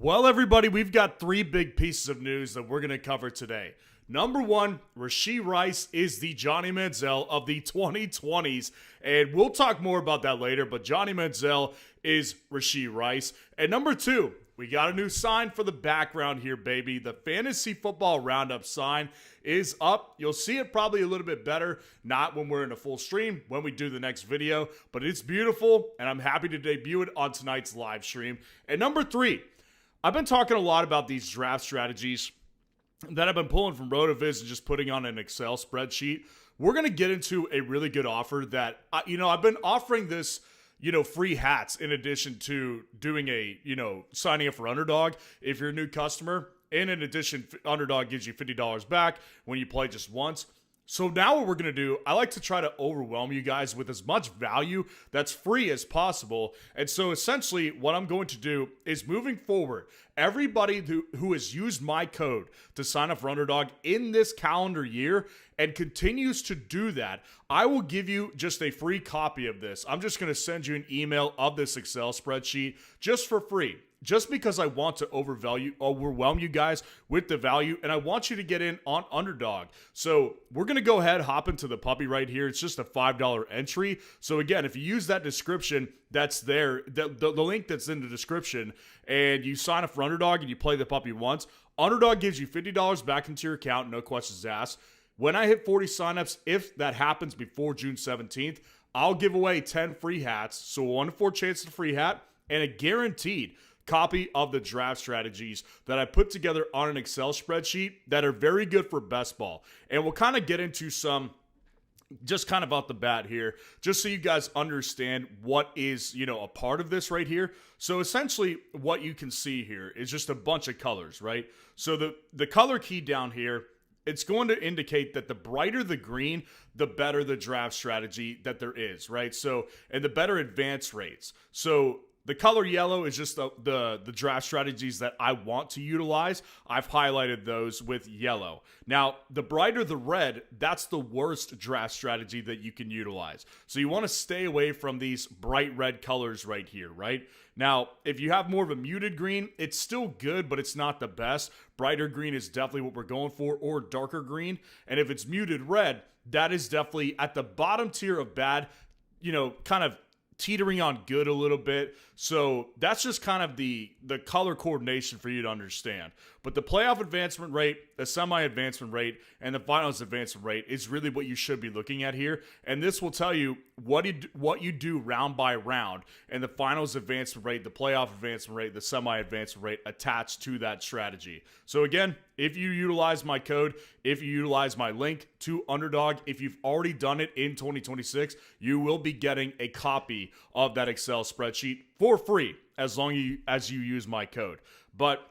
Well, everybody, we've got three big pieces of news that we're going to cover today. Number one, Rasheed Rice is the Johnny Manziel of the 2020s, and we'll talk more about that later, but Johnny Manziel is Rasheed Rice. And number two, we got a new sign for the background here, baby. The Fantasy Football Roundup sign is up. You'll see it probably a little bit better, not when we're in a full stream, when we do the next video, but it's beautiful, and I'm happy to debut it on tonight's live stream. And number three, I've been talking a lot about these draft strategies that I've been pulling from RotoViz and just putting on an Excel spreadsheet. We're going to get into a really good offer that, I've been offering this, free hats in addition to doing signing up for Underdog if you're a new customer. And in addition, Underdog gives you $50 back when you play just once. So now what we're going to do, I like to try to overwhelm you guys with as much value that's free as possible. And so essentially what I'm going to do is moving forward, everybody who has used my code to sign up for Underdog in this calendar year and continues to do that, I will give you just a free copy of this. I'm just going to send you an email of this Excel spreadsheet just for free. Just because I want to overwhelm you guys with the value, and I want you to get in on Underdog. So we're going to go ahead, hop into the puppy right here. It's just a $5 entry. So again, if you use that description that's there, the link that's in the description, and you sign up for Underdog and you play the puppy once, Underdog gives you $50 back into your account, no questions asked. When I hit 40 signups, if that happens before June 17th, I'll give away 10 free hats. So 1 in 4 chance of a free hat and a guaranteed copy of the draft strategies that I put together on an Excel spreadsheet that are very good for best ball. And we'll kind of get into some just kind of out the bat here, just so you guys understand what is, a part of this right here. So essentially what you can see here is just a bunch of colors, right? So the color key down here, it's going to indicate that the brighter the green, the better the draft strategy that there is, right? So, and the better advance rates. So the color yellow is just the draft strategies that I want to utilize. I've highlighted those with yellow. Now, the brighter the red, that's the worst draft strategy that you can utilize. So you want to stay away from these bright red colors right here, right? Now, if you have more of a muted green, it's still good, but it's not the best. Brighter green is definitely what we're going for, or darker green. And if it's muted red, that is definitely at the bottom tier of bad, kind of teetering on good a little bit. So that's just kind of the color coordination for you to understand. But the playoff advancement rate, the semi-advancement rate, and the finals advancement rate is really what you should be looking at here. And this will tell you what you do round by round, and the finals advancement rate, the playoff advancement rate, the semi-advancement rate attached to that strategy. So again, if you utilize my code, if you utilize my link to Underdog, if you've already done it in 2026, you will be getting a copy of that Excel spreadsheet for free as long as you use my code. But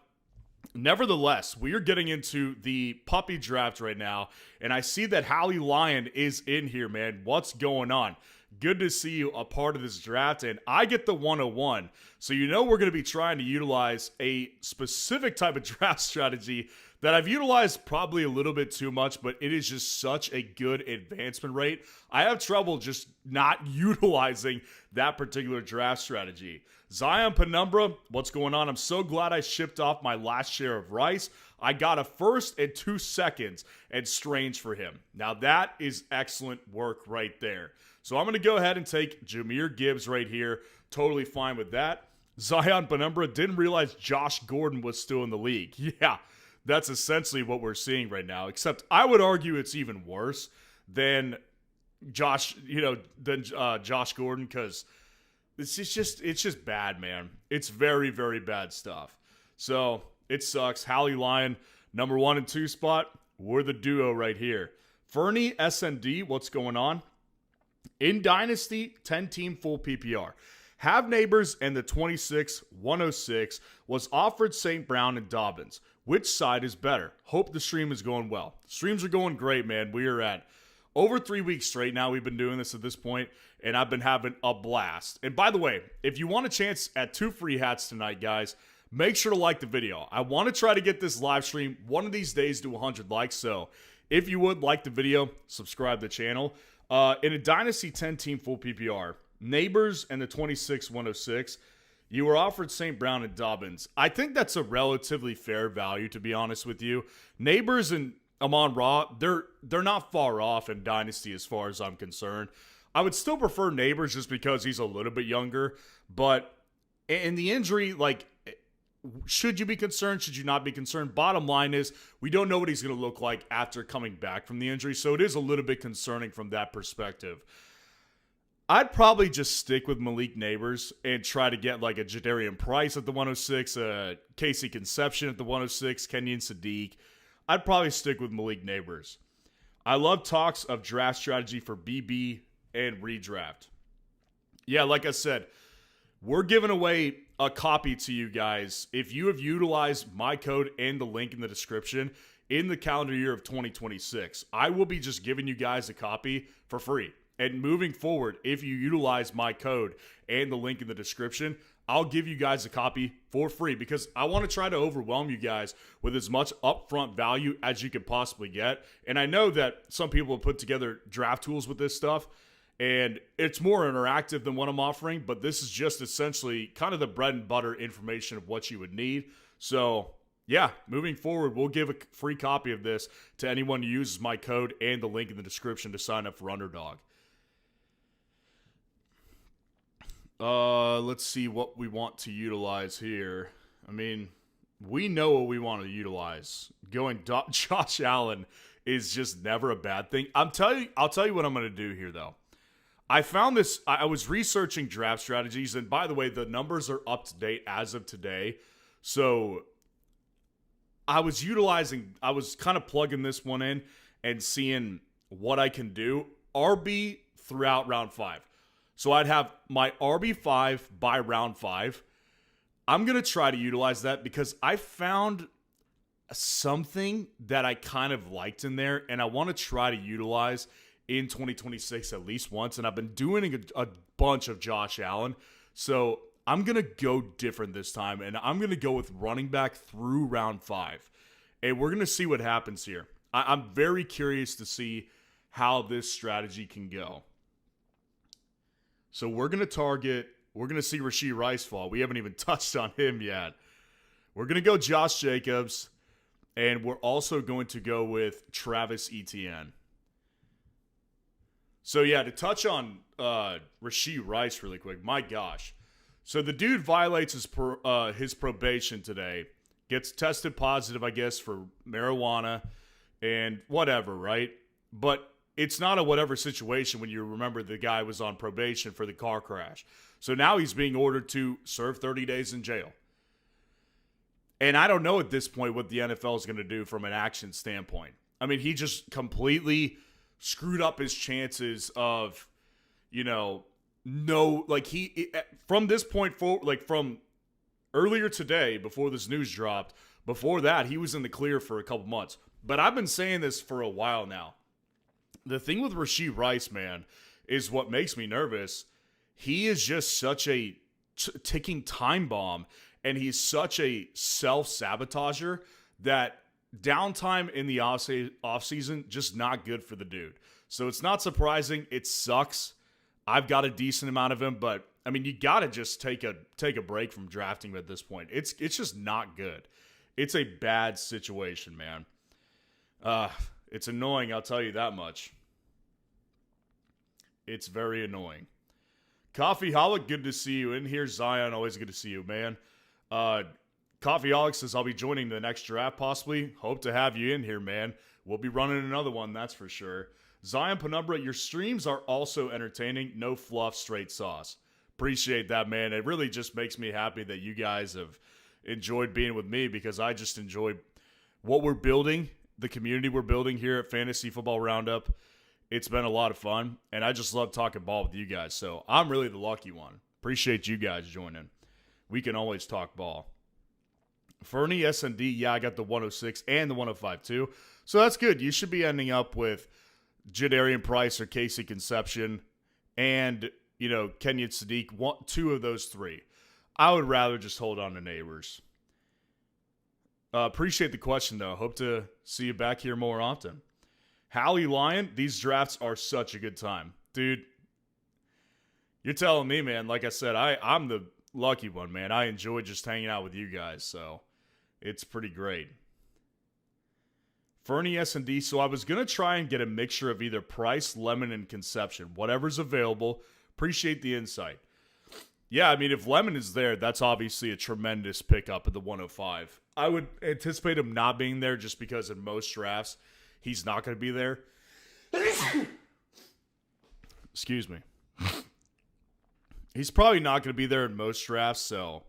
nevertheless, we are getting into the puppy draft right now, and I see that Hallie Lyon is in here, man. What's going on? Good to see you a part of this draft, and I get the 101. So we're going to be trying to utilize a specific type of draft strategy that I've utilized probably a little bit too much, but it is just such a good advancement rate. I have trouble just not utilizing that particular draft strategy. Zion Penumbra, what's going on? I'm so glad I shipped off my last share of Rice. I got a first and 2 seconds and Strange for him. Now that is excellent work right there. So I'm going to go ahead and take Jahmyr Gibbs right here. Totally fine with that. Zion Penumbra, didn't realize Josh Gordon was still in the league. Yeah, that's essentially what we're seeing right now. Except I would argue it's even worse than Josh Gordon, because it's just bad, man. It's very, very bad stuff. So it sucks. Hallie Lyon, number 1 and 2 spot. We're the duo right here. Fernie SND, what's going on? In Dynasty, 10-team full PPR. Have Neighbors and the 26-106 was offered St. Brown and Dobbins. Which side is better? Hope the stream is going well. Streams are going great, man. We are at over 3 weeks straight now. We've been doing this at this point, and I've been having a blast. And by the way, if you want a chance at 2 free hats tonight, guys, make sure to like the video. I want to try to get this live stream one of these days to 100 likes. So if you would like the video, subscribe to the channel. In a Dynasty 10-team full PPR, Neighbors and the 26-106, You were offered St. Brown and Dobbins. I think that's a relatively fair value, to be honest with you. Neighbors and Amon-Ra, they're not far off in Dynasty as far as I'm concerned. I would still prefer Neighbors just because he's a little bit younger. But in the injury, like, should you be concerned? Should you not be concerned? Bottom line is, we don't know what he's going to look like after coming back from the injury. So it is a little bit concerning from that perspective. I'd probably just stick with Malik Neighbors and try to get like a Jadarian Price at the 106, Casey Conception at the 106, Kenyon Sadiq. I'd probably stick with Malik Neighbors. I love talks of draft strategy for BB and redraft. Yeah, like I said, we're giving away a copy to you guys if you have utilized my code and the link in the description in the calendar year of 2026. I will be just giving you guys a copy for free. And moving forward, if you utilize my code and the link in the description, I'll give you guys a copy for free because I want to try to overwhelm you guys with as much upfront value as you could possibly get. And I know that some people have put together draft tools with this stuff, and it's more interactive than what I'm offering, but this is just essentially kind of the bread and butter information of what you would need. So, yeah, moving forward, we'll give a free copy of this to anyone who uses my code and the link in the description to sign up for Underdog. Let's see what we want to utilize here. I mean, we know what we want to utilize. Going Josh Allen is just never a bad thing. I'll tell you what I'm going to do here, though. I found this. I was researching draft strategies, and by the way, the numbers are up to date as of today. So I was kind of plugging this one in and seeing what I can do. RB throughout round 5. So I'd have my RB5 by round 5. I'm going to try to utilize that because I found something that I kind of liked in there, and I want to try to utilize in 2026 at least once. And I've been doing a bunch of Josh Allen. So I'm going to go different this time, and I'm going to go with running back through round 5. And we're going to see what happens here. I'm very curious to see how this strategy can go. So we're going to see Rasheed Rice fall. We haven't even touched on him yet. We're going to go Josh Jacobs, and we're also going to go with Travis Etienne. So yeah, to touch on Rasheed Rice really quick, my gosh. So the dude violates his probation today, gets tested positive, I guess, for marijuana and whatever, right? But it's not a whatever situation when you remember the guy was on probation for the car crash. So now he's being ordered to serve 30 days in jail. And I don't know at this point what the NFL is going to do from an action standpoint. I mean, he just completely screwed up his chances of, from this point forward, like from earlier today, before this news dropped, before that, he was in the clear for a couple months. But I've been saying this for a while now. The thing with Rasheed Rice, man, is what makes me nervous. He is just such a ticking time bomb, and he's such a self-sabotager that downtime in the offseason, just not good for the dude. So it's not surprising. It sucks. I've got a decent amount of him, but, I mean, you got to just take a break from drafting him at this point. It's just not good. It's a bad situation, man. It's annoying, I'll tell you that much. It's very annoying. Coffeeholic, good to see you in here. Zion, always good to see you, man. Coffeeholic says, I'll be joining the next draft possibly. Hope to have you in here, man. We'll be running another one, that's for sure. Zion Penumbra, your streams are also entertaining. No fluff, straight sauce. Appreciate that, man. It really just makes me happy that you guys have enjoyed being with me because I just enjoy what we're building. The community we're building here at Fantasy Football Roundup. It's been a lot of fun, and I just love talking ball with you guys. So I'm really the lucky one. Appreciate you guys joining. We can always talk ball. Fernie SND, yeah, I got the 106 and the 105 too. So that's good. You should be ending up with Jadarian Price or Casey Conception and, Kenyon Sadiq, two of those three. I would rather just hold on to Neighbors. Appreciate the question, though. Hope to see you back here more often. Hallie Lyon, these drafts are such a good time. Dude, you're telling me, man. Like I said, I'm Lucky one, man. I enjoy just hanging out with you guys, so it's pretty great. Fernie S&D, so I was going to try and get a mixture of either Price, Lemon, and Conception. Whatever's available. Appreciate the insight. Yeah, I mean, if Lemon is there, that's obviously a tremendous pickup at the 105. I would anticipate him not being there just because in most drafts, he's not going to be there. Excuse me. He's probably not going to be there in most drafts, so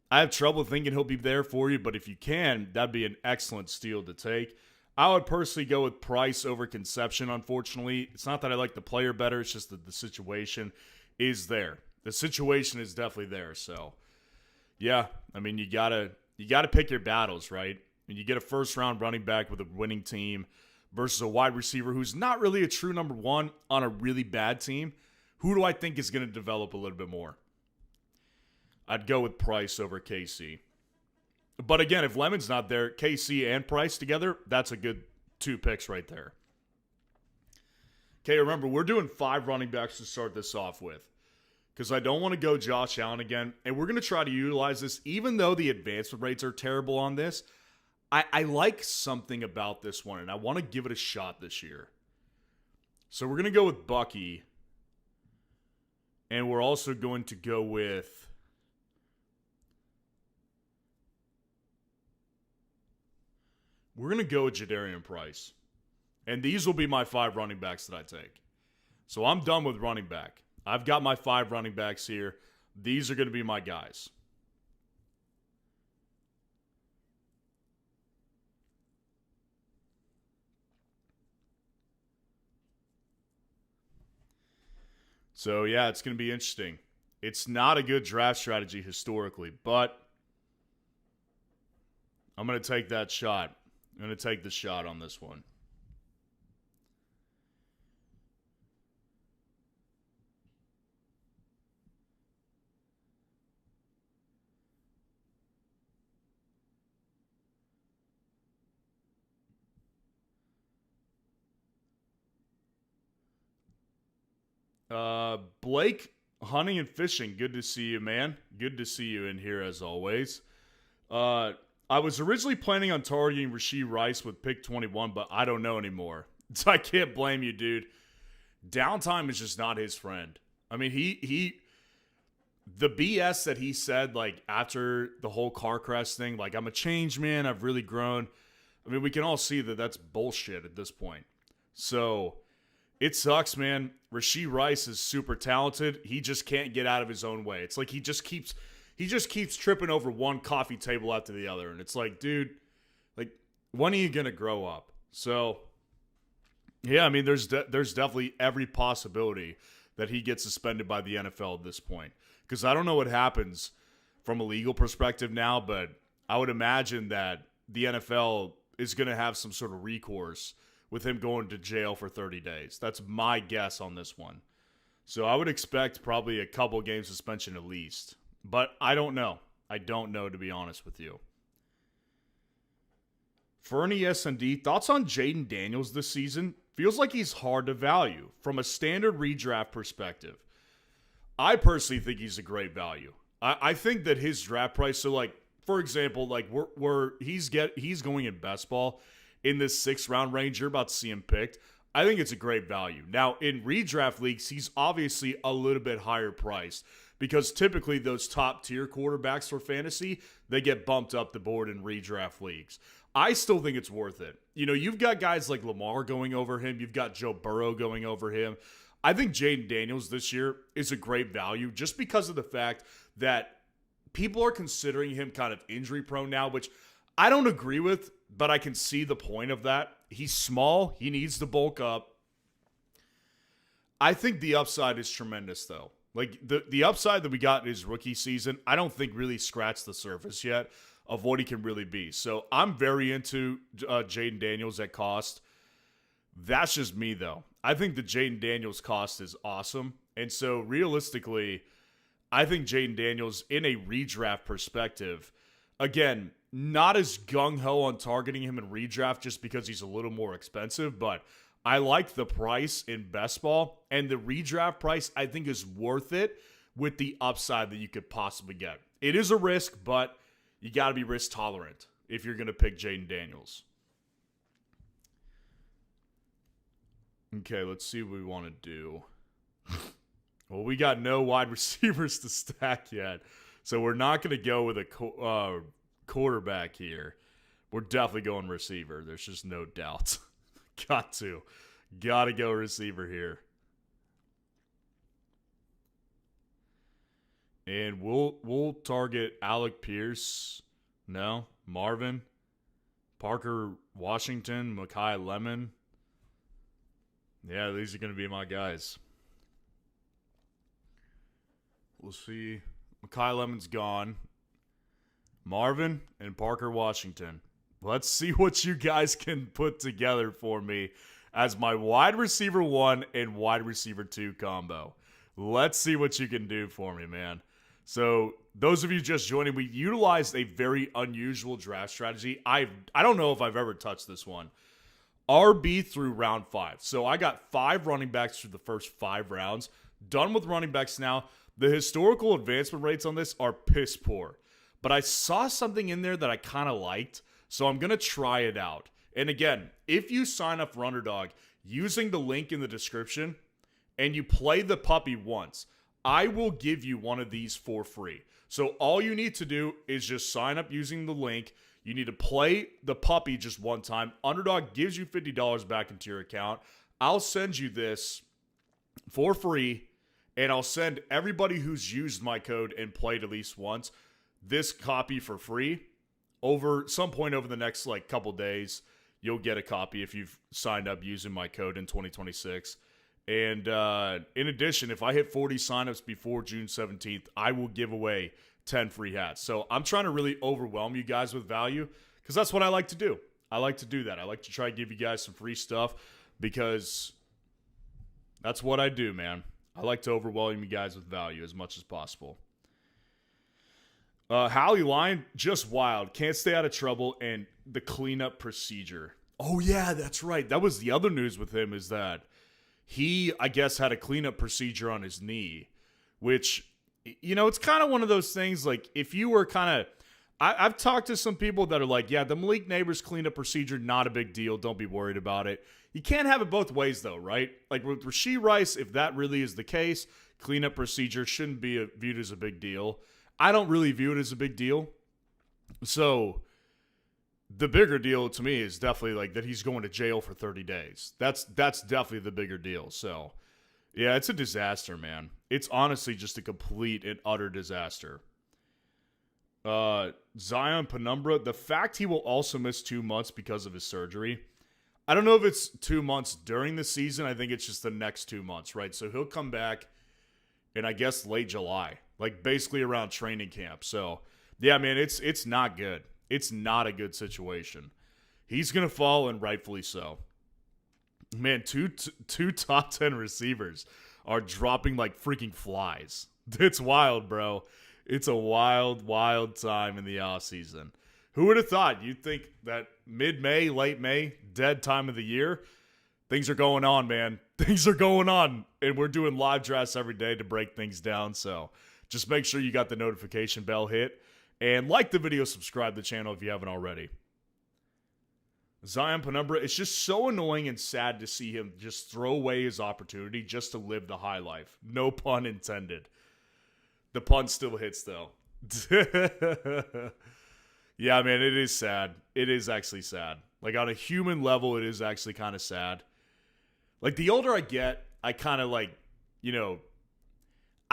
I have trouble thinking he'll be there for you, but if you can, that'd be an excellent steal to take. I would personally go with Price over Conception, unfortunately. It's not that I like the player better, it's just that the situation is there. The situation is definitely there, so yeah, I mean, you gotta pick your battles, right? And you get a first-round running back with a winning team versus a wide receiver who's not really a true number one on a really bad team. Who do I think is going to develop a little bit more? I'd go with Price over KC. But again, if Lemon's not there, KC and Price together, that's a good 2 picks right there. Okay, remember, we're doing 5 running backs to start this off with because I don't want to go Josh Allen again, and we're going to try to utilize this. Even though the advancement rates are terrible on this, I like something about this one, and I want to give it a shot this year. So we're going to go with Bucky, and we're also going to go with Jadarian Price. And these will be my 5 running backs that I take. So I'm done with running back. I've got my 5 running backs here. These are going to be my guys. So, yeah, it's going to be interesting. It's not a good draft strategy historically, but I'm going to take that shot. I'm going to take the shot on this one. Blake, hunting and fishing. Good to see you, man. Good to see you in here as always. I was originally planning on targeting Rasheed Rice with pick 21, but I don't know anymore. So I can't blame you, dude. Downtime is just not his friend. I mean, the BS that he said, like, after the whole car crash thing, like, I'm a changed man, I've really grown. I mean, we can all see that that's bullshit at this point. So it sucks, man. Rasheed Rice is super talented. He just can't get out of his own way. It's like he just keeps tripping over one coffee table after the other. And it's like, dude, like, when are you going to grow up? So, yeah, I mean, there's definitely every possibility that he gets suspended by the NFL at this point. Because I don't know what happens from a legal perspective now, but I would imagine that the NFL is going to have some sort of recourse with him going to jail for 30 days. That's my guess on this one. So I would expect probably a couple game suspension at least. But I don't know. I don't know, to be honest with you. Fernie S&D, thoughts on Jaden Daniels this season? Feels like he's hard to value from a standard redraft perspective. I personally think he's a great value. I think that his draft price, so like, for example, like he's going in best ball in this 6th round range. You're about to see him picked. I think it's a great value. Now, in redraft leagues, he's obviously a little bit higher priced because typically those top tier quarterbacks for fantasy, they get bumped up the board in redraft leagues. I still think it's worth it. You know, you've got guys like Lamar going over him. You've got Joe Burrow going over him. I think Jaden Daniels this year is a great value just because of the fact that people are considering him kind of injury prone now, which I don't agree with, but I can see the point of that. He's small. He needs to bulk up. I think the upside is tremendous, though. Like, the upside that we got in his rookie season, I don't think really scratched the surface yet of what he can really be. So I'm very into Jaden Daniels at cost. That's just me, though. I think the Jaden Daniels cost is awesome. And so realistically, I think Jaden Daniels in a redraft perspective, again, not as gung-ho on targeting him in redraft just because he's a little more expensive, but I like the price in best ball, and the redraft price I think is worth it with the upside that you could possibly get. It is a risk, but you got to be risk tolerant if you're going to pick Jaden Daniels. Okay, let's see what we want to do. Well, we got no wide receivers to stack yet, so we're not going to go with a quarterback here. We're definitely going receiver. There's just no doubt. Got to go receiver here. And we'll target Alec Pierce. No, Marvin, Parker Washington, Mekhi Lemon. Yeah, these are going to be my guys. We'll see. Mekhi Lemon's gone. Marvin and Parker Washington. Let's see what you guys can put together for me as my wide receiver 1 and wide receiver 2 combo. Let's see what you can do for me, man. So, those of you just joining, we utilized a very unusual draft strategy. I don't know if I've ever touched this one. RB through round 5. So, I got 5 running backs through the first 5 rounds. Done with running backs now. The historical advancement rates on this are piss poor. But I saw something in there that I kind of liked, so I'm going to try it out. And again, if you sign up for Underdog using the link in the description and you play the puppy once, I will give you one of these for free. So all you need to do is just sign up using the link. You need to play the puppy just one time. Underdog gives you $50 back into your account. I'll send you this for free, and I'll send everybody who's used my code and played at least once this copy for free. Over some point over the next couple days, you'll get a copy if you've signed up using my code in 2026. And in addition, if I hit 40 signups before June 17th, I will give away 10 free hats. So I'm trying to really overwhelm you guys with value because that's what I like to do. I like to do that. I like to try to give you guys some free stuff because that's what I do, man. I like to overwhelm you guys with value as much as possible. Howie Line, just wild. Can't stay out of trouble, and the cleanup procedure. Oh, yeah, that's right. That was the other news with him is that he, I guess, had a cleanup procedure on his knee, which, it's kind of one of those things, if you were kind of, I've talked to some people that are like, yeah, the Malik Neighbors cleanup procedure, not a big deal. Don't be worried about it. You can't have it both ways, though, right? Like with Rasheed Rice, if that really is the case, cleanup procedure shouldn't be viewed as a big deal. I don't really view it as a big deal. So the bigger deal to me is definitely that he's going to jail for 30 days. That's definitely the bigger deal. So, yeah, it's a disaster, man. It's honestly just a complete and utter disaster. Zion Penumbra, the fact he will also miss 2 months because of his surgery. I don't know if it's 2 months during the season. I think it's just the next 2 months, right? So he'll come back in, I guess, late July. Basically around training camp. So, yeah, man, it's not good. It's not a good situation. He's going to fall, and rightfully so. Man, two top 10 receivers are dropping like freaking flies. It's wild, bro. It's a wild, wild time in the offseason. Who would have thought? You'd think that mid-May, late May, dead time of the year, things are going on, man. Things are going on. And we're doing live drafts every day to break things down, so just make sure you got the notification bell hit. And like the video, subscribe to the channel if you haven't already. Zion Penumbra, it's just so annoying and sad to see him just throw away his opportunity just to live the high life. No pun intended. The pun still hits, though. Yeah, man, it is sad. It is actually sad. On a human level, it is actually kind of sad. The older I get, I kind of I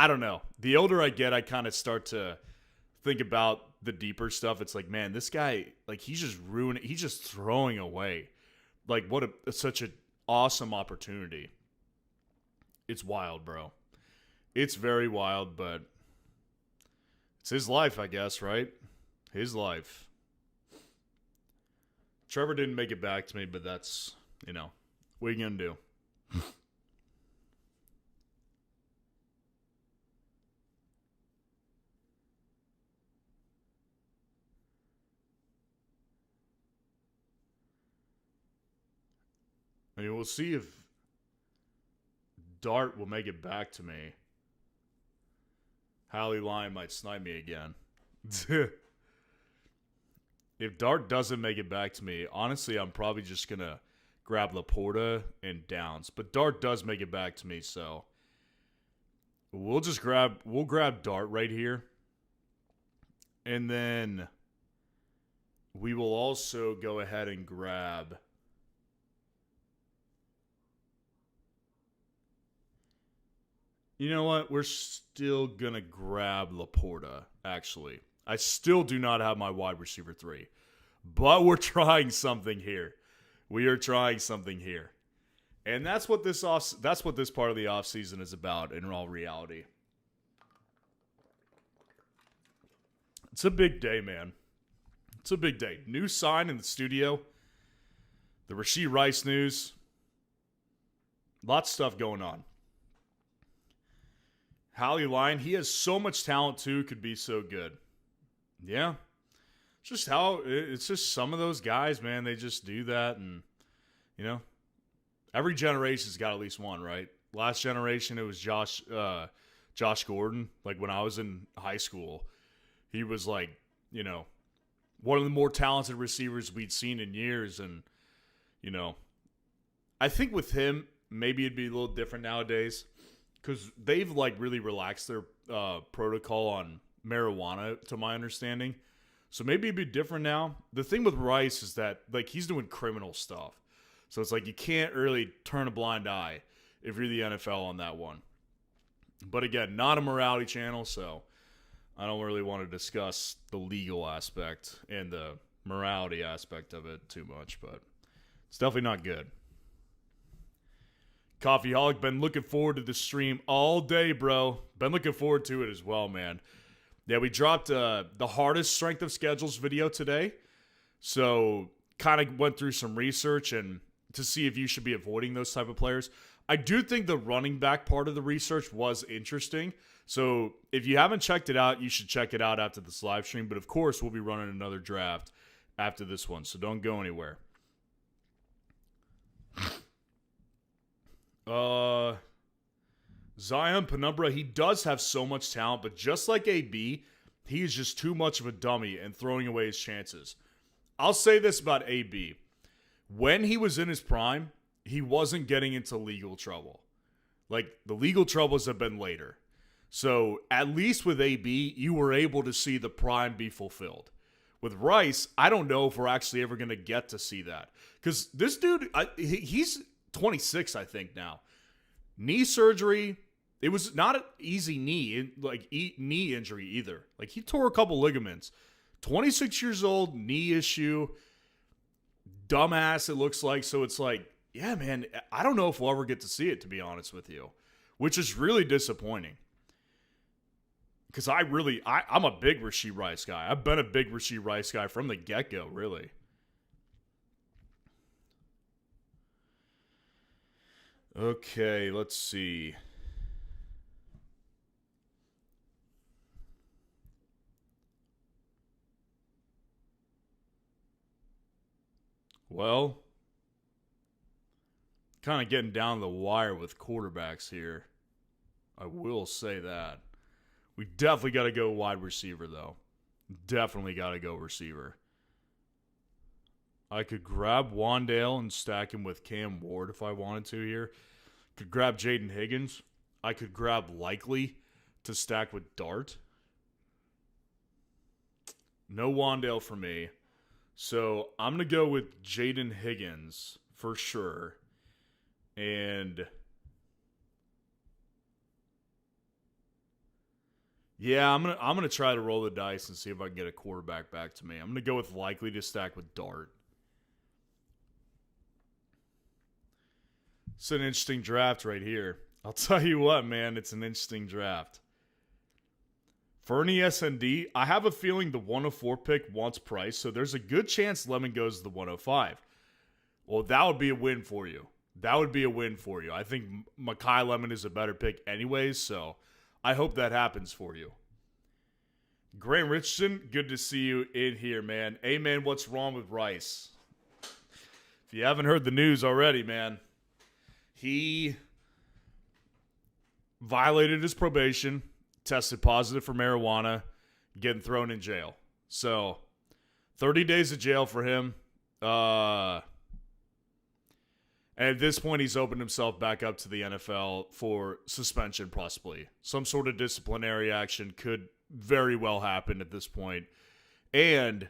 don't know. The older I get, I kind of start to think about the deeper stuff. It's man, this guy, he's just ruining, he's just throwing away. What such an awesome opportunity. It's wild, bro. It's very wild, but it's his life, I guess, right? His life. Trevor didn't make it back to me, but that's, what are you going to do? I mean, we'll see if Dart will make it back to me. Hallie Lyon might snipe me again. If Dart doesn't make it back to me, honestly, I'm probably just going to grab Laporta and Downs. But Dart does make it back to me, so we'll grab Dart right here. And then we will also go ahead and grab you know what? We're still going to grab Laporta, actually. I still do not have my wide receiver 3. But we're trying something here. We are trying something here. And that's what this part of the offseason is about in all reality. It's a big day, man. It's a big day. New sign in the studio. The Rasheed Rice news. Lots of stuff going on. Hallie Lyon, he has so much talent too, could be so good. Yeah. It's just some of those guys, man, they just do that. And, you know, every generation's got at least one, right? Last generation, it was Josh Gordon. Like when I was in high school, he was like, you know, one of the more talented receivers we'd seen in years. And, you know, I think with him, maybe it'd be a little different nowadays. Because they've, like, really relaxed their protocol on marijuana, to my understanding. So maybe it'd be different now. The thing with Rice is that, like, he's doing criminal stuff. So it's like you can't really turn a blind eye if you're the NFL on that one. But again, not a morality channel, so I don't really want to discuss the legal aspect and the morality aspect of it too much. But it's definitely not good. Coffeeholic, been looking forward to the stream all day, bro. Been looking forward to it as well, man. Yeah, we dropped the hardest strength of schedules video today. So kind of went through some research and to see if you should be avoiding those type of players. I do think the running back part of the research was interesting. So if you haven't checked it out, you should check it out after this live stream. But of course, we'll be running another draft after this one. So don't go anywhere. Zion Penumbra, he does have so much talent, but just like AB, he is just too much of a dummy and throwing away his chances. I'll say this about AB. When he was in his prime, he wasn't getting into legal trouble. Like, the legal troubles have been later. So, at least with AB, you were able to see the prime be fulfilled. With Rice, I don't know if we're actually ever going to get to see that. Because this dude, he's 26, I think, now. Knee surgery, it was not an easy knee injury either. Like, he tore a couple ligaments. 26 years old, knee issue, dumbass it looks like. So it's like, yeah, man, I don't know if we'll ever get to see it, to be honest with you. Which is really disappointing. Because I'm a big Rasheed Rice guy. I've been a big Rasheed Rice guy from the get-go, really. Okay, let's see. Well, kind of getting down the wire with quarterbacks here. I will say that. We definitely got to go wide receiver, though. Definitely got to go receiver. I could grab Wandale and stack him with Cam Ward if I wanted to here. Could grab Jaden Higgins. I could grab Likely to stack with Dart. No Wandale for me. So I'm going to go with Jaden Higgins for sure. And yeah, I'm gonna try to roll the dice and see if I can get a quarterback back to me. I'm going to go with Likely to stack with Dart. It's an interesting draft right here. I'll tell you what, man, it's an interesting draft. Fernie SND, I have a feeling the 104 pick wants Price, so there's a good chance Lemon goes to the 105. Well, that would be a win for you. That would be a win for you. I think Mekhi Lemon is a better pick anyways, so I hope that happens for you. Graham Richardson, good to see you in here, man. Hey, man, what's wrong with Rice? If you haven't heard the news already, man, he violated his probation, tested positive for marijuana, getting thrown in jail. So 30 days of jail for him. And at this point, he's opened himself back up to the NFL for suspension, possibly. Some sort of disciplinary action could very well happen at this point. And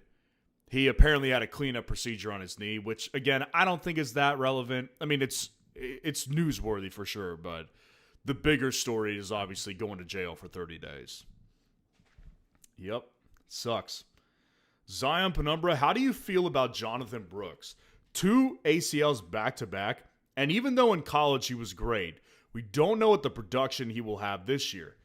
he apparently had a cleanup procedure on his knee, which, again, I don't think is that relevant. I mean, it's newsworthy for sure, but the bigger story is obviously going to jail for 30 days. Yep, sucks. Zion Penumbra, how do you feel about Jonathan Brooks? 2 ACLs back-to-back, and even though in college he was great, we don't know what the production he will have this year.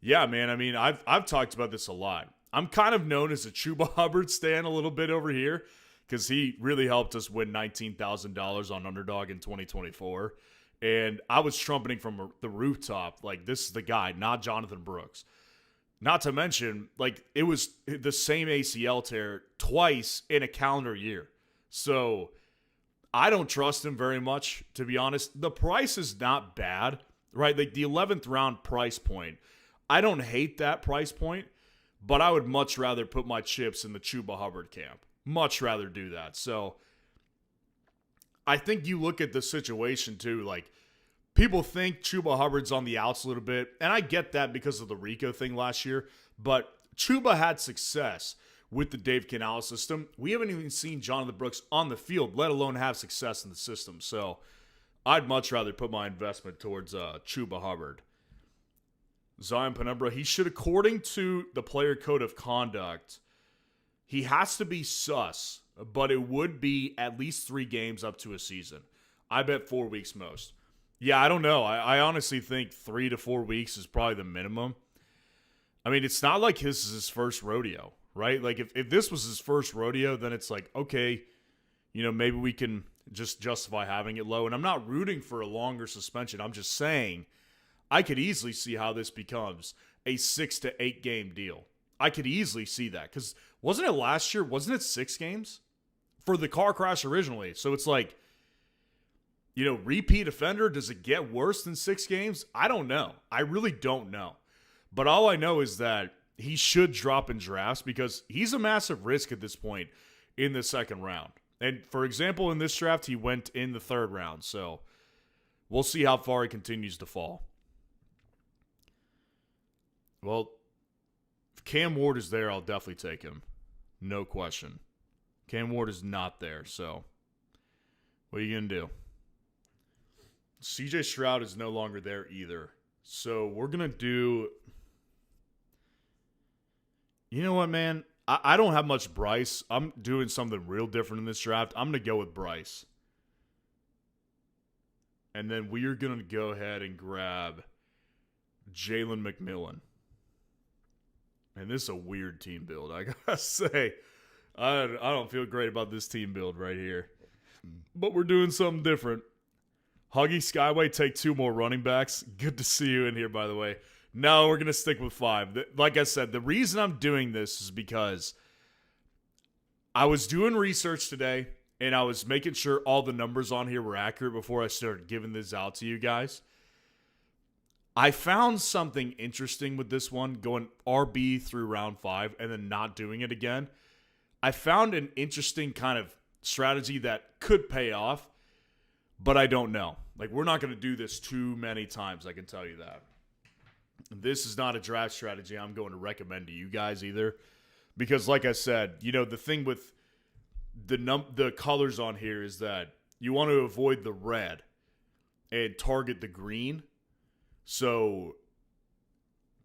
Yeah, man, I mean, I've talked about this a lot. I'm kind of known as a Chuba Hubbard stan a little bit over here because he really helped us win $19,000 on Underdog in 2024. And I was trumpeting from the rooftop, like, this is the guy, not Jonathan Brooks. Not to mention, like, it was the same ACL tear twice in a calendar year. So I don't trust him very much, to be honest. The price is not bad, right? Like, the 11th round price point. I don't hate that price point, but I would much rather put my chips in the Chuba Hubbard camp. Much rather do that. So I think you look at the situation too, like, people think Chuba Hubbard's on the outs a little bit, and I get that because of the Rico thing last year, but Chuba had success with the Dave Canales system. We haven't even seen Jonathan Brooks on the field, let alone have success in the system. So I'd much rather put my investment towards Chuba Hubbard. Zion Penumbra, he should, according to the player code of conduct, he has to be sus, but it would be at least 3 games up to a season. I bet 4 weeks most. Yeah, I don't know. I honestly think 3 to 4 weeks is probably the minimum. I mean, it's not like this is his first rodeo, right? Like, if this was his first rodeo, then it's like, okay, you know, maybe we can just justify having it low. And I'm not rooting for a longer suspension. I'm just saying I could easily see how this becomes a 6 to 8 game deal. I could easily see that. Because wasn't it last year? Wasn't it 6 games? For the car crash originally. So it's like, you know, repeat offender, does it get worse than 6 games? I don't know. I really don't know. But all I know is that he should drop in drafts because he's a massive risk at this point in the second round. And for example, in this draft, he went in the 3rd round. So we'll see how far he continues to fall. Well, if Cam Ward is there, I'll definitely take him. No question. Cam Ward is not there, so what are you going to do? CJ Stroud is no longer there either. So we're going to do... You know what, man? I don't have much Bryce. I'm doing something real different in this draft. I'm going to go with Bryce. And then we are going to go ahead and grab Jalen McMillan. And this is a weird team build, I got to say. I don't feel great about this team build right here. But we're doing something different. Huggy Skyway, take 2 more running backs. Good to see you in here, by the way. No, we're going to stick with 5. Like I said, the reason I'm doing this is because I was doing research today, and I was making sure all the numbers on here were accurate before I started giving this out to you guys. I found something interesting with this one, going RB through round 5 and then not doing it again. I found an interesting kind of strategy that could pay off, but I don't know. Like, we're not going to do this too many times, I can tell you that. This is not a draft strategy I'm going to recommend to you guys either. Because, like I said, you know, the thing with the colors on here is that you want to avoid the red and target the green. So,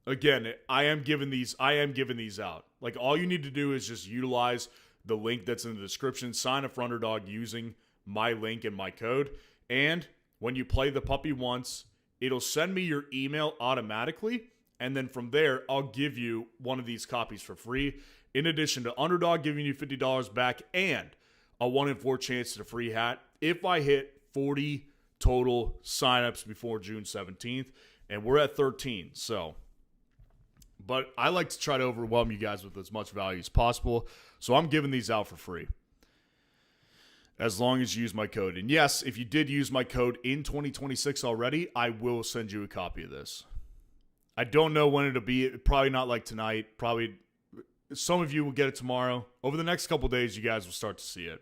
again, I am giving these out. Like, all you need to do is just utilize the link that's in the description. Sign up for Underdog using my link and my code. And when you play the puppy once, it'll send me your email automatically. And then from there, I'll give you one of these copies for free. In addition to Underdog giving you $50 back and a 1 in 4 chance at a free hat if I hit 40 total signups before June 17th. And we're at 13. So, but I like to try to overwhelm you guys with as much value as possible. So I'm giving these out for free, as long as you use my code. And yes, if you did use my code in 2026 already, I will send you a copy of this. I don't know when it'll be. Probably not like tonight. Probably some of you will get it tomorrow. Over the next couple days, you guys will start to see it.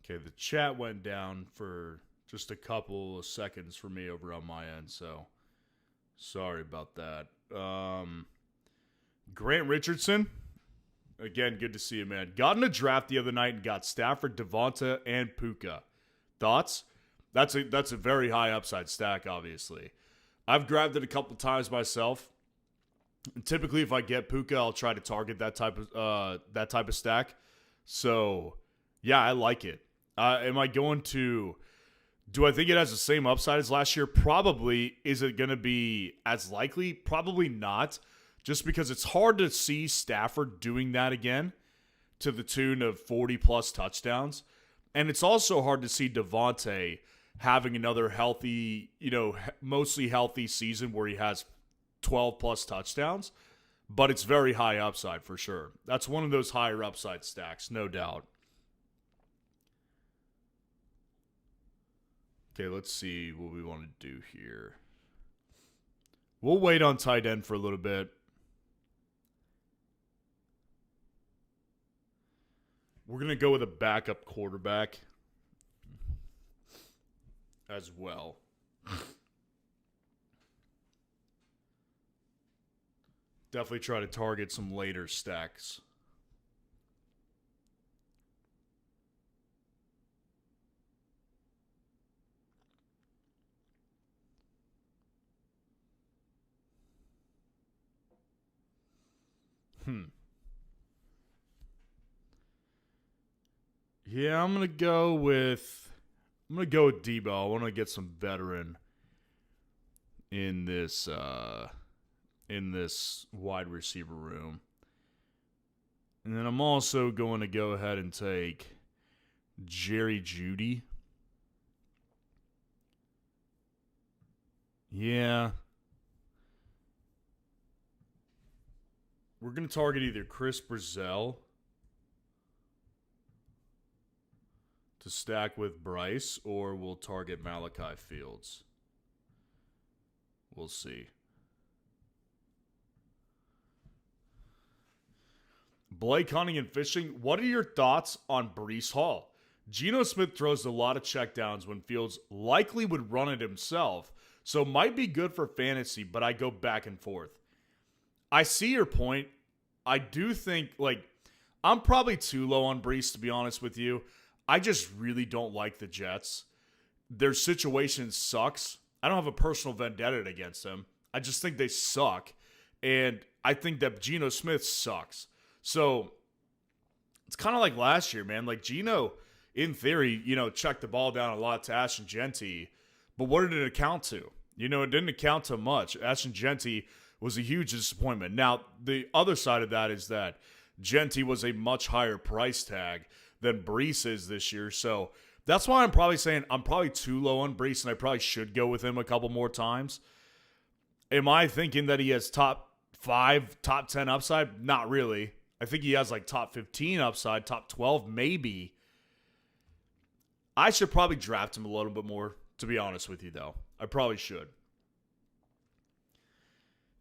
Okay, the chat went down for just a couple of seconds for me over on my end, so sorry about that. Grant Richardson, again, good to see you, man. Got in a draft the other night and got Stafford, Devonta, and Puka. Thoughts? That's a very high upside stack, obviously. I've grabbed it a couple times myself. And typically, if I get Puka, I'll try to target that type of stack. So, yeah, I like it. Am I going to? Do I think it has the same upside as last year? Probably. Is it going to be as likely? Probably not. Just because it's hard to see Stafford doing that again to the tune of 40-plus touchdowns. And it's also hard to see Devontae having another healthy, mostly healthy season where he has 12-plus touchdowns. But it's very high upside for sure. That's one of those higher upside stacks, no doubt. Okay, let's see what we want to do here. We'll wait on tight end for a little bit. We're going to go with a backup quarterback as well. Definitely try to target some later stacks. Yeah, I'm gonna go with Debo. I want to get some veteran in this wide receiver room. And then I'm also going to go ahead and take Jerry Jeudy. Yeah. We're going to target either Chris Brazell to stack with Bryce, or we'll target Malachi Fields. We'll see. Blake hunting and fishing. What are your thoughts on Breece Hall? Geno Smith throws a lot of checkdowns when Fields likely would run it himself, so might be good for fantasy, but I go back and forth. I see your point. I do think, I'm probably too low on Breece, to be honest with you. I just really don't like the Jets. Their situation sucks. I don't have a personal vendetta against them. I just think they suck. And I think that Geno Smith sucks. So it's kind of like last year, man. Like Geno, in theory, checked the ball down a lot to Ashton Genty. But what did it account to? It didn't account to much. Ashton Genty was a huge disappointment. Now, the other side of that is that Genty was a much higher price tag than Breece is this year. So that's why I'm probably saying I'm probably too low on Breece, and I probably should go with him a couple more times. Am I thinking that he has top 5, top 10 upside? Not really. I think he has top 15 upside, top 12 maybe. I should probably draft him a little bit more, to be honest with you, though. I probably should.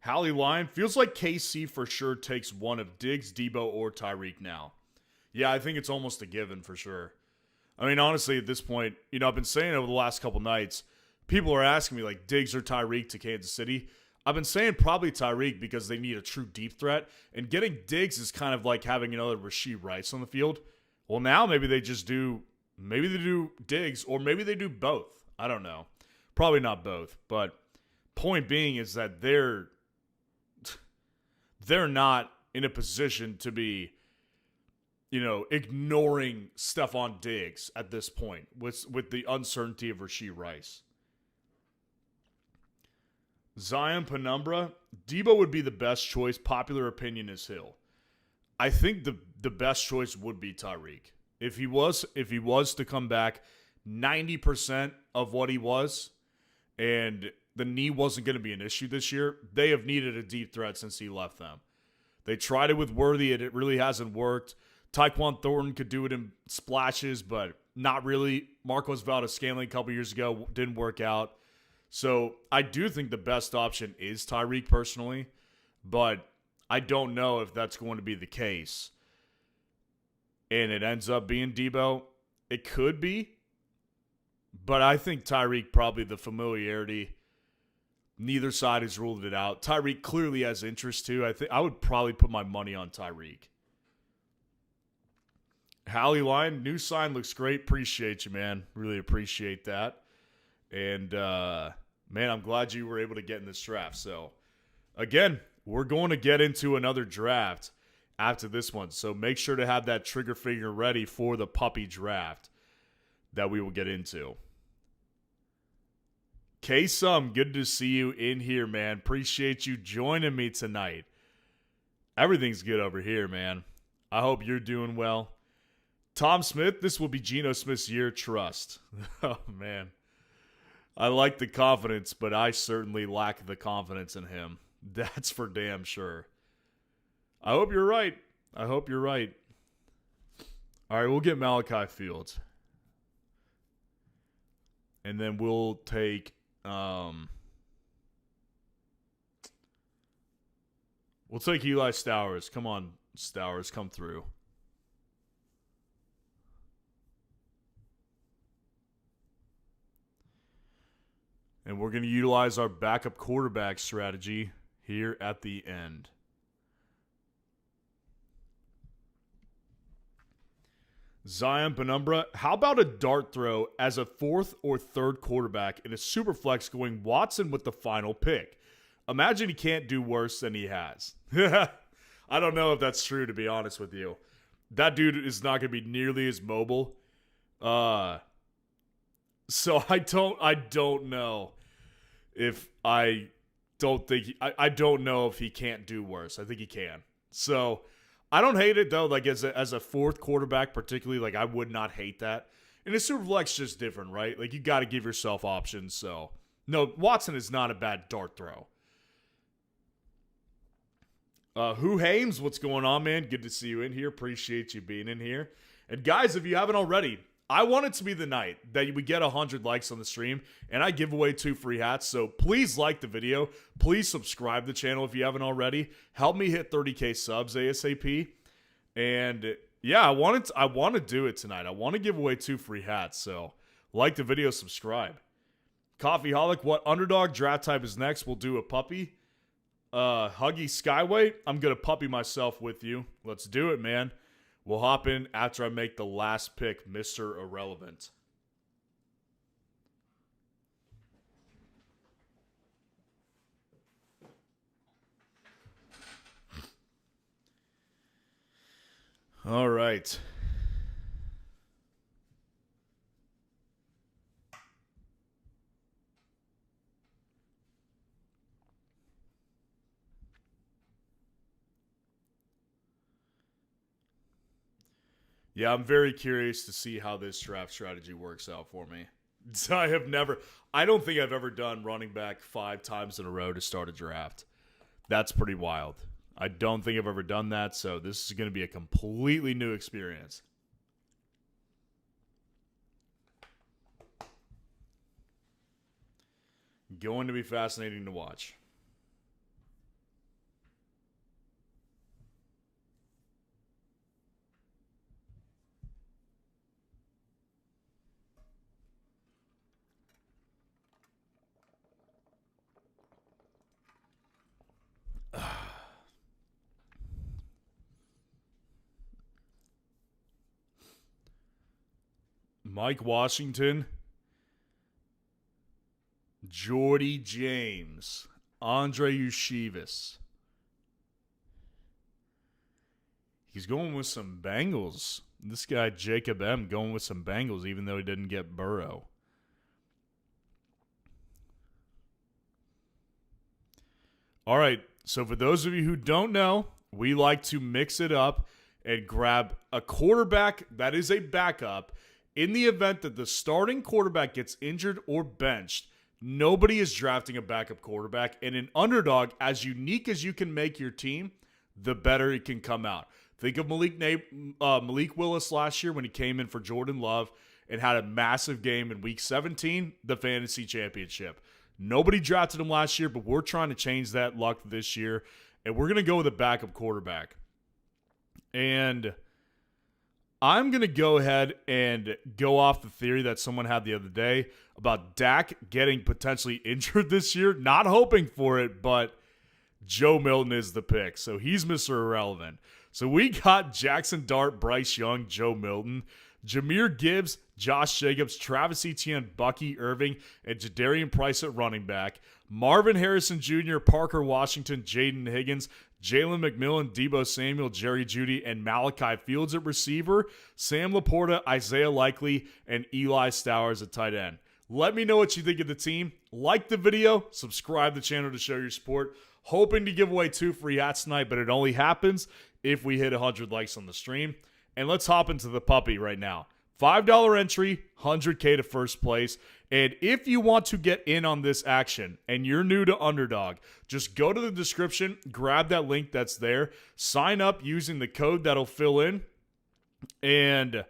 Hallie Lyon, feels like KC for sure takes one of Diggs, Debo, or Tyreek now. Yeah, I think it's almost a given for sure. I mean, honestly, at this point, I've been saying over the last couple nights, people are asking me, Diggs or Tyreek to Kansas City. I've been saying probably Tyreek because they need a true deep threat. And getting Diggs is kind of like having another Rasheed Rice on the field. Well, now maybe they just do, maybe they do Diggs, or maybe they do both. I don't know. Probably not both, but point being is that they're not in a position to be, ignoring Stephon Diggs at this point with the uncertainty of Rasheed Rice. Zion Penumbra, Debo would be the best choice. Popular opinion is Hill. I think the best choice would be Tyreek. If he was to come back 90% of what he was, and the knee wasn't going to be an issue this year, they have needed a deep threat since he left them. They tried it with Worthy, and it really hasn't worked. Tyquan Thornton could do it in splashes, but not really. Marcos Valdes-Scantling a couple years ago didn't work out. So I do think the best option is Tyreek personally, but I don't know if that's going to be the case. And it ends up being Debo. It could be, but I think Tyreek probably the familiarity. Neither side has ruled it out. Tyreek clearly has interest too. I think I would probably put my money on Tyreek. Hallie Line, new sign looks great. Appreciate you, man. Really appreciate that. And, man, I'm glad you were able to get in this draft. So, again, we're going to get into another draft after this one. So, make sure to have that trigger finger ready for the puppy draft that we will get into. K-Sum, good to see you in here, man. Appreciate you joining me tonight. Everything's good over here, man. I hope you're doing well. Tom Smith, this will be Geno Smith's year. Trust. Oh, man. I like the confidence, but I certainly lack the confidence in him. That's for damn sure. I hope you're right. I hope you're right. All right, we'll get Malachi Fields. And then we'll take Eli Stowers. Come on, Stowers, come through. And we're going to utilize our backup quarterback strategy here at the end. Zion Penumbra, how about a dart throw as a fourth or third quarterback in a super flex going Watson with the final pick? Imagine he can't do worse than he has. I don't know if that's true, to be honest with you. That dude is not going to be nearly as mobile. So I don't know if I don't know if he can't do worse. I think he can. So I don't hate it though. Like as a fourth quarterback, particularly, like I would not hate that. And a super flex just different, right? Like you got to give yourself options. So no, Watson is not a bad dart throw. Who Hames, what's going on, man? Good to see you in here. Appreciate you being in here. And guys, if you haven't already, I want it to be the night that we get 100 likes on the stream and I give away 2 free hats. So please like the video. Please subscribe to the channel if you haven't already. Help me hit 30K subs ASAP. And yeah, I want to do it tonight. I want to give away 2 free hats. So like the video, subscribe. Coffeeholic, what underdog draft type is next? We'll do a puppy. Huggy Skyway, I'm going to puppy myself with you. Let's do it, man. We'll hop in after I make the last pick, Mr. Irrelevant. All right. Yeah, I'm very curious to see how this draft strategy works out for me. I don't think I've ever done running back 5 times in a row to start a draft. That's pretty wild. I don't think I've ever done that, so this is going to be a completely new experience. Going to be fascinating to watch. Mike Washington, Jordy James, Andre Ushivas. He's going with some Bengals. This guy, Jacob M., going with some Bengals, even though he didn't get Burrow. All right, so for those of you who don't know, we like to mix it up and grab a quarterback that is a backup. In the event that the starting quarterback gets injured or benched, nobody is drafting a backup quarterback. And an underdog, as unique as you can make your team, the better it can come out. Think of Malik Willis last year when he came in for Jordan Love and had a massive game in Week 17, the fantasy championship. Nobody drafted him last year, but we're trying to change that luck this year, and we're going to go with a backup quarterback. And I'm going to go ahead and go off the theory that someone had the other day about Dak getting potentially injured this year. Not hoping for it, but Joe Milton is the pick, so he's Mr. Irrelevant. So we got Jackson Dart, Bryce Young, Joe Milton, Jahmyr Gibbs, Josh Jacobs, Travis Etienne, Bucky Irving, and Jadarian Price at running back, Marvin Harrison Jr., Parker Washington, Jaden Higgins, Jalen McMillan, Deebo Samuel, Jerry Jeudy, and Malachi Fields at receiver, Sam Laporta, Isaiah Likely, and Eli Stowers at tight end. Let me know what you think of the team. Like the video, subscribe to the channel to show your support. Hoping to give away 2 free hats tonight, but it only happens if we hit 100 likes on the stream. And let's hop into the puppy right now. $5 entry, $100K to first place. And if you want to get in on this action and you're new to Underdog, just go to the description, grab that link that's there, sign up using the code that'll fill in. And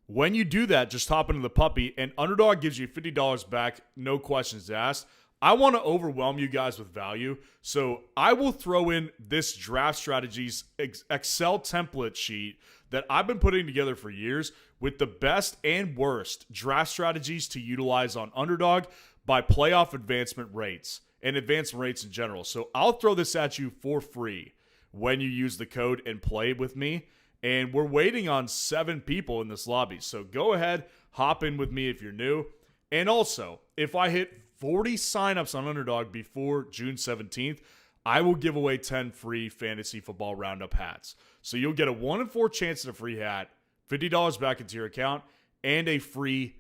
when you do that, just hop into the puppy, and Underdog gives you $50 back, no questions asked. I want to overwhelm you guys with value, so I will throw in this draft strategies Excel template sheet that I've been putting together for years with the best and worst draft strategies to utilize on Underdog by playoff advancement rates and advancement rates in general. So I'll throw this at you for free when you use the code and play with me. And we're waiting on 7 people in this lobby. So go ahead, hop in with me if you're new. And also, if I hit 40 signups on Underdog before June 17th, I will give away 10 free fantasy football roundup hats. So you'll get a 1 in 4 chance at a free hat, $50 back into your account, and a free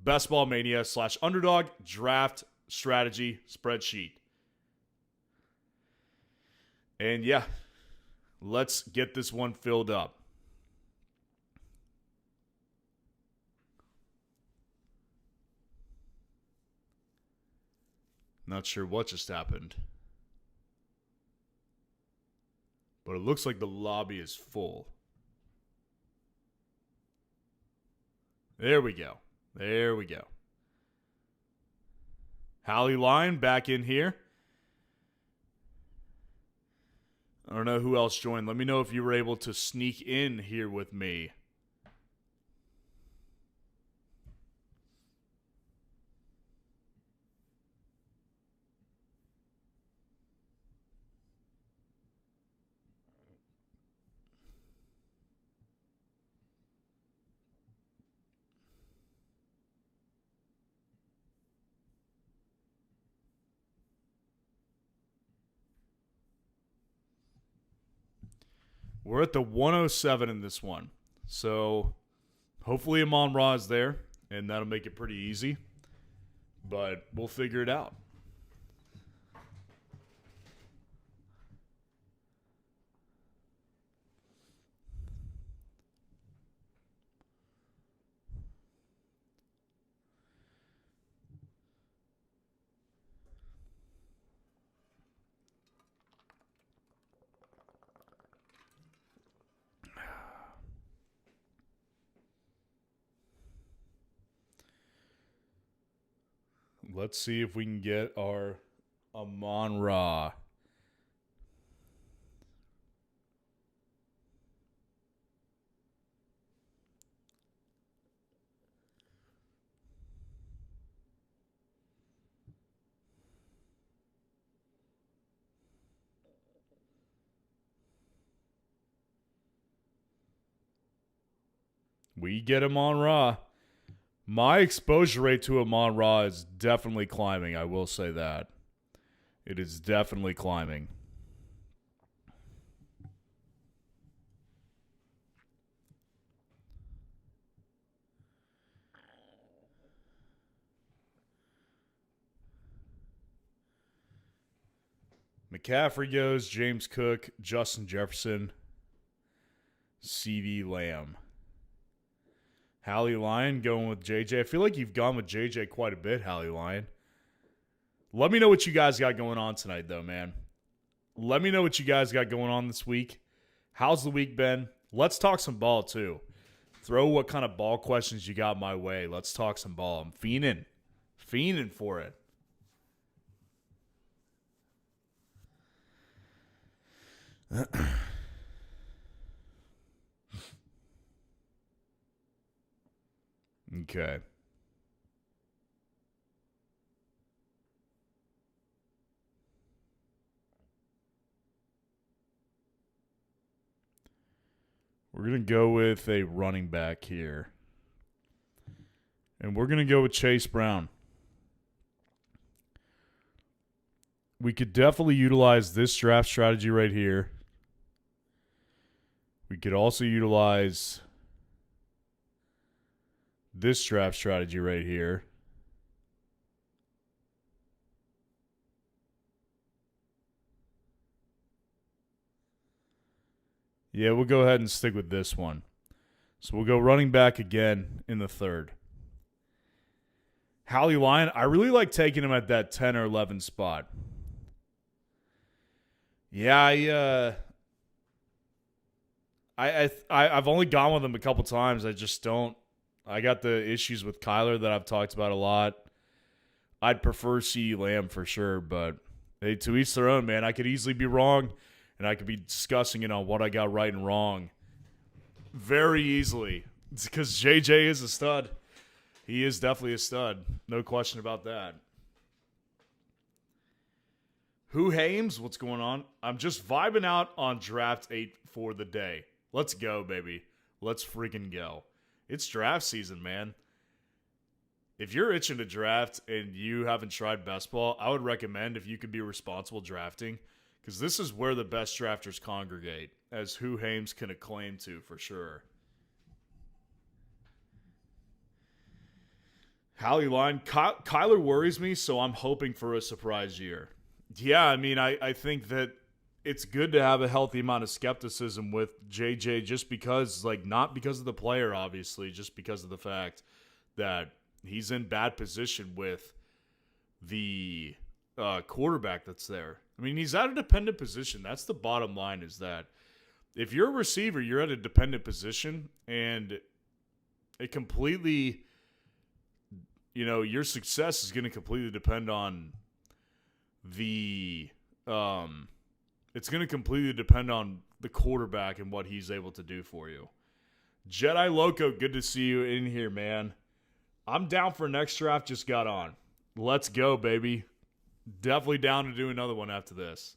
Best Ball Mania / Underdog draft strategy spreadsheet. And yeah, let's get this one filled up. Not sure what just happened. But it looks like the lobby is full. There we go. There we go. Hallie Line back in here. I don't know who else joined. Let me know if you were able to sneak in here with me. We're at the 107 in this one. So hopefully Amon-Ra is there, and that'll make it pretty easy. But we'll figure it out. Let's see if we can get our Amon-Ra. We get Amon-Ra. My exposure rate to Amon-Ra is definitely climbing. I will say that. It is definitely climbing. McCaffrey goes, James Cook, Justin Jefferson, CeeDee Lamb. Hallie Lyon going with JJ. I feel like you've gone with JJ quite a bit, Hallie Lyon. Let me know what you guys got going on tonight, though, man. Let me know what you guys got going on this week. How's the week been? Let's talk some ball, too. Throw what kind of ball questions you got my way. Let's talk some ball. I'm fiending. Fiending for it. Okay. We're going to go with a running back here. And we're going to go with Chase Brown. We could definitely utilize this draft strategy right here. We could also utilize this draft strategy right here. Yeah, we'll go ahead and stick with this one. So we'll go running back again in the third. Hallie Lyon, I really like taking him at that 10 or 11 spot. Yeah, I've only gone with him a couple times. I just don't. I got the issues with Kyler that I've talked about a lot. I'd prefer CeeDee Lamb for sure, but hey, to each their own, man. I could easily be wrong, and I could be discussing it on what I got right and wrong very easily. It's because JJ is a stud. He is definitely a stud. No question about that. Who Hames? What's going on? I'm just vibing out on Draft 8 for the day. Let's go, baby. Let's freaking go. It's draft season, man. If you're itching to draft and you haven't tried best ball, I would recommend if you could be responsible drafting, because this is where the best drafters congregate, as Who Hames can acclaim to for sure. Hallie Lyon. Kyler worries me, so I'm hoping for a surprise year. Yeah, I mean, I think that it's good to have a healthy amount of skepticism with JJ just because, like, not because of the player, obviously, just because of the fact that he's in bad position with the quarterback that's there. I mean, he's at a dependent position. That's the bottom line, is that if you're a receiver, you're at a dependent position, and it completely, your success is going to completely depend on the it's going to completely depend on the quarterback and what he's able to do for you. Jedi Loco, good to see you in here, man. I'm down for next draft, just got on. Let's go, baby. Definitely down to do another one after this.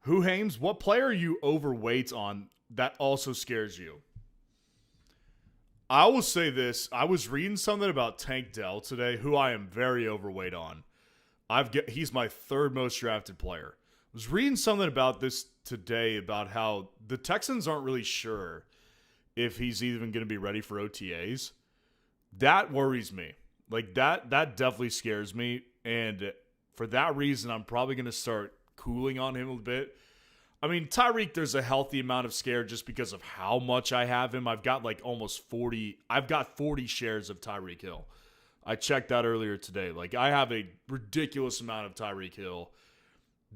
Who Hames, what player are you overweight on that also scares you? I will say this. I was reading something about Tank Dell today, who I am very overweight on. He's my third most drafted player. I was reading something about this today about how the Texans aren't really sure if he's even going to be ready for OTAs. That worries me. Like, that definitely scares me. And for that reason, I'm probably going to start cooling on him a bit. I mean, Tyreek, there's a healthy amount of scare just because of how much I have him. I've got like almost 40. I've got 40 shares of Tyreek Hill. I checked that earlier today. Like, I have a ridiculous amount of Tyreek Hill.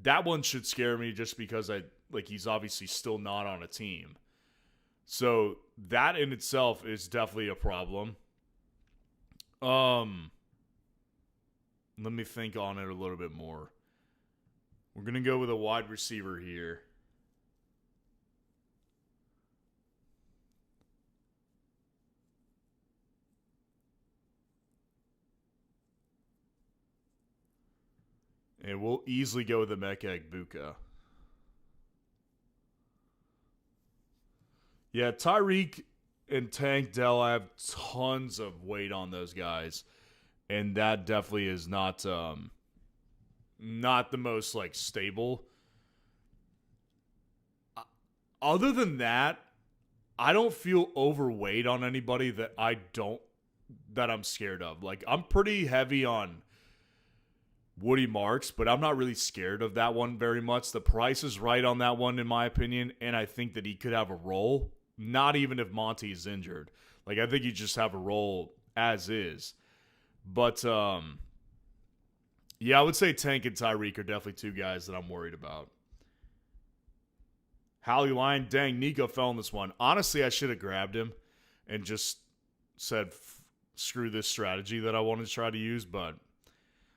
That one should scare me just because he's obviously still not on a team. So that in itself is definitely a problem. Let me think on it a little bit more. We're going to go with a wide receiver here. And we'll easily go with the Emeka Egbuka. Yeah, Tyreek, and Tank Dell, I have tons of weight on those guys, and that definitely is not the most like stable. Other than that, I don't feel overweight on anybody that I'm scared of. Like I'm pretty heavy on Woody Marks, but I'm not really scared of that one very much. The price is right on that one in my opinion, and I think that he could have a role, not even if Monty is injured. Like I think you just have a role as is. But yeah, I would say Tank and Tyreek are definitely two guys that I'm worried about. Hallie Line, dang, Nico fell in this one. Honestly, I should have grabbed him and just said, screw this strategy that I wanted to try to use, but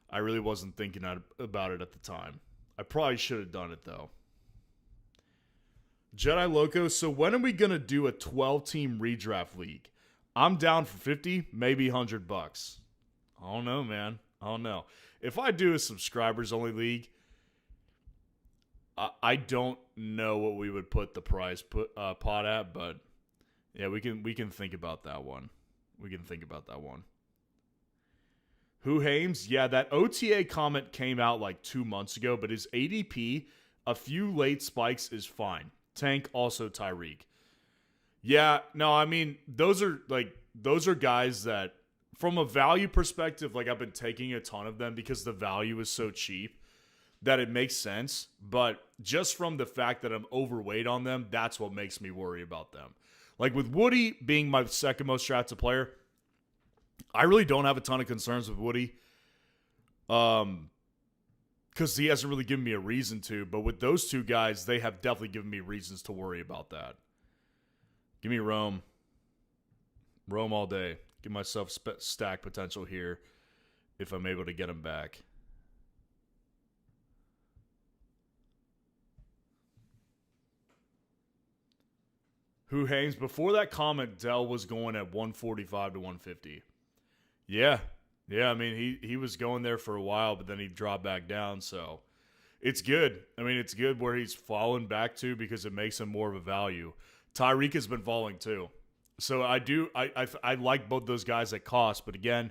I really wasn't thinking about it at the time. I probably should have done it, though. Jedi Loco, so when are we going to do a 12-team redraft league? I'm down for 50, maybe $100. I don't know, man. I don't know. If I do a subscribers-only league, I don't know what we would put the prize pot at, but yeah, we can think about that one. We can think about that one. Who Hames? Yeah, that OTA comment came out like 2 months ago, but his ADP, a few late spikes is fine. Tank, also Tyreek. Yeah, no, I mean, those are guys that, from a value perspective, like I've been taking a ton of them because the value is so cheap that it makes sense. But just from the fact that I'm overweight on them, that's what makes me worry about them. Like with Woody being my second most drafted player, I really don't have a ton of concerns with Woody. Because he hasn't really given me a reason to. But with those two guys, they have definitely given me reasons to worry about that. Give me Rome. Rome all day. Give myself stack potential here if I'm able to get him back. Who Hangs? Before that comment, Dell was going at 145 to 150. Yeah. Yeah, I mean, he was going there for a while, but then he dropped back down, so it's good. I mean, it's good where he's fallen back to because it makes him more of a value. Tyreek has been falling too. So I like both those guys at cost, but again,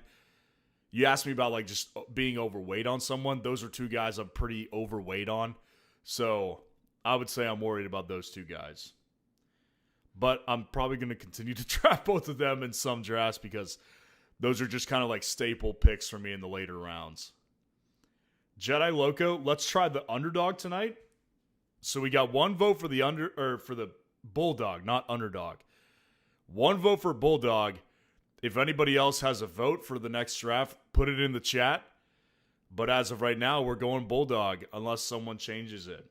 you asked me about like just being overweight on someone. Those are two guys I'm pretty overweight on. So I would say I'm worried about those two guys. But I'm probably going to continue to draft both of them in some drafts because those are just kind of like staple picks for me in the later rounds. Jedi Loco, let's try the underdog tonight. So we got one vote for the Bulldog, not underdog. One vote for Bulldog. If anybody else has a vote for the next draft, put it in the chat. But as of right now, we're going Bulldog unless someone changes it.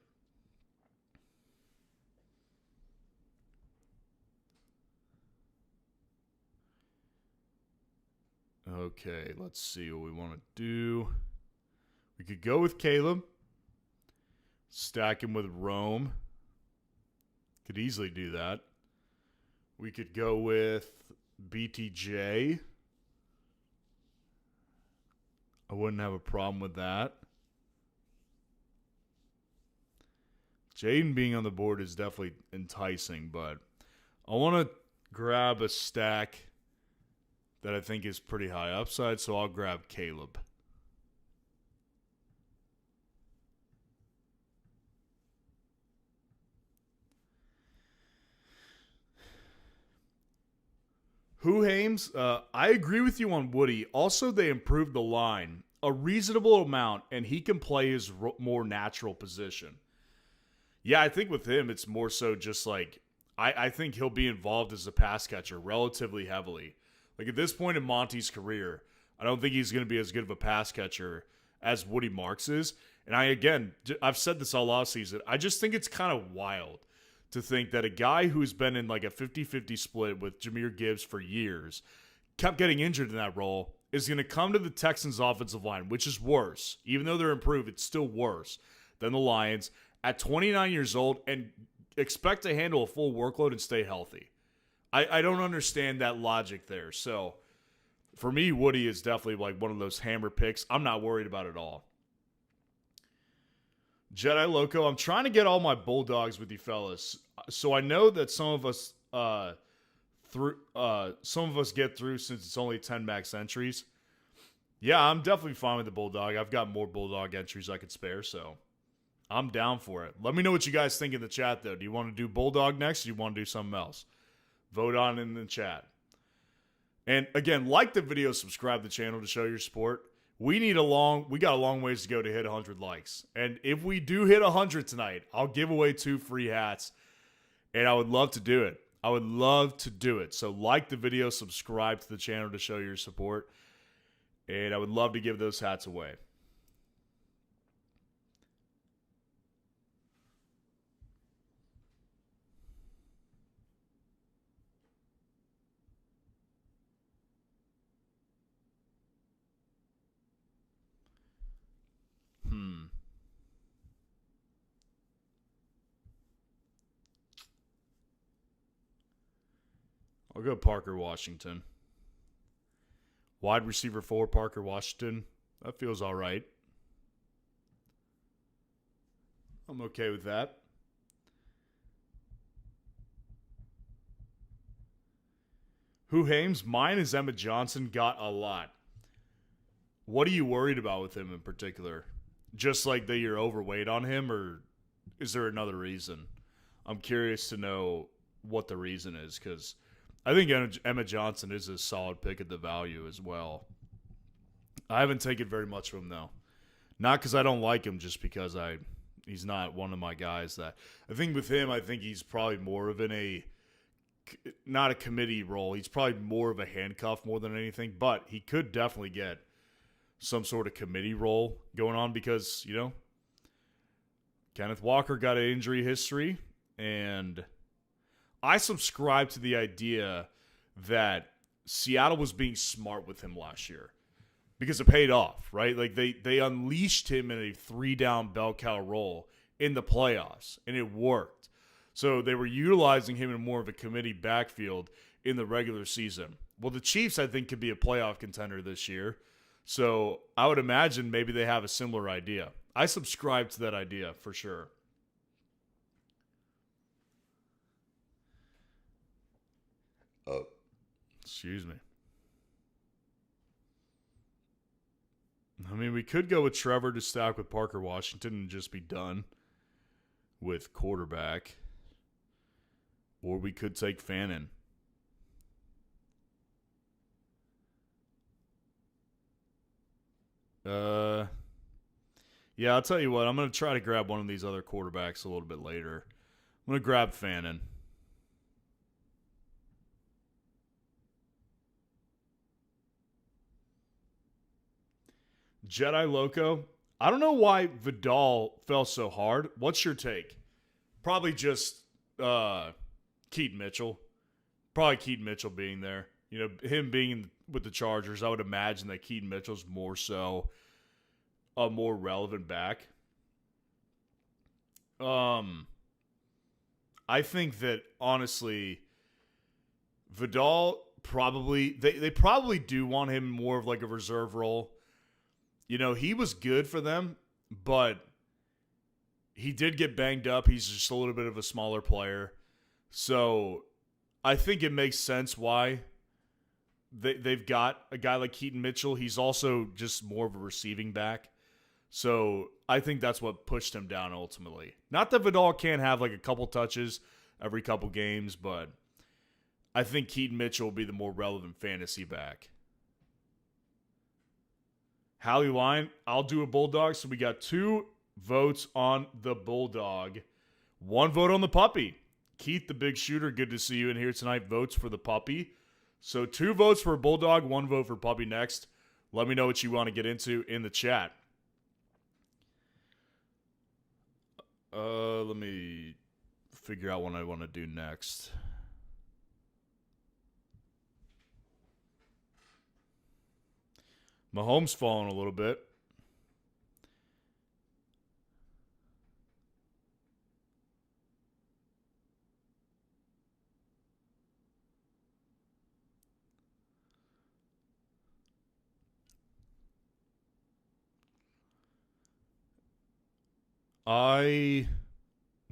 Okay, let's see what we want to do. We could go with Caleb. Stack him with Rome. Could easily do that. We could go with BTJ. I wouldn't have a problem with that. Jaden being on the board is definitely enticing, but I want to grab a stack that I think is pretty high upside, so I'll grab Caleb. Who Hames? I agree with you on Woody. Also, they improved the line a reasonable amount, and he can play his more natural position. Yeah, I think with him, it's more so just like, I think he'll be involved as a pass catcher relatively heavily. Like at this point in Monty's career, I don't think he's going to be as good of a pass catcher as Woody Marks is. And I've said this all offseason. I just think it's kind of wild to think that a guy who's been in like a 50-50 split with Jahmyr Gibbs for years, kept getting injured in that role, is going to come to the Texans' offensive line, which is worse. Even though they're improved, it's still worse than the Lions at 29 years old and expect to handle a full workload and stay healthy. I don't understand that logic there. So for me, Woody is definitely like one of those hammer picks. I'm not worried about it at all. Jedi Loco, I'm trying to get all my Bulldogs with you fellas. So I know that some of us through. Some of us get through since it's only 10 max entries. Yeah, I'm definitely fine with the Bulldog. I've got more Bulldog entries I could spare, so I'm down for it. Let me know what you guys think in the chat, though. Do you want to do Bulldog next, or do you want to do something else? Vote on in the chat. And again, like the video, subscribe to the channel to show your support. We got a long ways to go to hit 100 likes. And if we do hit 100 tonight, I'll give away 2 free hats. And I would love to do it. I would love to do it. So like the video, subscribe to the channel to show your support. And I would love to give those hats away. I'll go Parker Washington. Wide receiver 4, Parker Washington. That feels all right. I'm okay with that. Who Hames? Mine is Emmett Johnson. Got a lot. What are you worried about with him in particular? Just like that you're overweight on him, or is there another reason? I'm curious to know what the reason is, because I think Emmett Johnson is a solid pick at the value as well. I haven't taken very much from him, though. Not because I don't like him, just because he's not one of my guys that... I think with him, I think he's probably more of not a committee role. He's probably more of a handcuff more than anything, but he could definitely get some sort of committee role going on because, Kenneth Walker got an injury history, and I subscribe to the idea that Seattle was being smart with him last year because it paid off, right? Like they unleashed him in a 3-down bell cow role in the playoffs, and it worked. So they were utilizing him in more of a committee backfield in the regular season. Well, the Chiefs, I think, could be a playoff contender this year. So I would imagine maybe they have a similar idea. I subscribe to that idea for sure. Oh, excuse me. I mean, we could go with Trevor to stack with Parker Washington and just be done with quarterback. Or we could take Fannin. Yeah, I'll tell you what. I'm going to try to grab one of these other quarterbacks a little bit later. I'm going to grab Fannin. Jedi Loco. I don't know why Vidal fell so hard. What's your take? Probably just Keaton Mitchell. Probably Keaton Mitchell being there. Him being with the Chargers, I would imagine that Keaton Mitchell's more so a more relevant back. I think that, honestly, Vidal probably... They probably do want him more of like a reserve role. He was good for them, but he did get banged up. He's just a little bit of a smaller player. So I think it makes sense why they've got a guy like Keaton Mitchell. He's also just more of a receiving back. So I think that's what pushed him down ultimately. Not that Vidal can't have like a couple touches every couple games, but I think Keaton Mitchell will be the more relevant fantasy back. Hallie Line, I'll do a Bulldog. So we got 2 votes on the Bulldog. 1 vote on the puppy. Keith, the big shooter, good to see you in here tonight. Votes for the puppy. So 2 votes for Bulldog, 1 vote for puppy next. Let me know what you want to get into in the chat. Let me figure out what I want to do next. Mahomes falling a little bit. I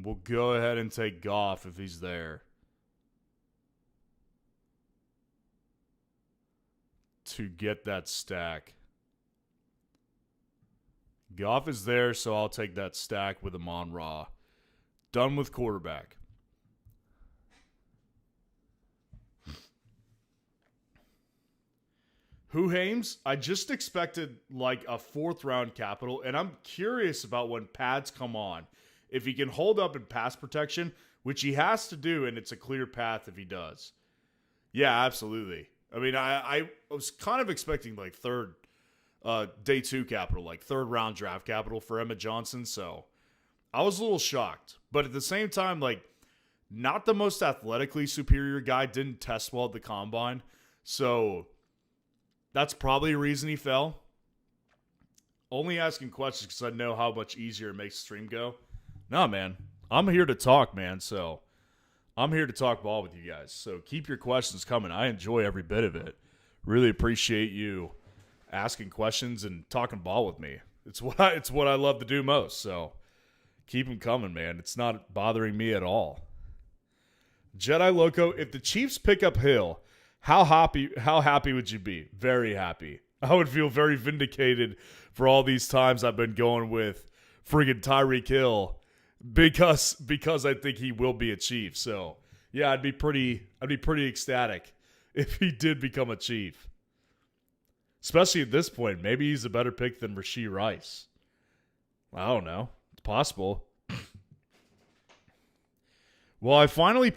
will go ahead and take Goff if he's there. to get that stack. Goff is there, so I'll take that stack with Amon-Ra. Done with quarterback. Who Hames? I just expected like a 4th round capital, and I'm curious about when pads come on. If he can hold up in pass protection, which he has to do, and it's a clear path if he does. Yeah, absolutely. I mean, I was kind of expecting like day 2 capital, like 3rd round draft capital for Emmett Johnson, so I was a little shocked. But at the same time, like, not the most athletically superior guy, didn't test well at the combine, so that's probably a reason he fell. Only asking questions because I know how much easier it makes the stream go. No, man. I'm here to talk, man. So I'm here to talk ball with you guys. So keep your questions coming. I enjoy every bit of it. Really appreciate you asking questions and talking ball with me. It's what I love to do most. So keep them coming, man. It's not bothering me at all. Jedi Loco, if the Chiefs pick up Hill, how happy would you be? Very happy. I would feel very vindicated for all these times I've been going with friggin' Tyreek Hill because I think he will be a Chief. So yeah, I'd be pretty ecstatic if he did become a Chief. Especially at this point, maybe he's a better pick than Rasheed Rice. I don't know. It's possible. Well, I finally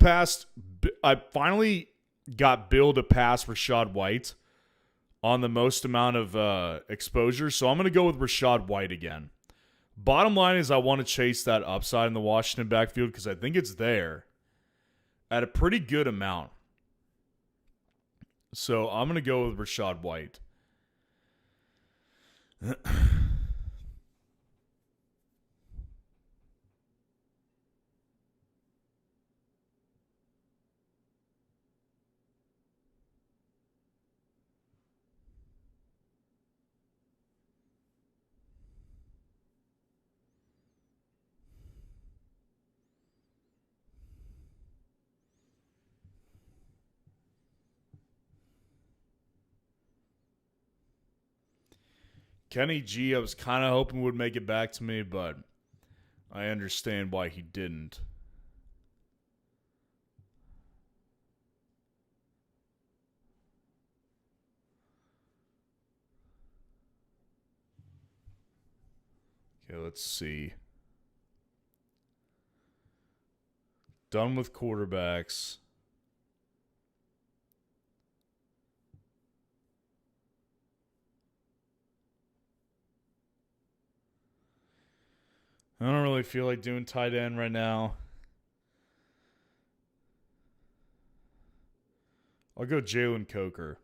got Bill to pass Rachaad White on the most amount of exposure. So I'm going to go with Rachaad White again. Bottom line is I want to chase that upside in the Washington backfield because I think it's there at a pretty good amount. So I'm going to go with Rachaad White. Kenny G, I was kind of hoping would make it back to me, but I understand why he didn't. Okay, let's see. Done with quarterbacks. I don't really feel like doing tight end right now. I'll go Jalen Coker.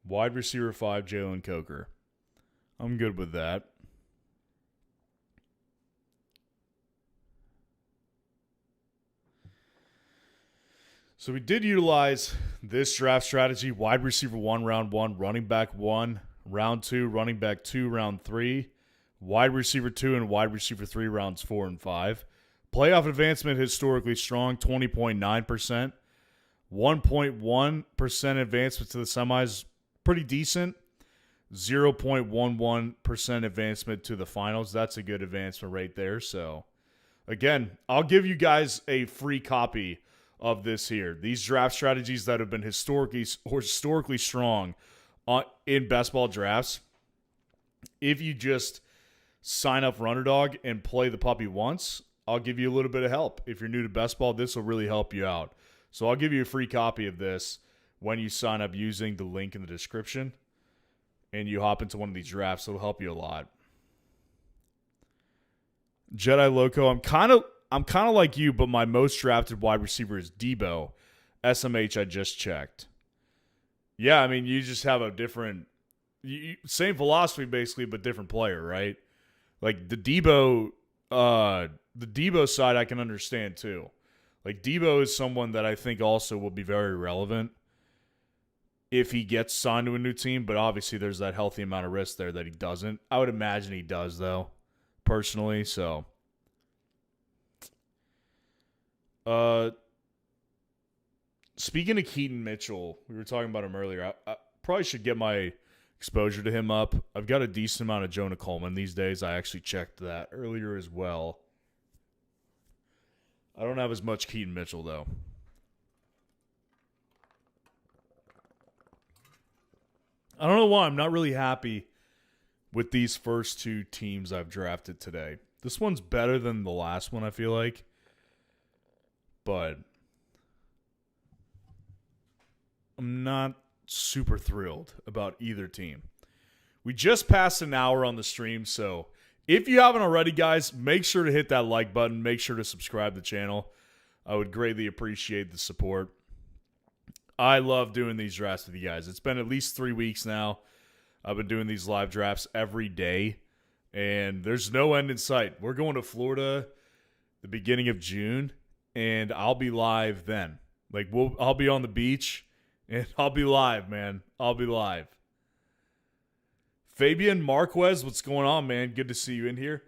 Wide receiver 5, Jalen Coker. I'm good with that. So we did utilize this draft strategy. Wide receiver 1, round 1. Running back 1, round 2. Running back 2, round 3. Wide receiver 2 and wide receiver 3, rounds 4 and 5. Playoff advancement historically strong, 20.9%. 1.1% advancement to the semis, pretty decent. 0.11% advancement to the finals. That's a good advancement right there. So, again, I'll give you guys a free copy of this here. These draft strategies that have been historically strong in best ball drafts. If you just sign up for Underdog and play the puppy once, I'll give you a little bit of help. If you're new to best ball, this will really help you out. So I'll give you a free copy of this when you sign up using the link in the description and you hop into one of these drafts. It'll help you a lot. Jedi Loco, I'm kind of like you, but my most drafted wide receiver is Debo. SMH, I just checked. Yeah, I mean, you just have a different, same philosophy basically, but different player, right? Like the Debo side I can understand too. Like Debo is someone that I think also will be very relevant if he gets signed to a new team, but obviously there's that healthy amount of risk there that he doesn't. I would imagine he does though, personally, so. Speaking of Keaton Mitchell, we were talking about him earlier. I probably should get my exposure to him up. I've got a decent amount of Jonah Coleman these days. I actually checked that earlier as well. I don't have as much Keaton Mitchell, though. I don't know why. I'm not really happy with these first two teams I've drafted today. This one's better than the last one, I feel like. But I'm not super thrilled about either team. We just passed an hour on the stream, so if you haven't already, guys, make sure to hit that like button. Make sure to subscribe to the channel. I would greatly appreciate the support. I love doing these drafts with you guys. It's been at least 3 weeks now. I've been doing these live drafts every day, and there's no end in sight. We're going to Florida the beginning of June, and I'll be live then. I'll be on the beach, and I'll be live, man. I'll be live. Fabian Marquez, what's going on, man? Good to see you in here.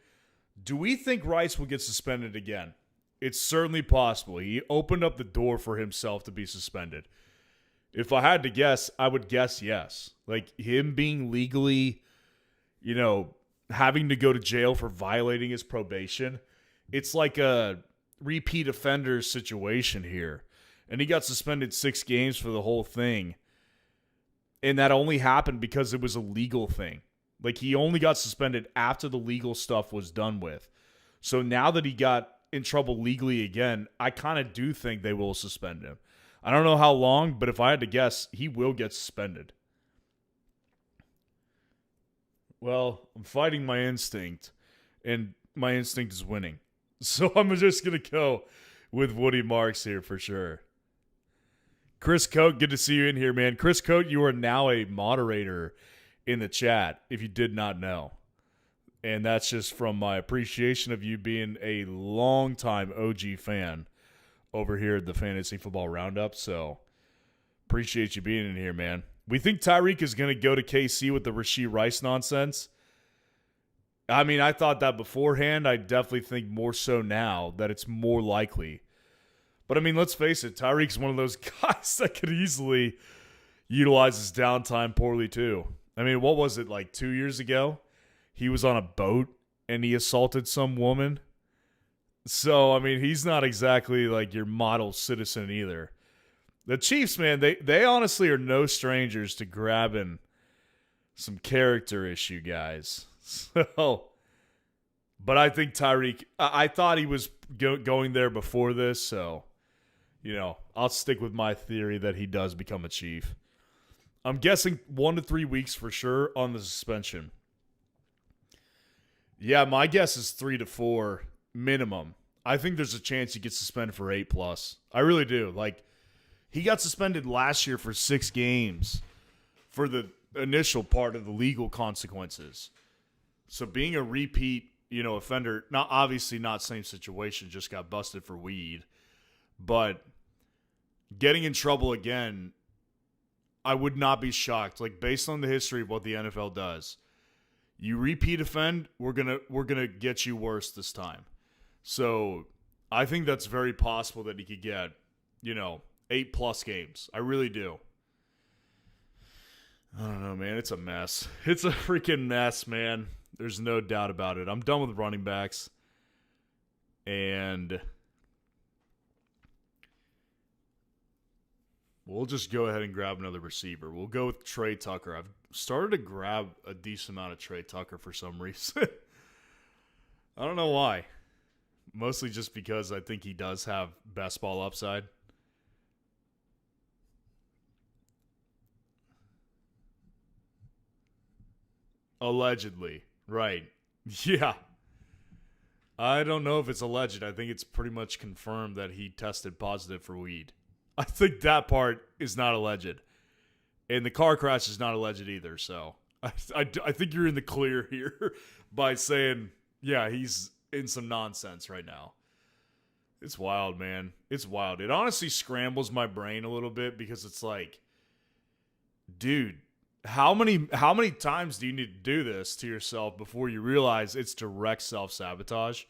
Do we think Rice will get suspended again? It's certainly possible. He opened up the door for himself to be suspended. If I had to guess, I would guess yes. Like him being legally, having to go to jail for violating his probation. It's like a repeat offender situation here. And he got suspended 6 games for the whole thing. And that only happened because it was a legal thing. Like he only got suspended after the legal stuff was done with. So now that he got in trouble legally again, I kind of do think they will suspend him. I don't know how long, but if I had to guess, he will get suspended. Well, I'm fighting my instinct, and my instinct is winning. So I'm just going to go with Woody Marks here for sure. Chris Coate, good to see you in here, man. Chris Coate, you are now a moderator in the chat, if you did not know. And that's just from my appreciation of you being a longtime OG fan over here at the Fantasy Football Roundup. So appreciate you being in here, man. We think Tyreek is going to go to KC with the Rasheed Rice nonsense. I mean, I thought that beforehand. I definitely think more so now that it's more likely. But, I mean, let's face it. Tyreek's one of those guys that could easily utilize his downtime poorly, too. I mean, what was it, like 2 years ago? He was on a boat and he assaulted some woman. So, I mean, he's not exactly like your model citizen either. The Chiefs, man, they honestly are no strangers to grabbing some character issue guys. So, but I think Tyreek, I thought he was going there before this, so, I'll stick with my theory that he does become a Chief. I'm guessing 1 to 3 weeks for sure on the suspension. Yeah, my guess is 3 to 4 minimum. I think there's a chance he gets suspended for 8+. I really do. Like, he got suspended last year for 6 games for the initial part of the legal consequences. So being a repeat, offender, obviously not same situation, just got busted for weed. But getting in trouble again, I would not be shocked. Like, based on the history of what the NFL does, you repeat offend, we're gonna get you worse this time. So I think that's very possible that he could get, 8+ games. I really do. I don't know, man. It's a mess. It's a freaking mess, man. There's no doubt about it. I'm done with running backs. And we'll just go ahead and grab another receiver. We'll go with Trey Tucker. I've started to grab a decent amount of Trey Tucker for some reason. I don't know why. Mostly just because I think he does have best ball upside. Allegedly. Right. Yeah. I don't know if it's alleged. I think it's pretty much confirmed that he tested positive for weed. I think that part is not alleged. And the car crash is not alleged either. So I think you're in the clear here by saying, yeah, he's in some nonsense right now. It's wild, man. It's wild. It honestly scrambles my brain a little bit because it's like, dude, how many times do you need to do this to yourself before you realize it's direct self-sabotage?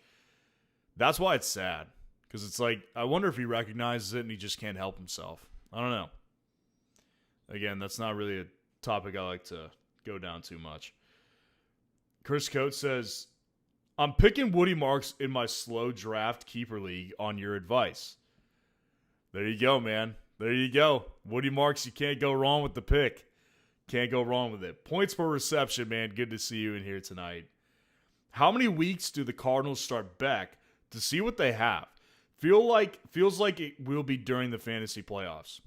That's why it's sad. Because it's like, I wonder if he recognizes it and he just can't help himself. I don't know. Again, that's not really a topic I like to go down too much. Chris Coates says, I'm picking Woody Marks in my slow draft keeper league on your advice. There you go, man. There you go. Woody Marks, you can't go wrong with the pick. Can't go wrong with it. Points per reception, man. Good to see you in here tonight. How many weeks do the Cardinals start back to see what they have? Feels like it will be during the fantasy playoffs.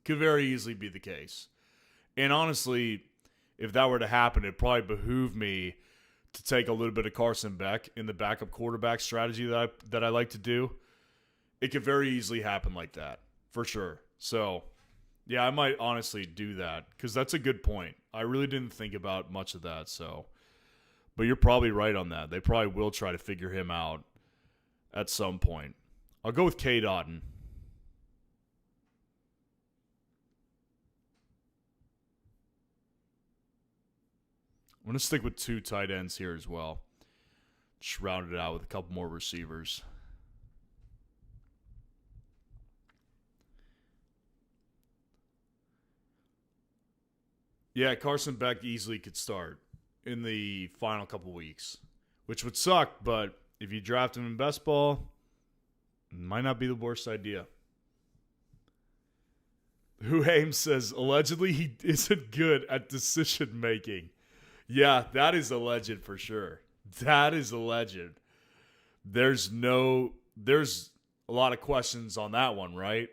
Could very easily be the case. And honestly, if that were to happen, it'd probably behoove me to take a little bit of Carson Beck in the backup quarterback strategy that I like to do. It could very easily happen like that, for sure. So, yeah, I might honestly do that because that's a good point. I really didn't think about much of that. So, but you're probably right on that. They probably will try to figure him out at some point. I'll go with K. Dotton. I'm going to stick with 2 tight ends here as well. Just round it out with a couple more receivers. Yeah, Carson Beck easily could start in the final couple weeks, which would suck, but if you draft him in best ball, it might not be the worst idea. Who Ames says, allegedly he isn't good at decision making. Yeah, that is a legend for sure. That is a legend. There's a lot of questions on that one, right?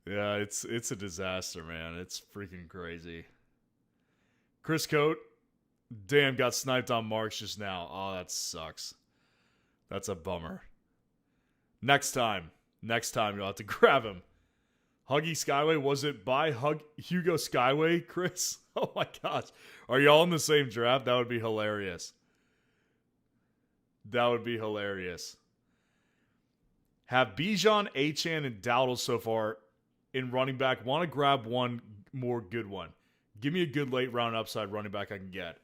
Yeah, it's a disaster, man. It's freaking crazy. Chris Coate, damn, got sniped on Marks just now. Oh, that sucks. That's a bummer. Next time you'll have to grab him. Huggy Skyway, was it by Hugo Skyway, Chris? Oh my gosh. Are y'all in the same draft? That would be hilarious. That would be hilarious. Have Bijan, Achane, and Dowdle so far in running back. Want to grab one more good one. Give me a good late round upside running back I can get.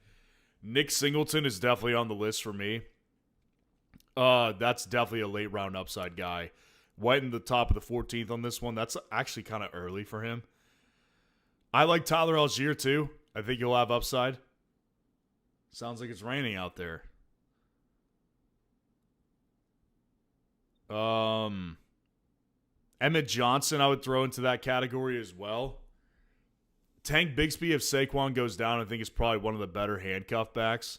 Nick Singleton is definitely on the list for me. That's definitely a late round upside guy. Right in the top of the 14th on this one. That's actually kind of early for him. I like Tyler Algier too. I think he'll have upside. Sounds like it's raining out there. Emmett Johnson I would throw into that category as well. Tank Bigsby, if Saquon goes down, I think is probably one of the better handcuff backs.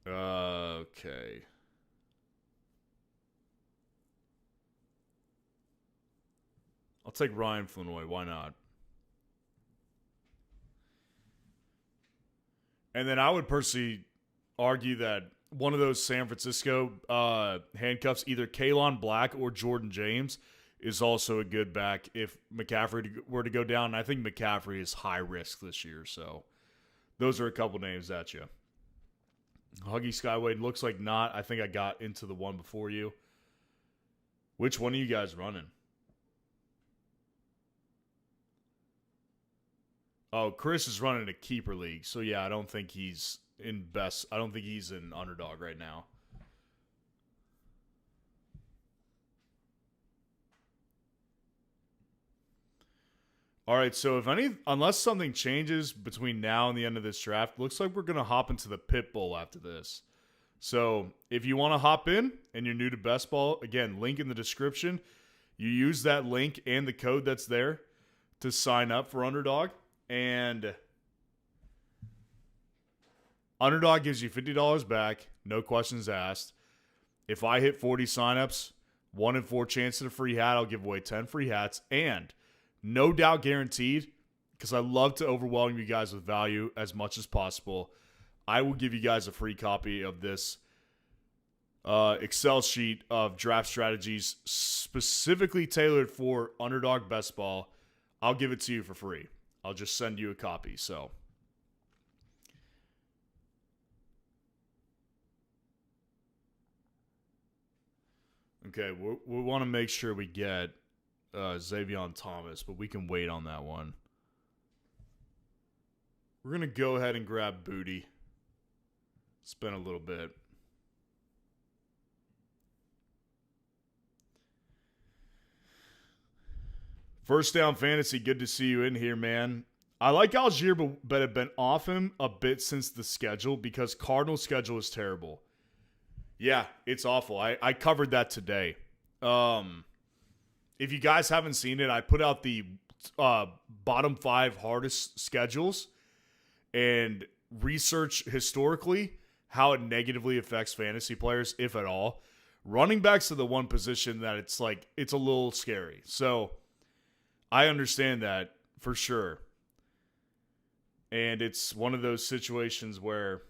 Okay. I'll take Ryan Flournoy. Why not? And then I would personally argue that one of those San Francisco handcuffs, either Kalon Black or Jordan James, is also a good back if McCaffrey were to go down. And I think McCaffrey is high risk this year. So those are a couple names at you. Huggy Skyway looks like not. I think I got into the one before you. Which one are you guys running? Oh, Chris is running a keeper league. So yeah, I don't think he's in best. I don't think he's in underdog right now. All right, so unless something changes between now and the end of this draft, looks like we're going to hop into the Pit Bowl after this. So if you want to hop in and you're new to Best Ball, again, link in the description. You use that link and the code that's there to sign up for Underdog. And Underdog gives you $50 back, no questions asked. If I hit 40 signups, 1 in 4 chance at a free hat, I'll give away 10 free hats. And no doubt guaranteed, because I love to overwhelm you guys with value as much as possible. I will give you guys a free copy of this Excel sheet of draft strategies specifically tailored for Underdog Best Ball. I'll give it to you for free. I'll just send you a copy. So, okay, we want to make sure we get Xavier Thomas, but we can wait on that one. We're going to go ahead and grab Booty. It's been a little bit. First Down Fantasy, good to see you in here, man. I like Algier, but have been off him a bit since the schedule because Cardinals' schedule is terrible. Yeah, it's awful. I covered that today. If you guys haven't seen it, I put out the bottom 5 hardest schedules and research historically how it negatively affects fantasy players, if at all. Running backs are the one position that it's a little scary. So I understand that for sure. And it's one of those situations where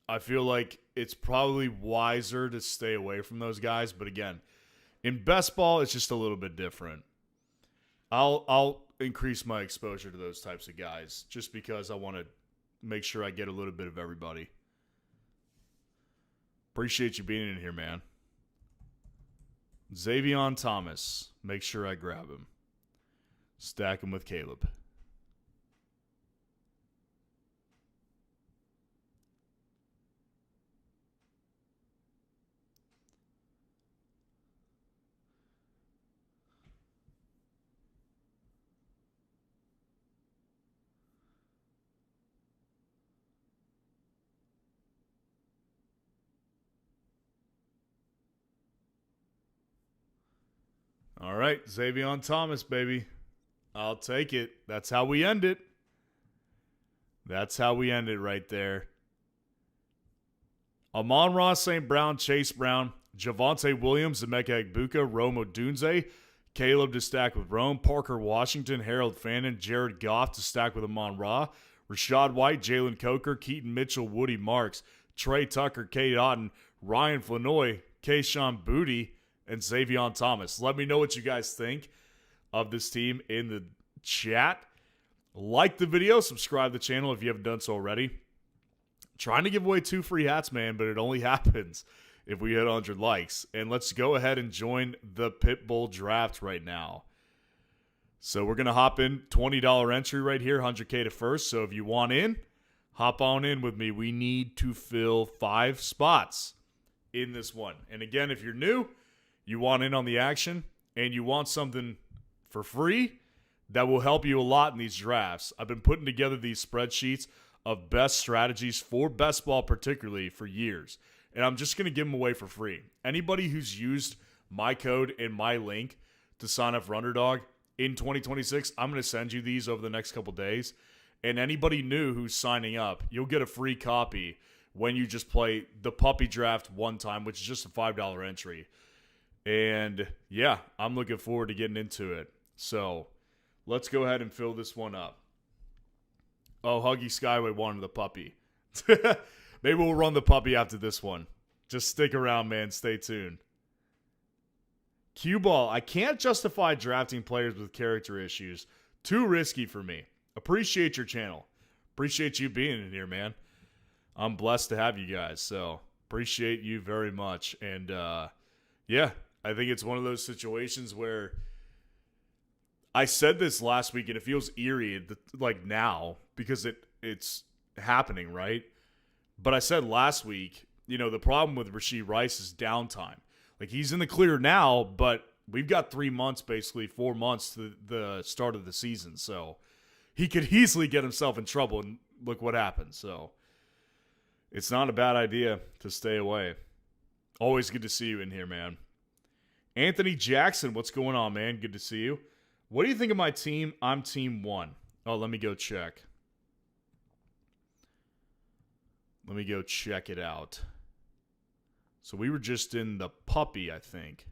I feel like it's probably wiser to stay away from those guys. But again, in best ball, it's just a little bit different. I'll increase my exposure to those types of guys just because I want to make sure I get a little bit of everybody. Appreciate you being in here, man. Xavier Thomas. Make sure I grab him. Stack him with Caleb. All right, Xavier Thomas, baby. I'll take it. That's how we end it. That's how we end it right there. Amon-Ra St. Brown, Chase Brown, Javonte Williams, Emeka Egbuka, Rome Odunze, Caleb to stack with Rome, Parker Washington, Harold Fannin, Jared Goff to stack with Amon-Ra, Rashad White, Jalen Coker, Keaton Mitchell, Woody Marks, Trey Tucker, Kate Otten, Ryan Flanoy, Kayshawn Booty, and Xavier Thomas. Let me know what you guys think of this team in the chat. Like the video, subscribe to the channel if you haven't done so already. Trying to give away 2 free hats, man, but it only happens if we hit 100 likes. And let's go ahead and join the Pitbull draft right now. So we're going to hop in, $20 entry right here, 100K to first. So if you want in, hop on in with me. We need to fill 5 spots in this one. And again, if you're new, you want in on the action, and you want something for free that will help you a lot in these drafts. I've been putting together these spreadsheets of best strategies for best ball particularly for years. And I'm just going to give them away for free. Anybody who's used my code and my link to sign up for Underdog in 2026, I'm going to send you these over the next couple days. And anybody new who's signing up, you'll get a free copy when you just play the puppy draft one time, which is just a $5 entry. And yeah, I'm looking forward to getting into it. So let's go ahead and fill this one up. Oh, Huggy Skyway wanted the puppy. Maybe we'll run the puppy after this one. Just stick around, man. Stay tuned. Cue ball. I can't justify drafting players with character issues. Too risky for me. Appreciate your channel. Appreciate you being in here, man. I'm blessed to have you guys. So appreciate you very much. And yeah, I think it's one of those situations where I said this last week and it feels eerie like now because it's happening, right? But I said last week, the problem with Rasheed Rice is downtime. Like he's in the clear now, but we've got 3 months, basically 4 months to the start of the season. So he could easily get himself in trouble and look what happened. So it's not a bad idea to stay away. Always good to see you in here, man. Anthony Jackson, what's going on, man? Good to see you. What do you think of my team? I'm team 1. Oh, let me go check. Let me go check it out. So we were just in the puppy, I think.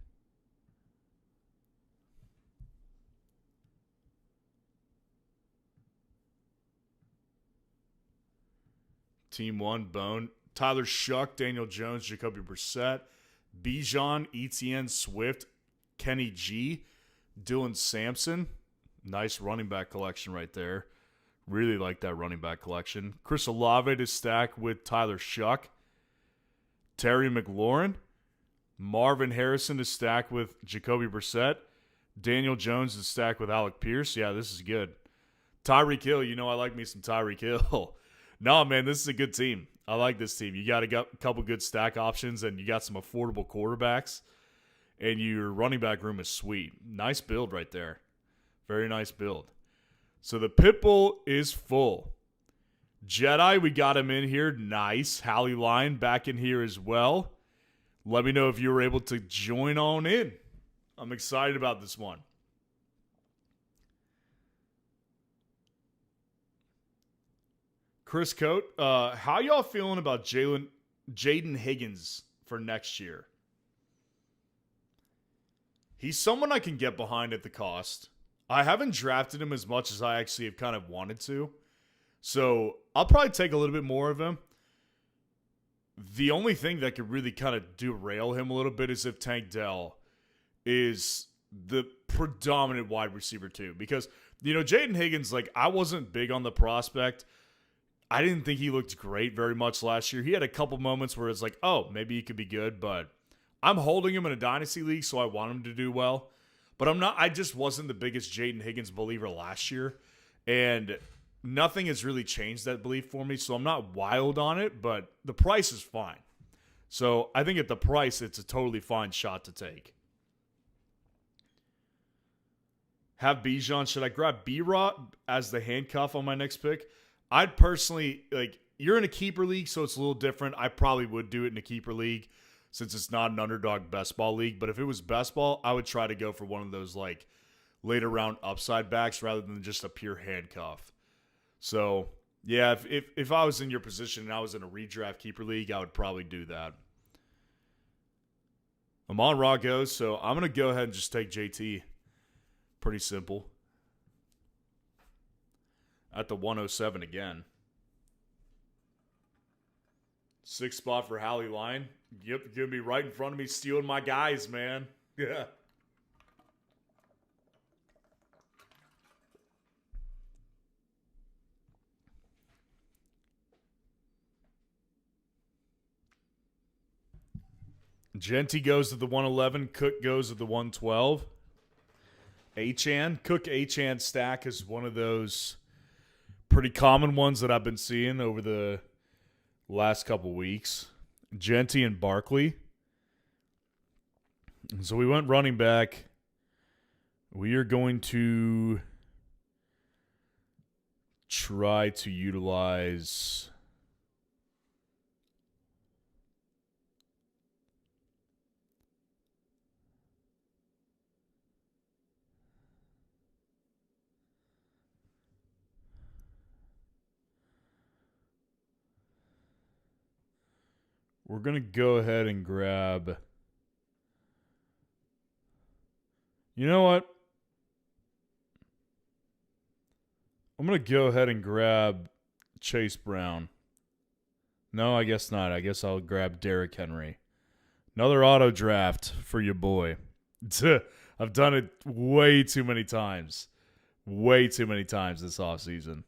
Team 1, Bone. Tyler Shuck, Daniel Jones, Jacoby Brissett, Bijan, Etienne, Swift, Kenny G, Dylan Sampson. Nice running back collection right there. Really like that running back collection. Chris Olave to stack with Tyler Shuck. Terry McLaurin. Marvin Harrison to stack with Jacoby Brissett. Daniel Jones to stack with Alec Pierce. Yeah, this is good. Tyreek Hill. I like me some Tyreek Hill. No, man, this is a good team. I like this team. You got a couple good stack options, and you got some affordable quarterbacks, and your running back room is sweet. Nice build right there. Very nice build. So the Pitbull is full. Jedi, we got him in here. Nice. Hallie Line back in here as well. Let me know if you were able to join on in. I'm excited about this one. Chris Coate, how y'all feeling about Jaden Higgins for next year? He's someone I can get behind at the cost. I haven't drafted him as much as I actually have kind of wanted to. So I'll probably take a little bit more of him. The only thing that could really kind of derail him a little bit is if Tank Dell is the predominant wide receiver too. Because, Jaden Higgins, I wasn't big on the prospect. I didn't think he looked great very much last year. He had a couple moments where it's maybe he could be good, but I'm holding him in a dynasty league, so I want him to do well. But I just wasn't the biggest Jaden Higgins believer last year. And nothing has really changed that belief for me, so I'm not wild on it, but the price is fine. So I think at the price, it's a totally fine shot to take. Have Bijan. Should I grab B-Rot as the handcuff on my next pick? I'd personally, you're in a keeper league, so it's a little different. I probably would do it in a keeper league since it's not an underdog best ball league. But if it was best ball, I would try to go for one of those, later round upside backs rather than just a pure handcuff. So, yeah, if I was in your position and I was in a redraft keeper league, I would probably do that. Amon Ra goes, so I'm going to go ahead and just take JT. Pretty simple. At the 107 again. 6th spot for Hallie Line. Yep, you're going to be right in front of me stealing my guys, man. Yeah. Genty goes to the 111. Cook goes to the 112. Cook Achane stack is one of those pretty common ones that I've been seeing over the last couple weeks. Genty and Barkley. So we went running back. We are going to try to utilize we're going to go ahead and grab. You know what? I'm going to go ahead and grab Chase Brown. No, I guess not. I guess I'll grab Derrick Henry. Another auto draft for your boy. I've done it way too many times. Way too many times this offseason.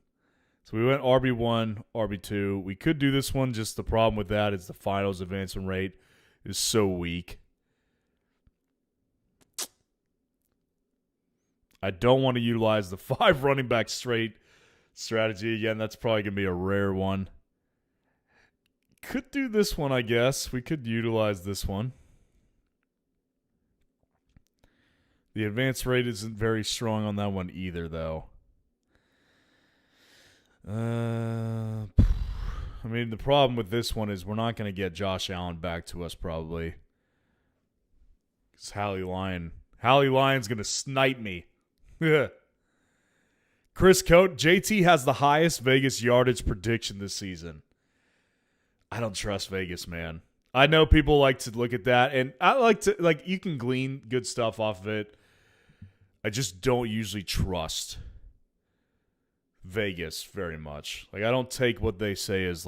So we went RB1, RB2. We could do this one. Just the problem with that is the finals advancement rate is so weak. I don't want to utilize the 5 running back straight strategy again. That's probably going to be a rare one. Could do this one, I guess. We could utilize this one. The advance rate isn't very strong on that one either, though. The problem with this one is we're not going to get Josh Allen back to us probably. Because Hallie Lyon's going to snipe me. Chris Coate, JT has the highest Vegas yardage prediction this season. I don't trust Vegas, man. I know people like to look at that, and I like to, you can glean good stuff off of it. I just don't usually trust Vegas very much. I don't take what they say as,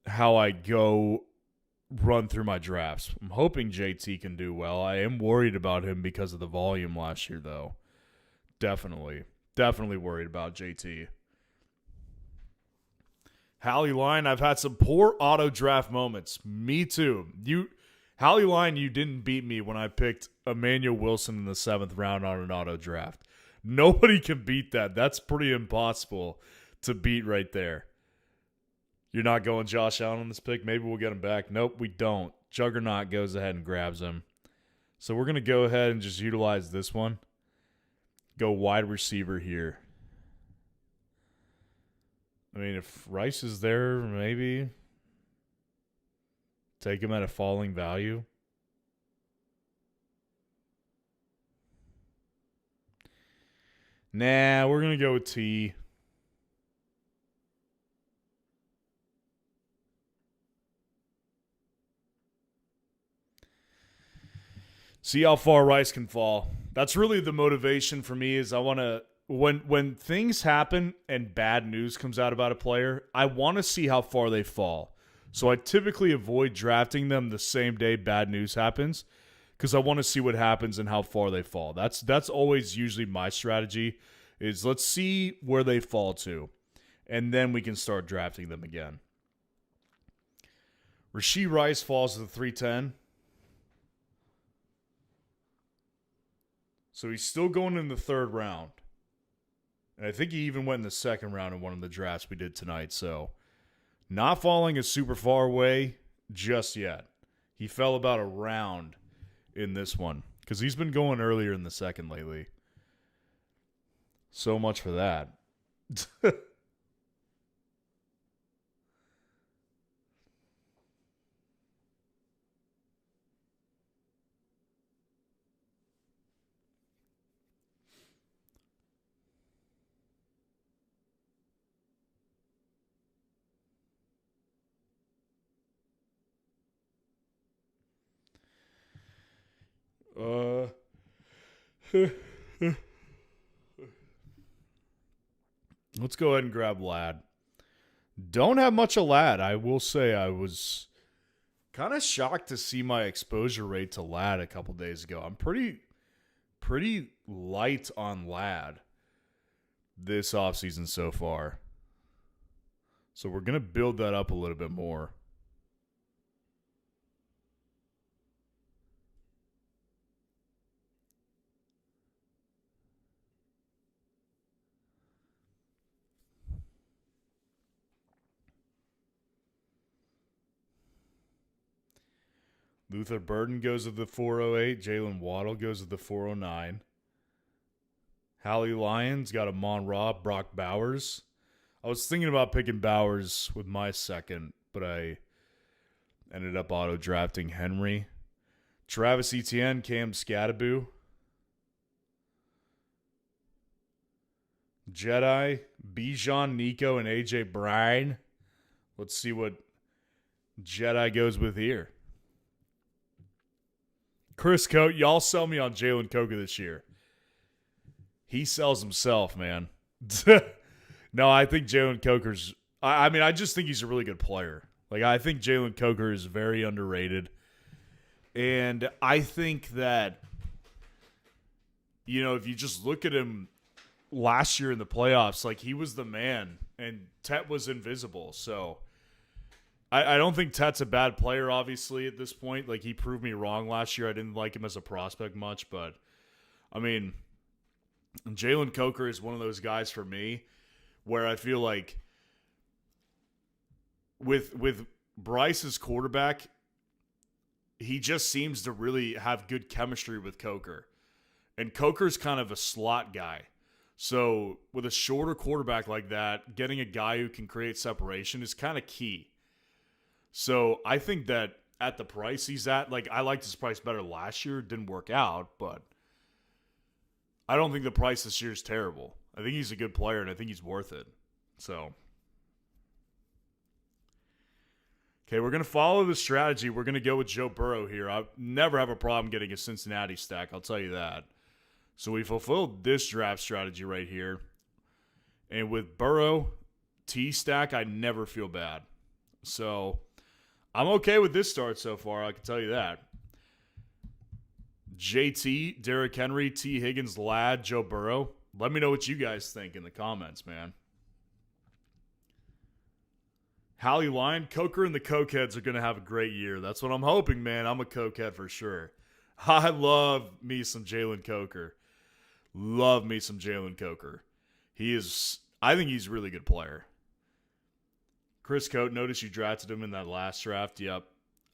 how I go run through my drafts. I'm hoping JT can do well. I am worried about him because of the volume last year, though. Definitely worried about JT. Hallie Line, I've had some poor auto draft moments. Me too. Hallie Line, you didn't beat me when I picked Emmanuel Wilson in the 7th round on an auto draft. Nobody can beat that. That's pretty impossible to beat right there. You're not going Josh Allen on this pick? Maybe we'll get him back. Nope, we don't. Juggernaut goes ahead and grabs him. So we're going to go ahead and just utilize this one. Go wide receiver here. I mean, if Rice is there, maybe take him at a falling value. Nah, we're going to go with T. See how far Rice can fall. That's really the motivation for me is I want to when things happen and bad news comes out about a player, I want to see how far they fall. So I typically avoid drafting them the same day bad news happens because I want to see what happens and how far they fall. That's always usually my strategy is let's see where they fall to, and then we can start drafting them again. Rasheed Rice falls to the 310. So he's still going in the third round. And I think he even went in the second round in one of the drafts we did tonight. So not falling is super far away just yet. He fell about a round in this one because he's been going earlier in the second lately. So much for that. Let's go ahead and grab Lad. Don't have much of Lad. I will say I was kind of shocked to see my exposure rate to Lad a couple days ago. I'm pretty light on Lad this offseason so far. So we're going to build that up a little bit more. Luther Burden goes to the 408. Jalen Waddle goes to the 409. Hallie Lyons got a Mon-Ra, Brock Bowers. I was thinking about picking Bowers with my second, but I ended up auto-drafting Henry. Travis Etienne, Cam Scattaboo. Jedi, Bijan, Nico, and AJ Bryan. Let's see what Jedi goes with here. Chris Cote, y'all sell me on Jalen Coker this year. He sells himself, man. No, I think Jalen Coker's... I mean, I just think he's a really good player. Like, I think Jalen Coker is very underrated. And I think that, you know, if you just look at him last year in the playoffs, like, he was the man, and Tet was invisible. So, I don't think Tet's a bad player, obviously, at this point. Like, he proved me wrong last year. I didn't like him as a prospect much, but, I mean, Jalen Coker is one of those guys for me where I feel like with Bryce's quarterback, he just seems to really have good chemistry with Coker. And Coker's kind of a slot guy. So with a shorter quarterback like that, getting a guy who can create separation is kind of key. So I think that at the price he's at, like, I liked his price better last year. It didn't work out, but I don't think the price this year is terrible. I think he's a good player, and I think he's worth it. So, okay, we're going to follow the strategy. We're going to go with Joe Burrow here. I never have a problem getting a Cincinnati stack, I'll tell you that. So we fulfilled this draft strategy right here. And with Burrow, T stack, I never feel bad. So I'm okay with this start so far, I can tell you that. JT, Derrick Henry, T. Higgins, Ladd, Joe Burrow. Let me know what you guys think in the comments, man. Hallie Lyon, Coker and the Cokeheads are going to have a great year. That's what I'm hoping, man. I'm a Cokehead for sure. I love me some Jalen Coker. Love me some Jalen Coker. I think he's a really good player. Chris Cote, notice you drafted him in that last draft. Yep.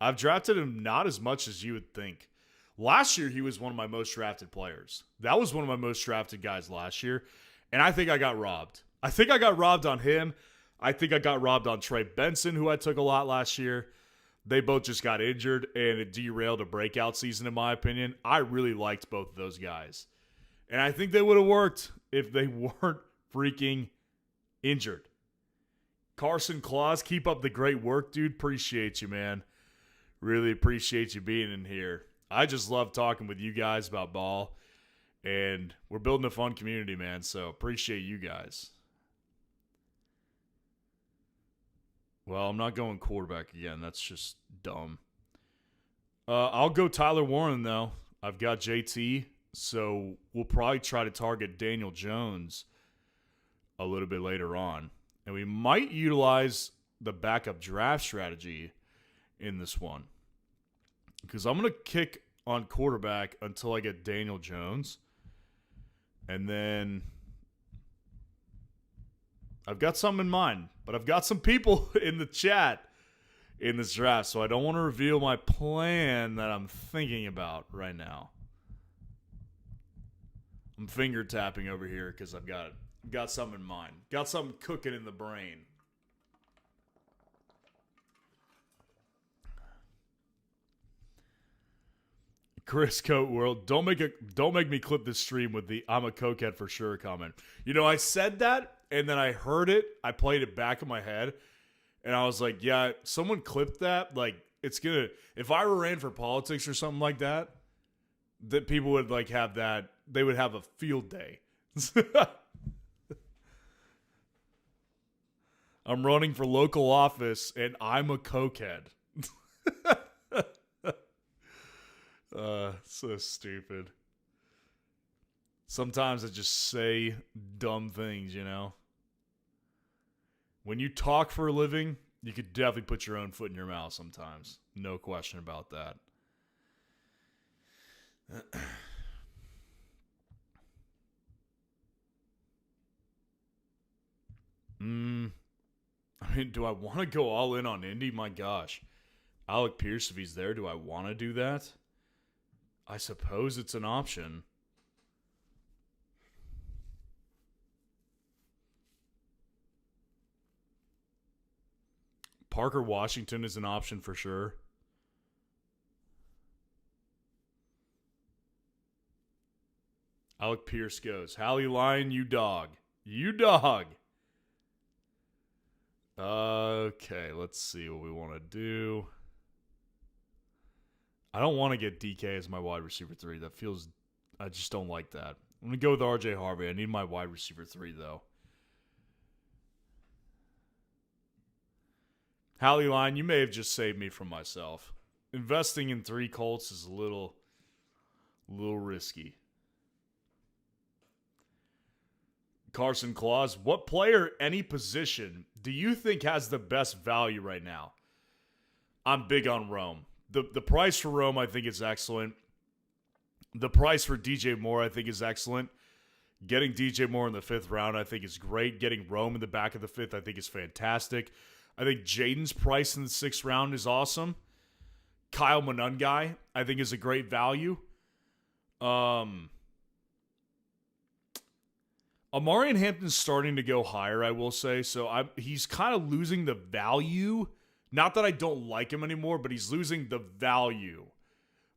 I've drafted him not as much as you would think. Last year, he was one of my most drafted players. That was one of my most drafted guys last year. And I think I got robbed. I think I got robbed on him. I think I got robbed on Trey Benson, who I took a lot last year. They both just got injured, and it derailed a breakout season, in my opinion. I really liked both of those guys. And I think they would have worked if they weren't freaking injured. Carson Claus, keep up the great work, dude. Appreciate you, man. Really appreciate you being in here. I just love talking with you guys about ball. And we're building a fun community, man. So appreciate you guys. Well, I'm not going quarterback again. That's just dumb. I'll go Tyler Warren, though. I've got JT. So we'll probably try to target Daniel Jones a little bit later on. And we might utilize the backup draft strategy in this one. Because I'm going to kick on quarterback until I get Daniel Jones. And then I've got something in mind. But I've got some people in the chat in this draft. So I don't want to reveal my plan that I'm thinking about right now. I'm finger tapping over here because I've got something in mind. Got something cooking in the brain. Chris Cote World, don't make me clip this stream with the "I'm a cokehead for sure" comment. You know, I said that and then I heard it. I played it back in my head, and I was like, "Yeah, someone clipped that. Like, it's gonna. If I ran for politics or something like that, that people would like have that. They would have a field day." I'm running for local office, and I'm a cokehead. So stupid. Sometimes I just say dumb things, you know? When you talk for a living, you could definitely put your own foot in your mouth sometimes. No question about that. I mean, do I want to go all in on Indy? My gosh. Alec Pierce, if he's there, do I want to do that? I suppose it's an option. Parker Washington is an option for sure. Alec Pierce goes. Hallie Lyon, you dog. You dog. Okay, let's see what we want to do. I don't want to get DK as my wide receiver 3. That feels... I just don't like that. I'm going to go with RJ Harvey. I need my wide receiver 3, though. Hallie Line, you may have just saved me from myself. Investing in 3 Colts is a little risky. Carson Claus, what player, any position, do you think has the best value right now? I'm big on Rome. The price for Rome, I think, is excellent. The price for DJ Moore, I think, is excellent. Getting DJ Moore in the 5th round, I think, is great. Getting Rome in the back of the 5th, I think, is fantastic. I think Jaden's price in the 6th round is awesome. Kyle Monungai, I think, is a great value. Amarian Hampton's starting to go higher, I will say. So he's kind of losing the value. Not that I don't like him anymore, but he's losing the value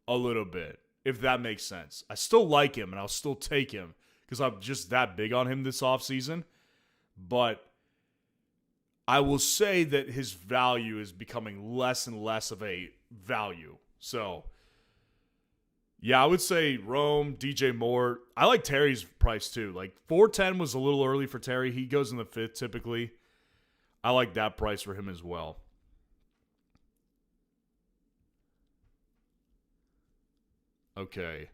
a little bit, if that makes sense. I still like him, and I'll still take him because I'm just that big on him this offseason. But I will say that his value is becoming less and less of a value. So, yeah, I would say Rome, DJ Moore. I like Terry's price too. Like 410 was a little early for Terry. He goes in the 5th typically. I like that price for him as well. Okay.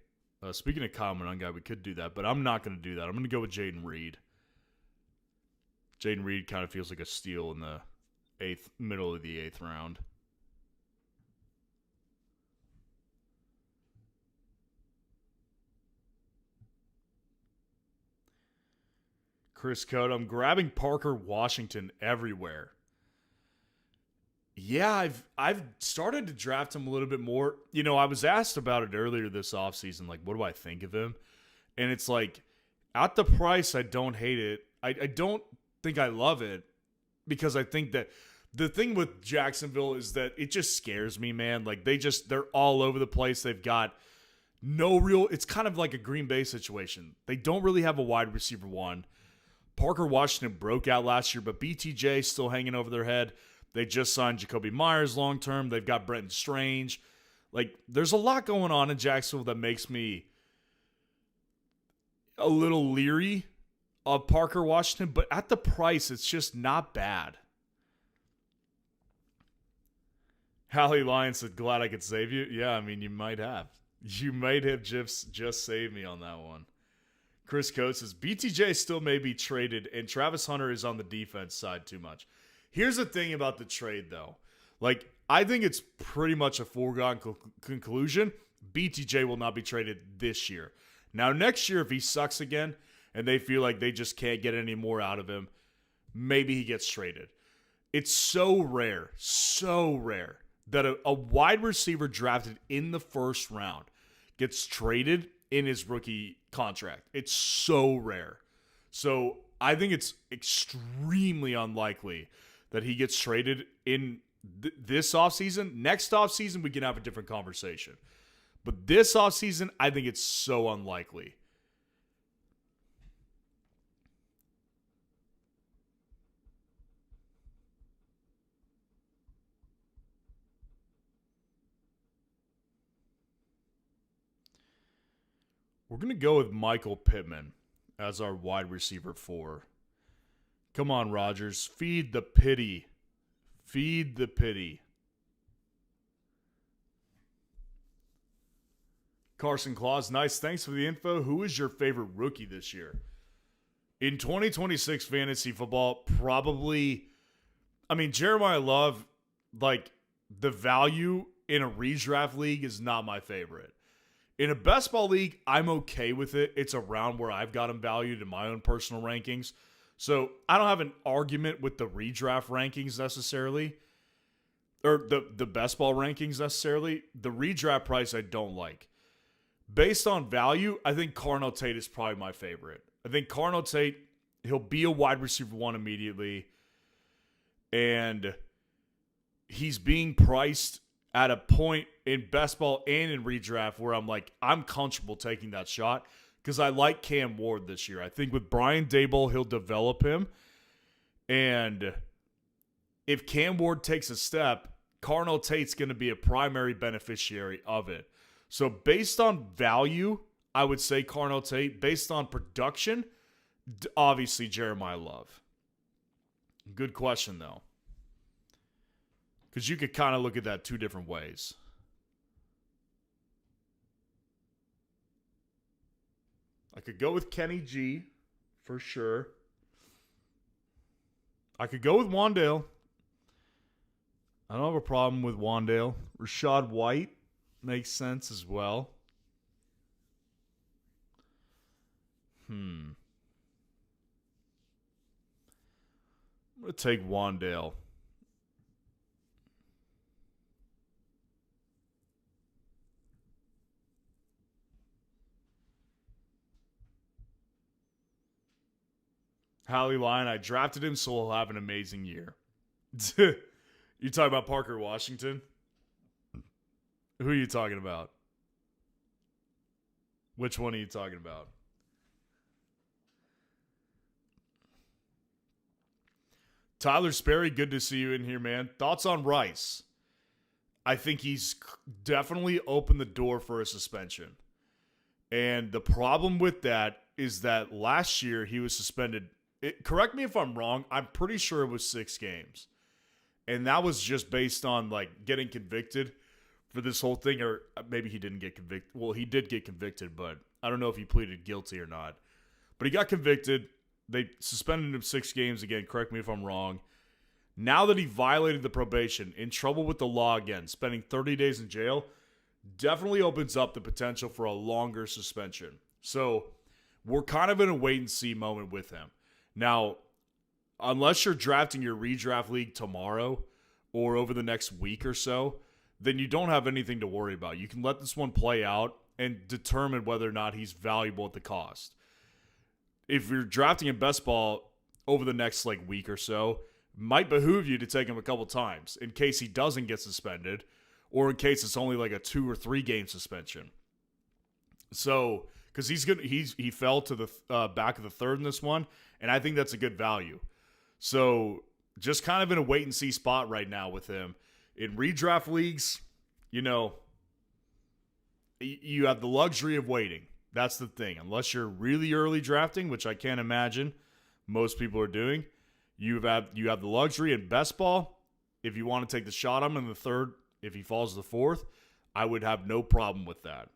Speaking of Kyle Monungai, we could do that, but I'm not going to do that. I'm going to go with Jaden Reed. Jaden Reed kind of feels like a steal in the middle of the 8th round. Chris Cote, I'm grabbing Parker Washington everywhere. Yeah, I've started to draft him a little bit more. You know, I was asked about it earlier this offseason, like, what do I think of him? And it's like, at the price, I don't hate it. I don't think I love it because I think that the thing with Jacksonville is that it just scares me, man. Like, they're all over the place. They've got no real, it's kind of like a Green Bay situation. They don't really have a wide receiver one. Parker Washington broke out last year, but BTJ still hanging over their head. They just signed Jacoby Myers long term. They've got Brenton Strange. Like, there's a lot going on in Jacksonville that makes me a little leery of Parker Washington, but at the price, it's just not bad. Hallie Lyon said, glad I could save you. Yeah, I mean, you might have. You might have just saved me on that one. Chris Coates says, BTJ still may be traded, and Travis Hunter is on the defense side too much. Here's the thing about the trade, though. Like, I think it's pretty much a foregone conclusion. BTJ will not be traded this year. Now, next year, if he sucks again and they feel like they just can't get any more out of him, maybe he gets traded. It's so rare that a wide receiver drafted in the first round gets traded in his rookie contract. It's so rare. So I think it's extremely unlikely that he gets traded in this offseason. Next offseason, we can have a different conversation. But this offseason, I think it's so unlikely. We're going to go with Michael Pittman as our wide receiver 4. Come on, Rodgers. Feed the pity. Feed the pity. Carson Claus, nice. Thanks for the info. Who is your favorite rookie this year? In 2026 fantasy football, probably, I mean, Jeremiah Love, like, the value in a redraft league is not my favorite. In a best ball league, I'm okay with it. It's around where I've got him valued in my own personal rankings. So I don't have an argument with the redraft rankings necessarily, or the best ball rankings necessarily. The redraft price I don't like. Based on value, I think Carnell Tate is probably my favorite. I think Carnell Tate, he'll be a wide receiver 1 immediately. And he's being priced at a point in best ball and in redraft where I'm like, I'm comfortable taking that shot because I like Cam Ward this year. I think with Brian Daboll, he'll develop him. And if Cam Ward takes a step, Carnell Tate's going to be a primary beneficiary of it. So based on value, I would say Carnell Tate. Based on production, obviously Jeremiah Love. Good question, though. Because you could kind of look at that two different ways. I could go with Kenny G, for sure. I could go with Wandale. I don't have a problem with Wandale. Rachaad White makes sense as well. I'm going to take Wandale. Hallie Lyon, I drafted him, so he'll have an amazing year. You talking about Parker Washington? Who are you talking about? Which one are you talking about? Tyler Sperry, good to see you in here, man. Thoughts on Rice? I think he's definitely opened the door for a suspension. And the problem with that is that last year he was suspended. Correct me if I'm wrong. I'm pretty sure it was 6 games. And that was just based on, like, getting convicted for this whole thing. Or maybe he didn't get convicted. Well, he did get convicted, but I don't know if he pleaded guilty or not. But he got convicted. They suspended him 6 games again. Correct me if I'm wrong. Now that he violated the probation, in trouble with the law again, spending 30 days in jail, definitely opens up the potential for a longer suspension. So we're kind of in a wait-and-see moment with him. Now, unless you're drafting your redraft league tomorrow or over the next week or so, then you don't have anything to worry about. You can let this one play out and determine whether or not he's valuable at the cost. If you're drafting in best ball over the next week or so, might behoove you to take him a couple times in case he doesn't get suspended, or in case it's only a 2 or 3 game suspension. So, because he fell to the back of the third in this one, and I think that's a good value. So, just kind of in a wait and see spot right now with him. In redraft leagues, you have the luxury of waiting. That's the thing. Unless you're really early drafting, which I can't imagine most people are doing, you have the luxury in best ball. If you want to take the shot on him in the third, if he falls to the fourth, I would have no problem with that.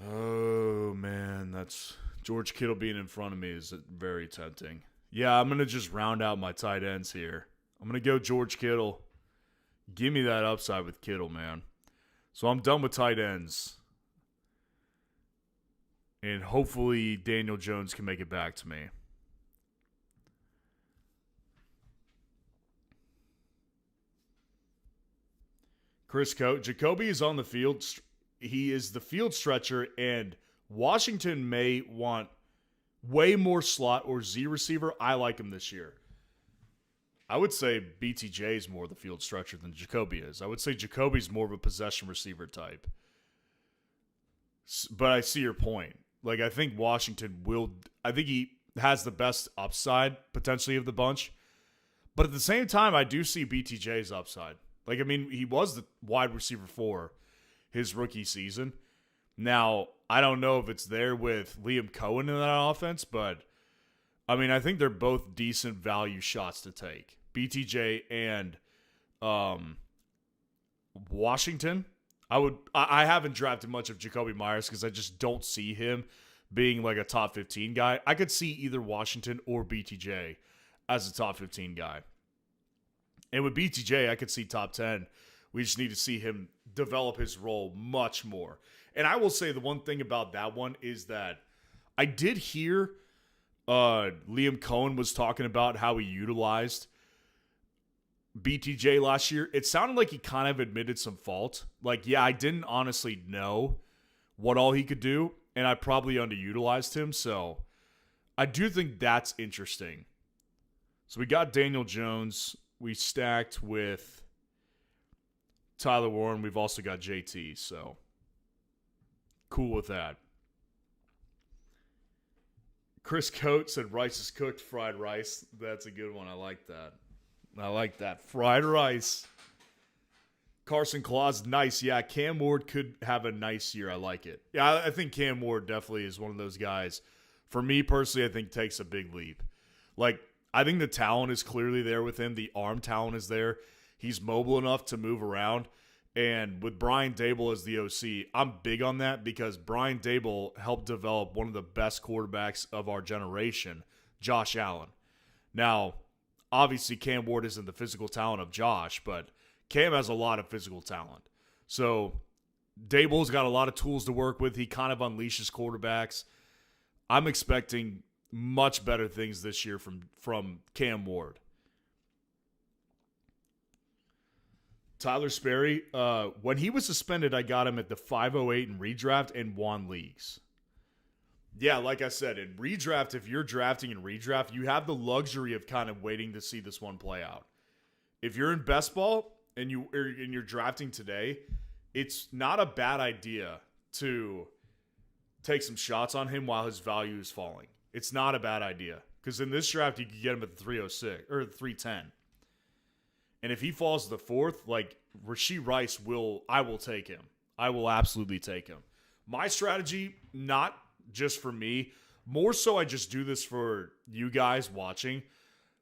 Oh, man, that's George Kittle being in front of me is very tempting. Yeah, I'm going to just round out my tight ends here. I'm going to go George Kittle. Give me that upside with Kittle, man. So I'm done with tight ends. And hopefully Daniel Jones can make it back to me. Chris Cote. Jacoby is on the field. He is the field stretcher, and Washington may want way more slot or Z receiver. I like him this year. I would say BTJ is more the field stretcher than Jacoby is. I would say Jacoby's more of a possession receiver type. But I see your point. I think Washington I think he has the best upside, potentially, of the bunch. But at the same time, I do see BTJ's upside. He was the wide receiver for his rookie season. Now, I don't know if it's there with Liam Cohen in that offense, but I think they're both decent value shots to take. BTJ and Washington. I haven't drafted much of Jacoby Myers because I just don't see him being a top 15 guy. I could see either Washington or BTJ as a top 15 guy. And with BTJ, I could see top 10. We just need to see him develop his role much more. And I will say the one thing about that one is that I did hear Liam Cohen was talking about how he utilized BTJ last year. It sounded like he kind of admitted some fault. I didn't honestly know what all he could do, and I probably underutilized him. So I do think that's interesting. So we got Daniel Jones. We stacked with Tyler Warren. We've also got JT, so cool with that. Chris Cote said Rice is cooked, fried rice. That's a good one. I like that. Fried rice. Carson Claus, nice. Yeah, Cam Ward could have a nice year. I like it. Yeah, I think Cam Ward definitely is one of those guys. For me personally, I think takes a big leap. I think the talent is clearly there with him. The arm talent is there. He's mobile enough to move around. And with Brian Daboll as the OC, I'm big on that because Brian Daboll helped develop one of the best quarterbacks of our generation, Josh Allen. Now, obviously Cam Ward isn't the physical talent of Josh, but Cam has a lot of physical talent. So Daboll's got a lot of tools to work with. He kind of unleashes quarterbacks. I'm expecting much better things this year from Cam Ward. Tyler Sperry, when he was suspended, I got him at the 508 in redraft and won leagues. Yeah, like I said, in redraft, if you're drafting in redraft, you have the luxury of kind of waiting to see this one play out. If you're in best ball and you're drafting today, it's not a bad idea to take some shots on him while his value is falling. It's not a bad idea because in this draft you could get him at the 306 or 310. And if he falls to the fourth, Rasheed Rice I will take him. I will absolutely take him. My strategy, not just for me, more so I just do this for you guys watching.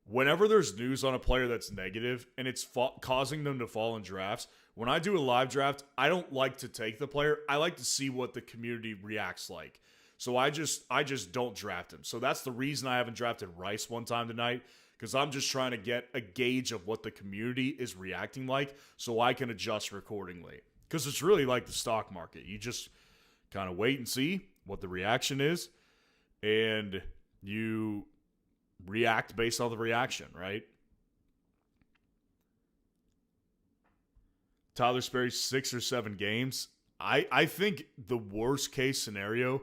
Whenever there's news on a player that's negative and it's causing them to fall in drafts, when I do a live draft, I don't like to take the player. I like to see what the community reacts like. So I just don't draft him. So that's the reason I haven't drafted Rice one time tonight. Because I'm just trying to get a gauge of what the community is reacting like so I can adjust accordingly. Because it's really like the stock market. You just kind of wait and see what the reaction is. and you react based on the reaction, right? Tyler Sperry's 6 or 7 games. I think the worst case scenario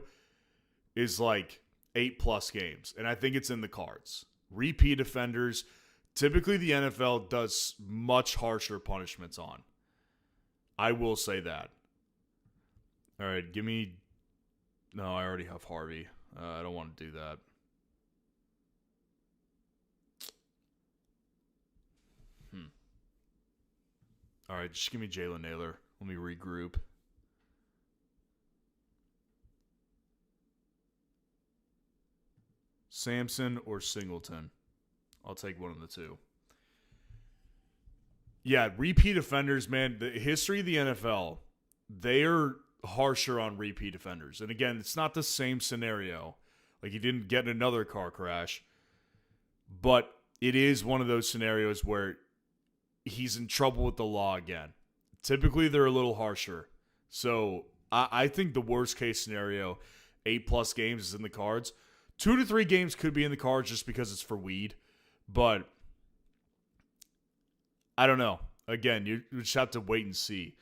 is like 8+ games, and I think it's in the cards. Repeat offenders, typically the NFL does much harsher punishments on. I will say that. All right, give me... No, I already have Harvey. I don't want to do that. All right, just give me Jalen Naylor. Let me regroup. Sampson or Singleton. I'll take one of the two. Yeah, repeat offenders, man. The history of the NFL, they are harsher on repeat offenders. And again, it's not the same scenario. Like, he didn't get in another car crash. But it is one of those scenarios where he's in trouble with the law again. Typically, they're a little harsher. So, I think the worst case scenario, 8+ games is in the cards. 2 to 3 games could be in the cards just because it's for weed. But I don't know. Again, you just have to wait and see.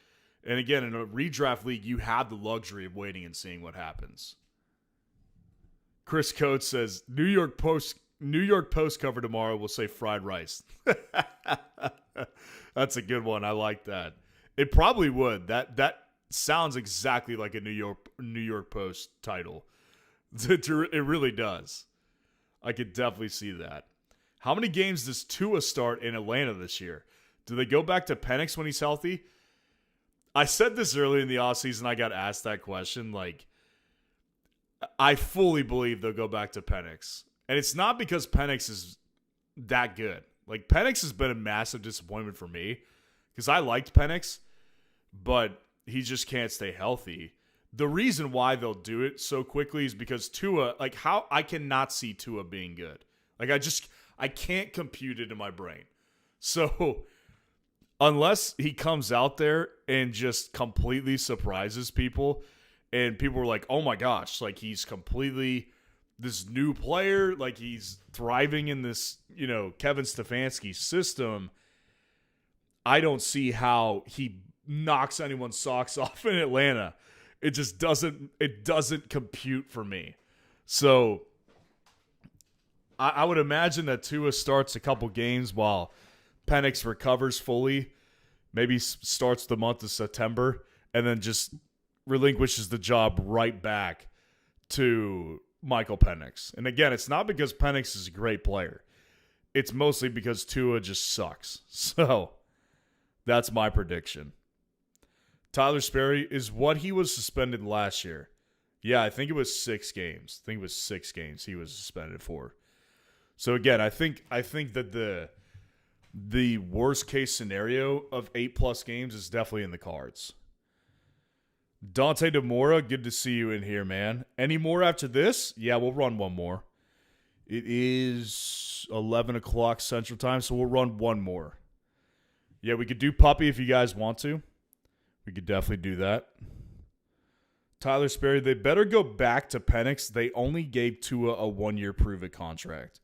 And again, in a redraft league, you have the luxury of waiting and seeing what happens. Chris Coates says, New York Post cover tomorrow will say fried rice. That's a good one. I like that. It probably would. That sounds exactly like a New York Post title. It really does. I could definitely see that. How many games does Tua start in Atlanta this year? Do they go back to Penix when he's healthy? I said this early in the offseason. I got asked that question. Like, I fully believe they'll go back to Penix. And it's not because Penix is that good. Like, Penix has been a massive disappointment for me because I liked Penix, but he just can't stay healthy. The reason why they'll do it so quickly is because Tua, like, how I cannot see Tua being good. Like, I can't compute it in my brain. So, unless he comes out there and just completely surprises people, and people are like, oh my gosh, like, he's completely this new player, like, he's thriving in this, Kevin Stefanski system, I don't see how he knocks anyone's socks off in Atlanta. It just doesn't compute for me. So I would imagine that Tua starts a couple games while Penix recovers fully, maybe starts the month of September, and then just relinquishes the job right back to Michael Penix. And again, it's not because Penix is a great player. It's mostly because Tua just sucks. So that's my prediction. Tyler Sperry is what he was suspended last year. Yeah, I think it was 6 games. I think it was 6 games he was suspended for. So again, I think that the worst case scenario of 8+ games is definitely in the cards. Dante DeMora, good to see you in here, man. Any more after this? Yeah, we'll run one more. It is 11 o'clock Central Time, so we'll run one more. Yeah, we could do Puppy if you guys want to. We could definitely do that. Tyler Sperry, they better go back to Penix. They only gave Tua a 1-year prove-it contract.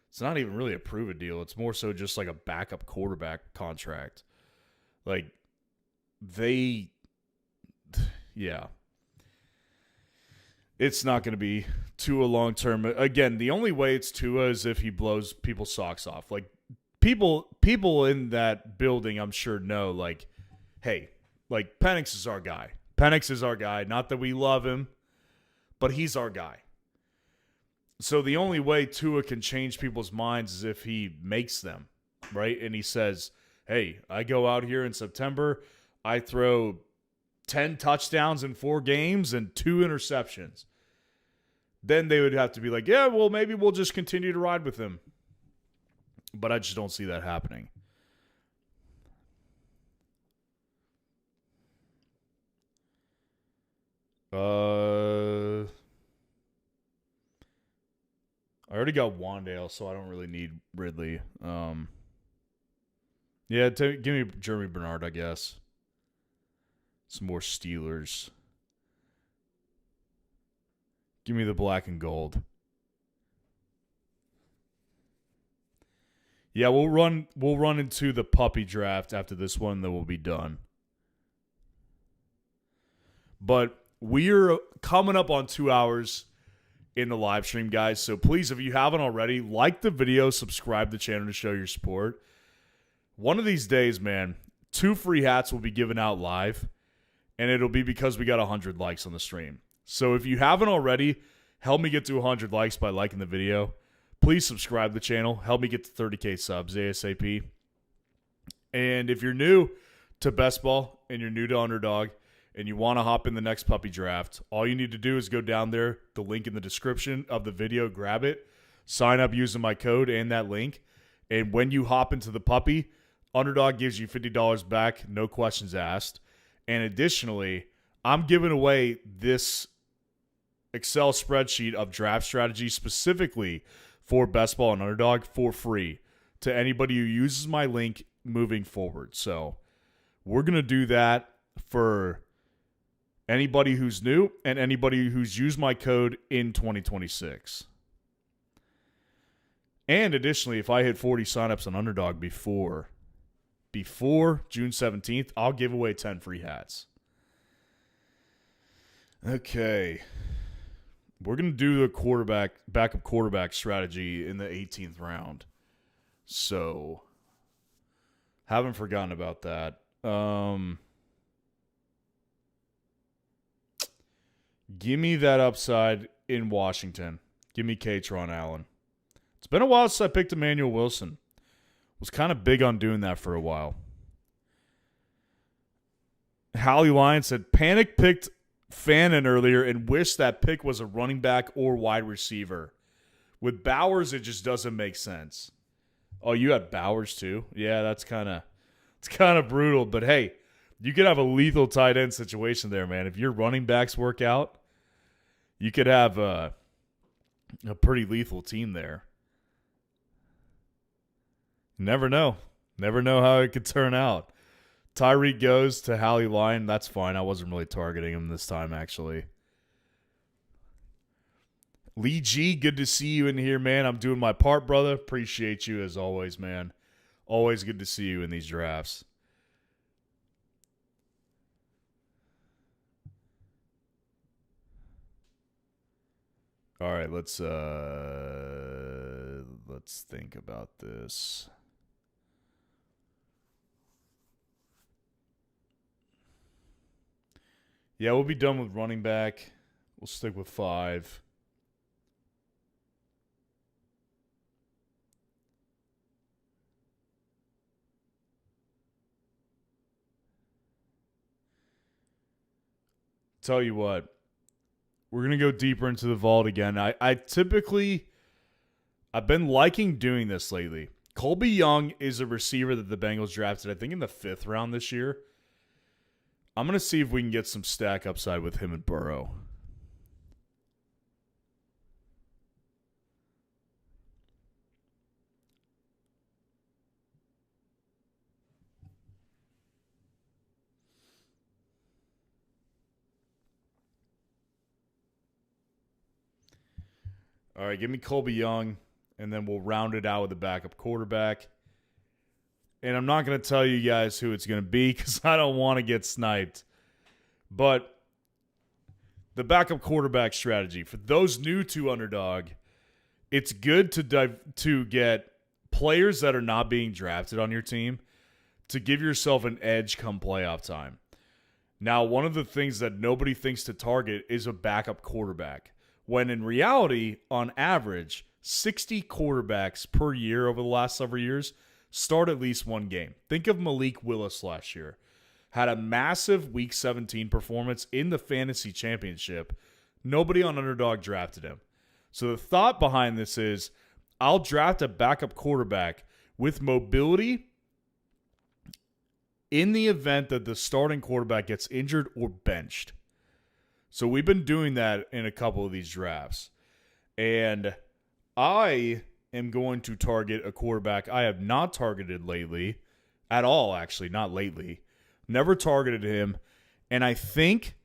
It's not even really a prove-it deal. It's more so just like a backup quarterback contract. Like, yeah. It's not going to be Tua long-term. Again, the only way it's Tua is if he blows people's socks off. Like, people in that building, I'm sure, know, like, hey, like, Penix is our guy. Penix is our guy. Not that we love him, but he's our guy. So the only way Tua can change people's minds is if he makes them, right? And he says, hey, I go out here in September, I throw 10 touchdowns in 4 games and 2 interceptions. Then they would have to be like, yeah, well, maybe we'll just continue to ride with him. But I just don't see that happening. I already got Wandale, so I don't really need Ridley. Yeah, give me Jeremy Bernard, I guess. Some more Steelers. Give me the black and gold. Yeah, we'll run into the puppy draft after this one, then we'll be done. But we're coming up on 2 hours in the live stream, guys. So please, if you haven't already, like the video, subscribe to the channel to show your support. One of these days, man, 2 free hats will be given out live, and it'll be because we got 100 likes on the stream. So if you haven't already, help me get to 100 likes by liking the video. Please subscribe to the channel. Help me get to 30K subs ASAP. And if you're new to best ball and you're new to Underdog and you want to hop in the next puppy draft, all you need to do is go down there, the link in the description of the video, grab it, sign up using my code and that link. And when you hop into the puppy, Underdog gives you $50 back, no questions asked. And additionally, I'm giving away this Excel spreadsheet of draft strategy specifically for best ball and Underdog for free to anybody who uses my link moving forward. So we're going to do that for anybody who's new and anybody who's used my code in 2026. And additionally, if I hit 40 signups on Underdog before June 17th, I'll give away 10 free hats. Okay. We're going to do the backup quarterback strategy in the 18th round. So, haven't forgotten about that. Give me that upside in Washington. Give me Katron Allen. It's been a while since I picked Emmanuel Wilson. Was kind of big on doing that for a while. Hallie Lyon said, panic picked Fannin earlier and wished that pick was a running back or wide receiver. With Bowers, it just doesn't make sense. Oh, you had Bowers too? Yeah, it's kind of brutal. But hey, you could have a lethal tight end situation there, man. If your running backs work out, you could have a pretty lethal team there. Never know. Never know how it could turn out. Tyreek goes to Hallie Lyon. That's fine. I wasn't really targeting him this time, actually. Lee G, good to see you in here, man. I'm doing my part, brother. Appreciate you as always, man. Always good to see you in these drafts. All right, let's think about this. Yeah, we'll be done with running back. We'll stick with 5. Tell you what, we're going to go deeper into the vault again. I've been liking doing this lately. Colby Young is a receiver that the Bengals drafted, I think, in the 5th round this year. I'm going to see if we can get some stack upside with him and Burrow. All right, give me Colby Young, and then we'll round it out with a backup quarterback. And I'm not going to tell you guys who it's going to be because I don't want to get sniped. But the backup quarterback strategy, for those new to Underdog, it's good to get players that are not being drafted on your team to give yourself an edge come playoff time. Now, one of the things that nobody thinks to target is a backup quarterback, when in reality, on average, 60 quarterbacks per year over the last several years start at least one game. Think of Malik Willis last year. Had a massive Week 17 performance in the fantasy championship. Nobody on Underdog drafted him. So the thought behind this is, I'll draft a backup quarterback with mobility in the event that the starting quarterback gets injured or benched. So we've been doing that in a couple of these drafts. And I am going to target a quarterback I have not targeted lately at all, actually, not lately. Never targeted him, and I think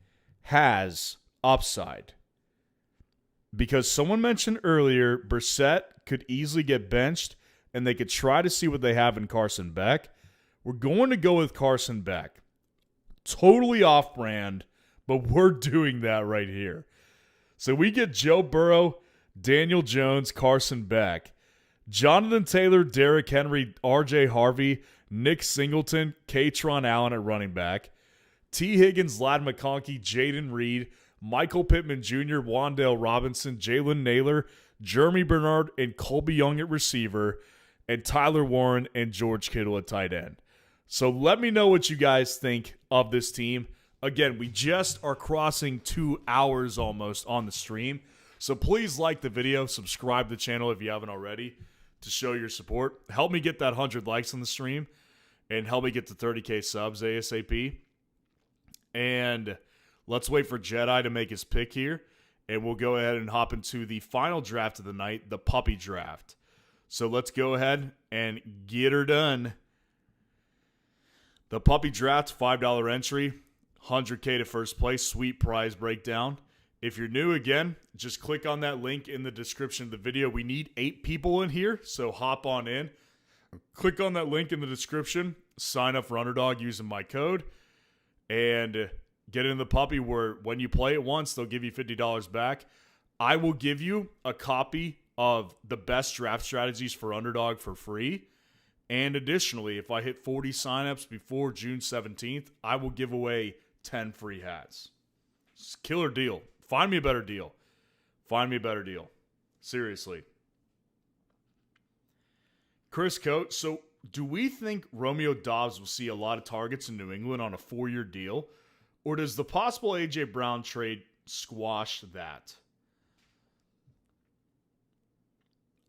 has upside. because someone mentioned earlier Brissett could easily get benched and they could try to see what they have in Carson Beck. We're going to go with Carson Beck. Totally off-brand, but we're doing that right here. So we get Joe Burrow, Daniel Jones, Carson Beck, Jonathan Taylor, Derrick Henry, R.J. Harvey, Nick Singleton, Katron Allen at running back, T. Higgins, Ladd McConkey, Jaden Reed, Michael Pittman Jr., Wan'Dale Robinson, Jalen Naylor, Jeremy Bernard, and Colby Young at receiver, and Tyler Warren and George Kittle at tight end. So let me know what you guys think of this team. Again, we just are crossing 2 hours almost on the stream. So please like the video, subscribe to the channel if you haven't already to show your support. Help me get that 100 likes on the stream and help me get to 30K subs ASAP. And let's wait for Jedi to make his pick here. And we'll go ahead and hop into the final draft of the night, the puppy draft. So let's go ahead and get her done. The puppy draft, $5 entry, 100K to first place, sweet prize breakdown. If you're new again, just click on that link in the description of the video. We need 8 people in here, so hop on in. Click on that link in the description, sign up for Underdog using my code, and get in the puppy where when you play it once, they'll give you $50 back. I will give you a copy of the best draft strategies for Underdog for free. And additionally, if I hit 40 signups before June 17th, I will give away 10 free hats. It's a killer deal. Find me a better deal. Find me a better deal. Seriously. Chris Coates, so do we think Romeo Doubs will see a lot of targets in New England on a 4-year deal? Or does the possible A.J. Brown trade squash that?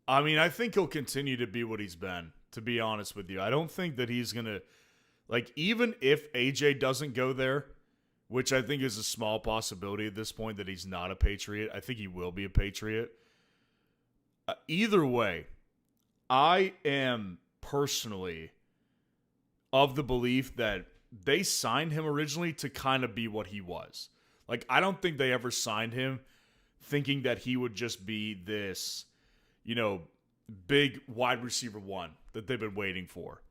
I mean, I think he'll continue to be what he's been, to be honest with you. I don't think that he's going to, like, even if A.J. doesn't go there, which I think is a small possibility at this point that he's not a Patriot. I think he will be a Patriot. Either way, I am personally of the belief that they signed him originally to kind of be what he was. Like, I don't think they ever signed him thinking that he would just be this, you know, big wide receiver one that they've been waiting for.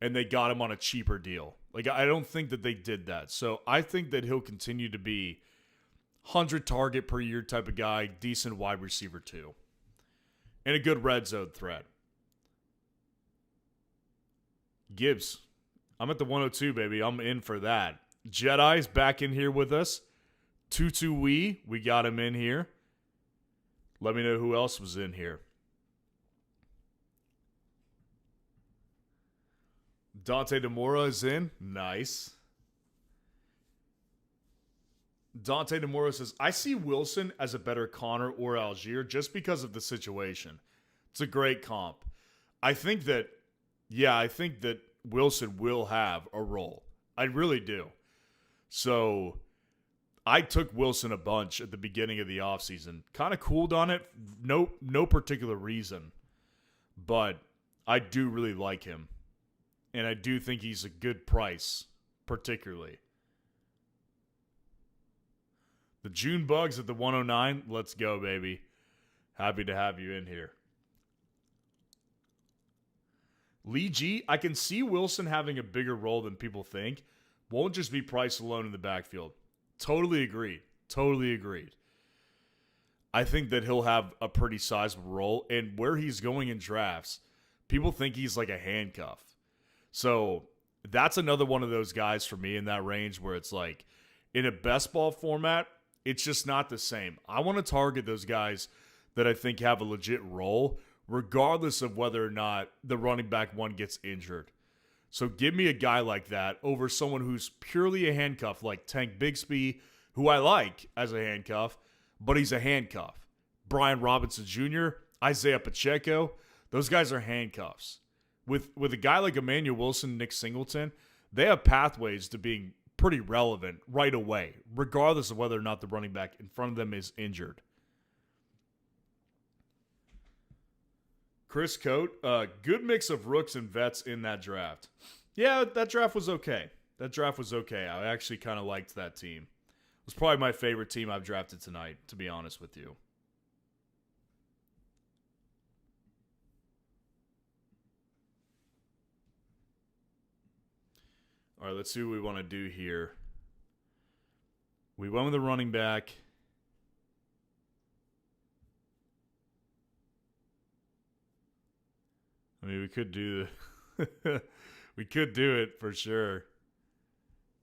And they got him on a cheaper deal. Like, I don't think that they did that. So I think that he'll continue to be 100 target per year type of guy, decent wide receiver too. And a good red zone threat. Gibbs. I'm at the 102, baby. I'm in for that. Jedi's back in here with us. Tutu we got him in here. Let me know who else was in here. Dante DeMora is in. Nice. Dante DeMora says, I see Wilson as a better Connor or Algier just because of the situation. It's a great comp. I think that Wilson will have a role. I really do. So I took Wilson a bunch at the beginning of the offseason. Kind of cooled on it. No particular reason. But I do really like him. And I do think he's a good price, particularly. The June Bugs at the 109. Let's go, baby. Happy to have you in here. Lee G, I can see Wilson having a bigger role than people think. Won't just be Price alone in the backfield. Totally agreed. Totally agreed. I think that he'll have a pretty sizable role. And where he's going in drafts, people think he's like a handcuff. So that's another one of those guys for me in that range where it's like, in a best ball format, it's just not the same. I want to target those guys that I think have a legit role, regardless of whether or not the running back one gets injured. So give me a guy like that over someone who's purely a handcuff, like Tank Bigsby, who I like as a handcuff, but he's a handcuff. Brian Robinson Jr., Isaiah Pacheco, those guys are handcuffs. With a guy like Emmanuel Wilson, Nick Singleton, they have pathways to being pretty relevant right away, regardless of whether or not the running back in front of them is injured. Chris Coate, good mix of rooks and vets in that draft. Yeah, that draft was okay. I actually kind of liked that team. It was probably my favorite team I've drafted tonight, to be honest with you. All right, let's see what we want to do here. We went with the running back. I mean, we could do we could do it for sure.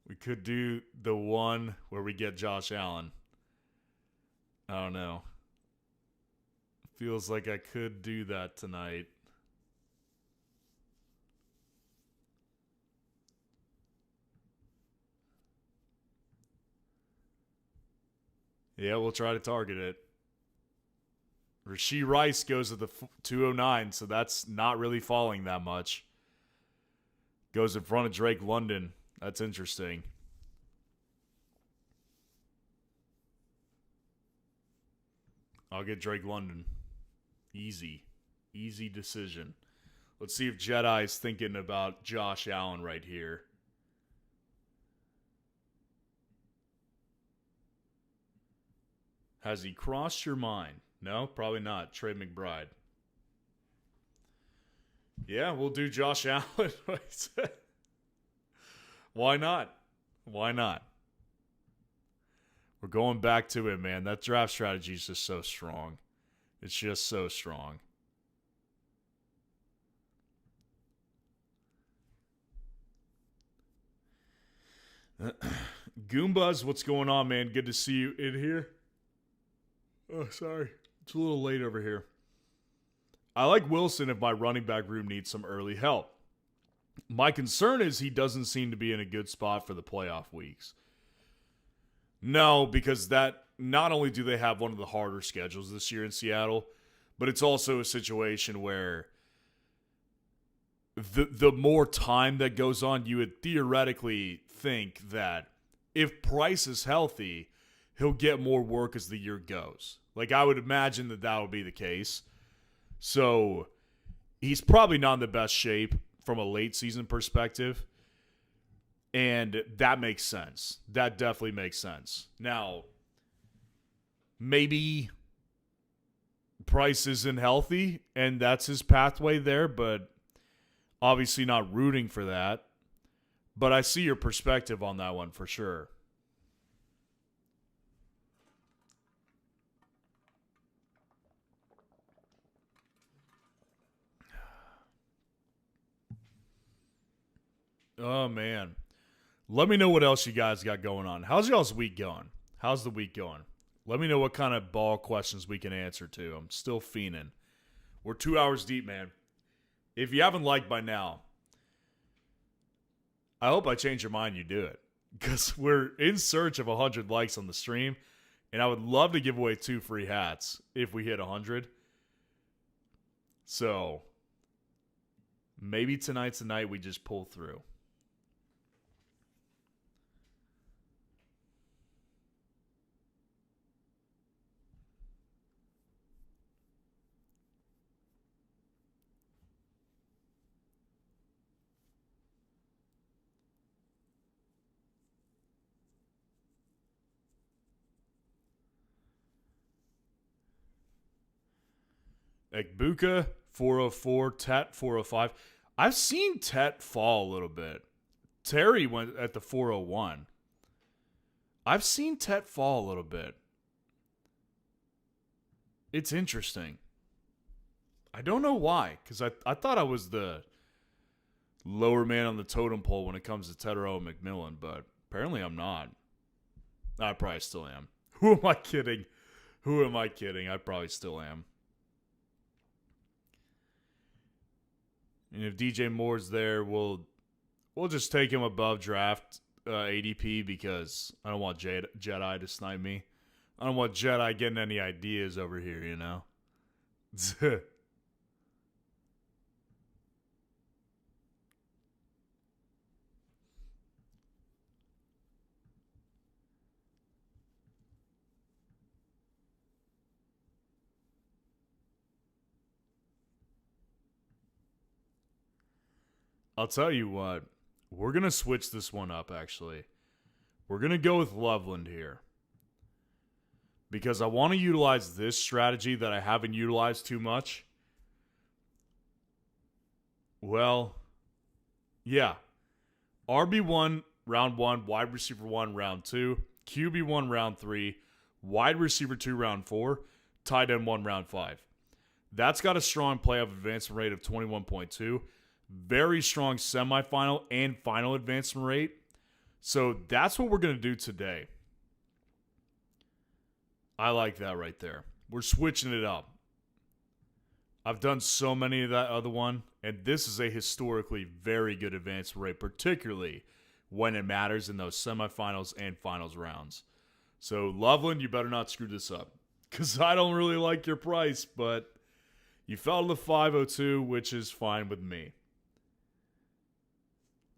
We could do the one where we get Josh Allen. I don't know. Feels like I could do that tonight. Yeah, we'll try to target it. Rasheed Rice goes at the 209, so that's not really falling that much. Goes in front of Drake London. That's interesting. I'll get Drake London. Easy. Easy decision. Let's see if Jedi's thinking about Josh Allen right here. Has he crossed your mind? No, probably not. Trey McBride. Yeah, we'll do Josh Allen. Why not? Why not? We're going back to it, man. That draft strategy is just so strong. It's just so strong. Goombas, what's going on, man? Good to see you in here. Oh, sorry. It's a little late over here. I like Wilson if my running back room needs some early help. My concern is he doesn't seem to be in a good spot for the playoff weeks. No, because that not only do they have one of the harder schedules this year in Seattle, but it's also a situation where the more time that goes on, you would theoretically think that if Price is healthy, he'll get more work as the year goes. Like, I would imagine that would be the case. So, he's probably not in the best shape from a late season perspective. And that makes sense. That definitely makes sense. Now, maybe Price isn't healthy, and that's his pathway there, but obviously not rooting for that. But I see your perspective on that one for sure. Oh, man. Let me know what else you guys got going on. How's y'all's week going? How's the week going? Let me know what kind of ball questions we can answer to. I'm still fiending. We're 2 hours deep, man. If you haven't liked by now, I hope I change your mind you do it. Because we're in search of 100 likes on the stream. And I would love to give away 2 free hats if we hit 100. So, maybe tonight's the night we just pull through. Ekbuka, 404. Tet, 405. I've seen Tet fall a little bit. Terry went at the 401. I've seen Tet fall a little bit. It's interesting. I don't know why, because I thought I was the lower man on the totem pole when it comes to Tetero McMillan, but apparently I'm not. I probably still am. Who am I kidding? Who am I kidding? I probably still am. And if DJ Moore's there, we'll just take him above draft ADP because I don't want Jedi to snipe me. I don't want Jedi getting any ideas over here, you know? I'll tell you what. We're going to switch this one up, actually. We're going to go with Loveland here. Because I want to utilize this strategy that I haven't utilized too much. Well, yeah. RB1 round 1, wide receiver 1 round 2, QB1 round 3, wide receiver 2 round 4, tight end 1 round 5. That's got a strong playoff advancement rate of 21.2. Very strong semifinal and final advancement rate. So that's what we're going to do today. I like that right there. We're switching it up. I've done so many of that other one, and this is a historically very good advancement rate, particularly when it matters in those semifinals and finals rounds. So, Loveland, you better not screw this up, because I don't really like your price, but you fell to the 502, which is fine with me.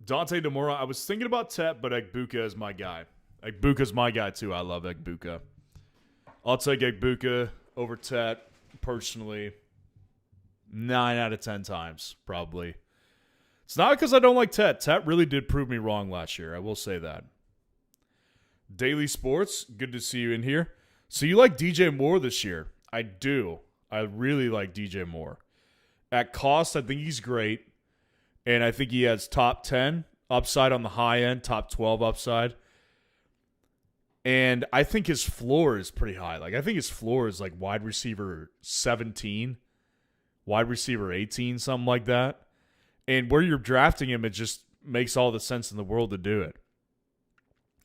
Dante DeMora, I was thinking about Tet, but Egbuka is my guy. Egbuka's my guy, too. I love Egbuka. I'll take Egbuka over Tet, personally. 9 out of 10 times, probably. It's not because I don't like Tet. Tet really did prove me wrong last year. I will say that. Daily Sports, good to see you in here. So you like DJ Moore this year? I do. I really like DJ Moore. At cost, I think he's great. And I think he has top 10 upside on the high end, top 12 upside. And I think his floor is pretty high. Like, I think his floor is like wide receiver 17, wide receiver 18, something like that. And where you're drafting him, it just makes all the sense in the world to do it.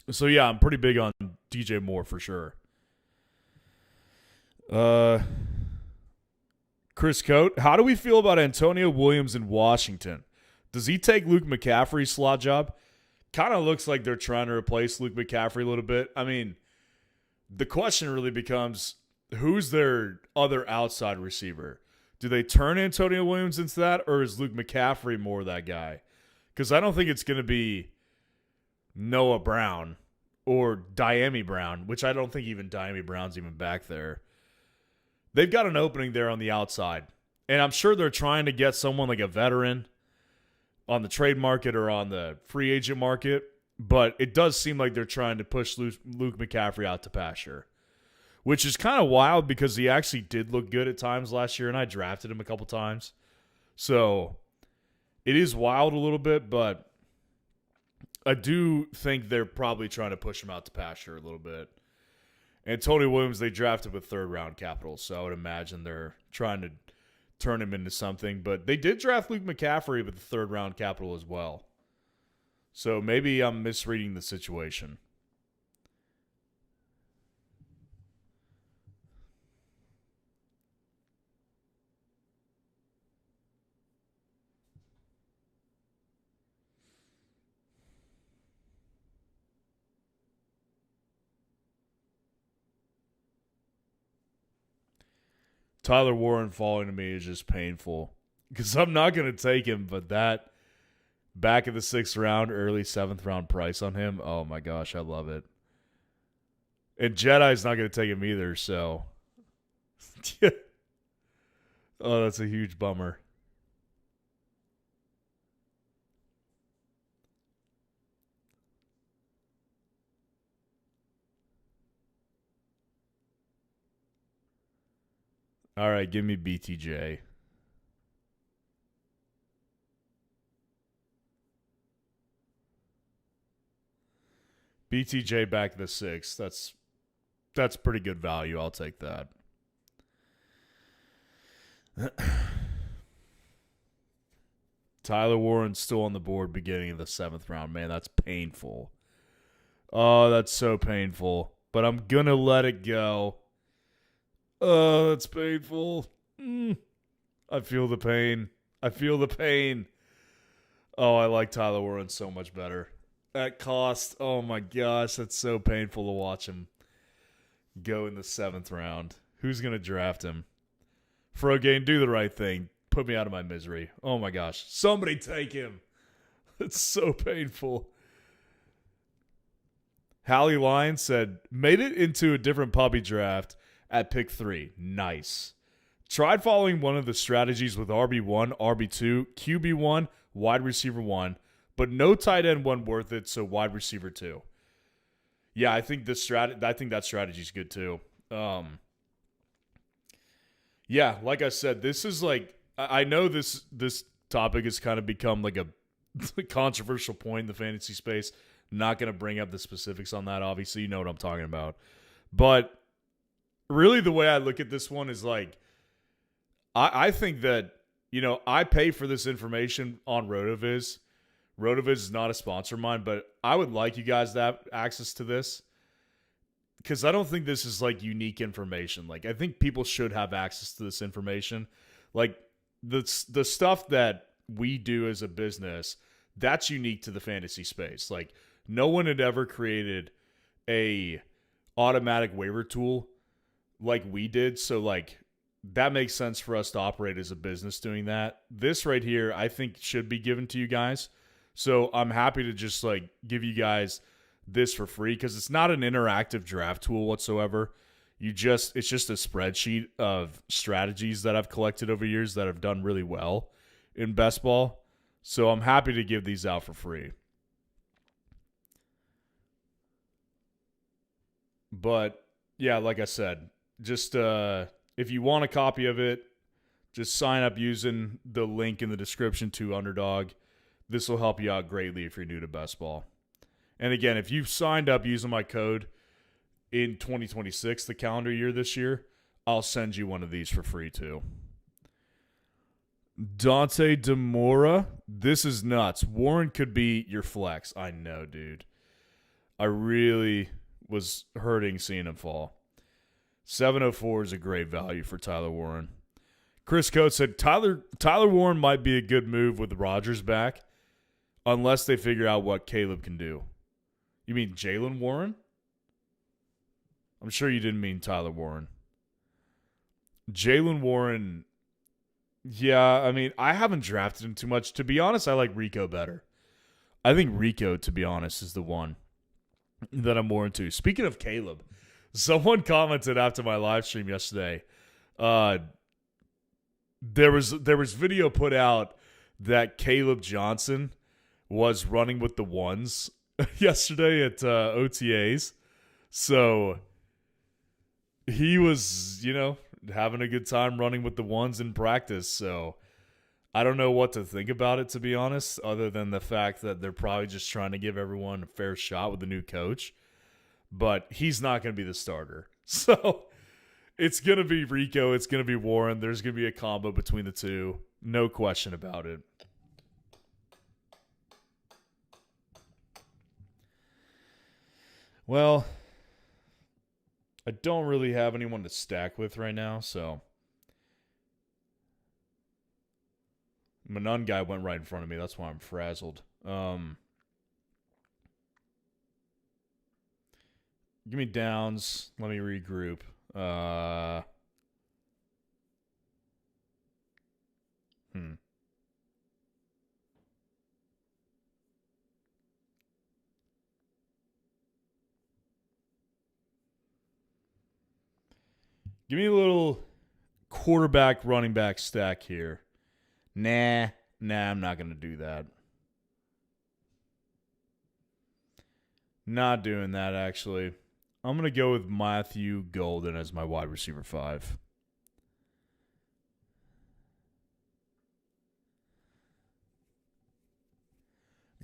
So, yeah, I'm pretty big on DJ Moore for sure. Chris Coate, how do we feel about Antonio Williams in Washington? Does he take Luke McCaffrey's slot job? Kind of looks like they're trying to replace Luke McCaffrey a little bit. I mean, the question really becomes, who's their other outside receiver? Do they turn Antonio Williams into that, or is Luke McCaffrey more that guy? Because I don't think it's going to be Noah Brown or Diami Brown, which I don't think even Diami Brown's even back there. They've got an opening there on the outside, and I'm sure they're trying to get someone like a veteran on the trade market or on the free agent market, but it does seem like they're trying to push Luke McCaffrey out to pasture, which is kind of wild because he actually did look good at times last year, and I drafted him a couple times. So it is wild a little bit, but I do think they're probably trying to push him out to pasture a little bit. And Tony Williams, they drafted with third-round capital, so I would imagine they're trying to turn him into something. But they did draft Luke McCaffrey with the third-round capital as well. So maybe I'm misreading the situation. Tyler Warren falling to me is just painful because I'm not going to take him, but that back of the 6th round, early 7th round price on him, oh my gosh, I love it. And Jedi's not going to take him either, so. Oh, that's a huge bummer. All right, give me BTJ. BTJ back to the 6th. That's pretty good value. I'll take that. Tyler Warren's still on the board beginning of the 7th round. Man, that's painful. Oh, that's so painful. But I'm going to let it go. Oh, that's painful. I feel the pain. Oh, I like Tyler Warren so much better. At cost, oh my gosh, that's so painful to watch him go in the 7th round. Who's going to draft him? Frogain, do the right thing. Put me out of my misery. Oh my gosh. Somebody take him. It's so painful. Hallie Lyons said, made it into a different puppy draft at pick 3. Nice. Tried following one of the strategies with RB1, RB2, QB1, wide receiver 1, but no tight end 1 worth it, so wide receiver 2. Yeah, I think that strategy's good too. Yeah, like I said, this is like, I know this topic has kind of become like controversial point in the fantasy space. Not going to bring up the specifics on that. Obviously, you know what I'm talking about. But really, the way I look at this one is like, I think that, I pay for this information on RotoViz. RotoViz is not a sponsor of mine, but I would like you guys to have access to this because I don't think this is like unique information. Like, I think people should have access to this information. Like, the stuff that we do as a business, that's unique to the fantasy space. Like, no one had ever created a automatic waiver tool like we did. So, like, that makes sense for us to operate as a business doing that. This right here, I think should be given to you guys. So I'm happy to just like give you guys this for free because it's not an interactive draft tool whatsoever. It's just a spreadsheet of strategies that I've collected over years that have done really well in best ball. So I'm happy to give these out for free. But yeah, like I said, just if you want a copy of it, just sign up using the link in the description to Underdog. This will help you out greatly if you're new to best ball. And again, if you've signed up using my code in 2026, the calendar year this year, I'll send you one of these for free too. Dante Demora, this is nuts. Warren could be your flex. I know, dude. I really was hurting seeing him fall. 704 is a great value for Tyler Warren. Chris Coates said Tyler Warren might be a good move with Rodgers back unless they figure out what Caleb can do. You mean Jalen Warren? I'm sure you didn't mean Tyler Warren. Jalen Warren, yeah, I mean, I haven't drafted him too much. To be honest, I like Rico better. I think Rico, to be honest, is the one that I'm more into. Speaking of Caleb, someone commented after my live stream yesterday. There was video put out that Caleb Johnson was running with the ones yesterday at OTAs. So he was, having a good time running with the ones in practice. So I don't know what to think about it, to be honest, other than the fact that they're probably just trying to give everyone a fair shot with the new coach. But he's not going to be the starter. So it's going to be Rico. It's going to be Warren. There's going to be a combo between the two. No question about it. Well, I don't really have anyone to stack with right now, so. My none guy went right in front of me. That's why I'm frazzled. Give me downs. Let me regroup. Give me a little quarterback, running back stack here. Nah, I'm not going to do that. Not doing that, actually. I'm going to go with Matthew Golden as my wide receiver 5.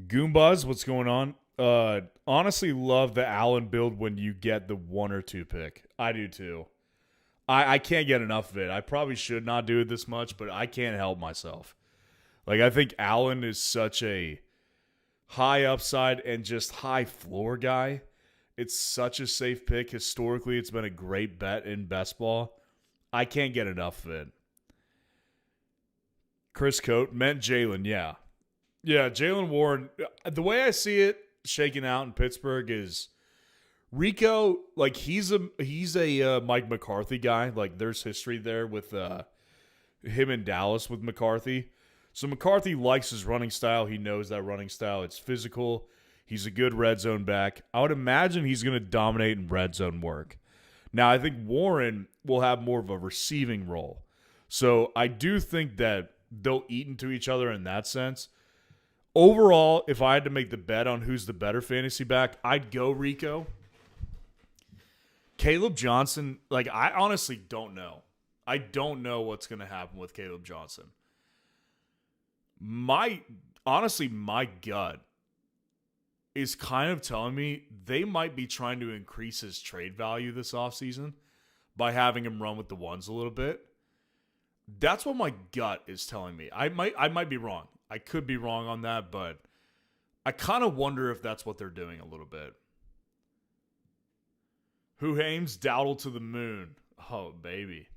Goombas, what's going on? Honestly, love the Allen build when you get the 1 or 2 pick. I do too. I can't get enough of it. I probably should not do it this much, but I can't help myself. Like, I think Allen is such a high upside and just high floor guy. It's such a safe pick. Historically, it's been a great bet in best ball. I can't get enough of it. Chris Coate meant Jalen, yeah. Yeah, Jalen Warren. The way I see it shaking out in Pittsburgh is Rico, like he's a Mike McCarthy guy. Like there's history there with him in Dallas with McCarthy. So McCarthy likes his running style. He knows that running style. It's physical. He's a good red zone back. I would imagine he's going to dominate in red zone work. Now, I think Warren will have more of a receiving role. So I do think that they'll eat into each other in that sense. Overall, if I had to make the bet on who's the better fantasy back, I'd go Rico. Caleb Johnson, like I honestly don't know. I don't know what's going to happen with Caleb Johnson. My honestly, my gut is kind of telling me they might be trying to increase his trade value this offseason by having him run with the ones a little bit. That's what my gut is telling me. I might be wrong. I could be wrong on that, but I kind of wonder if that's what they're doing a little bit. Who Hames Dowdle to the moon? Oh, baby.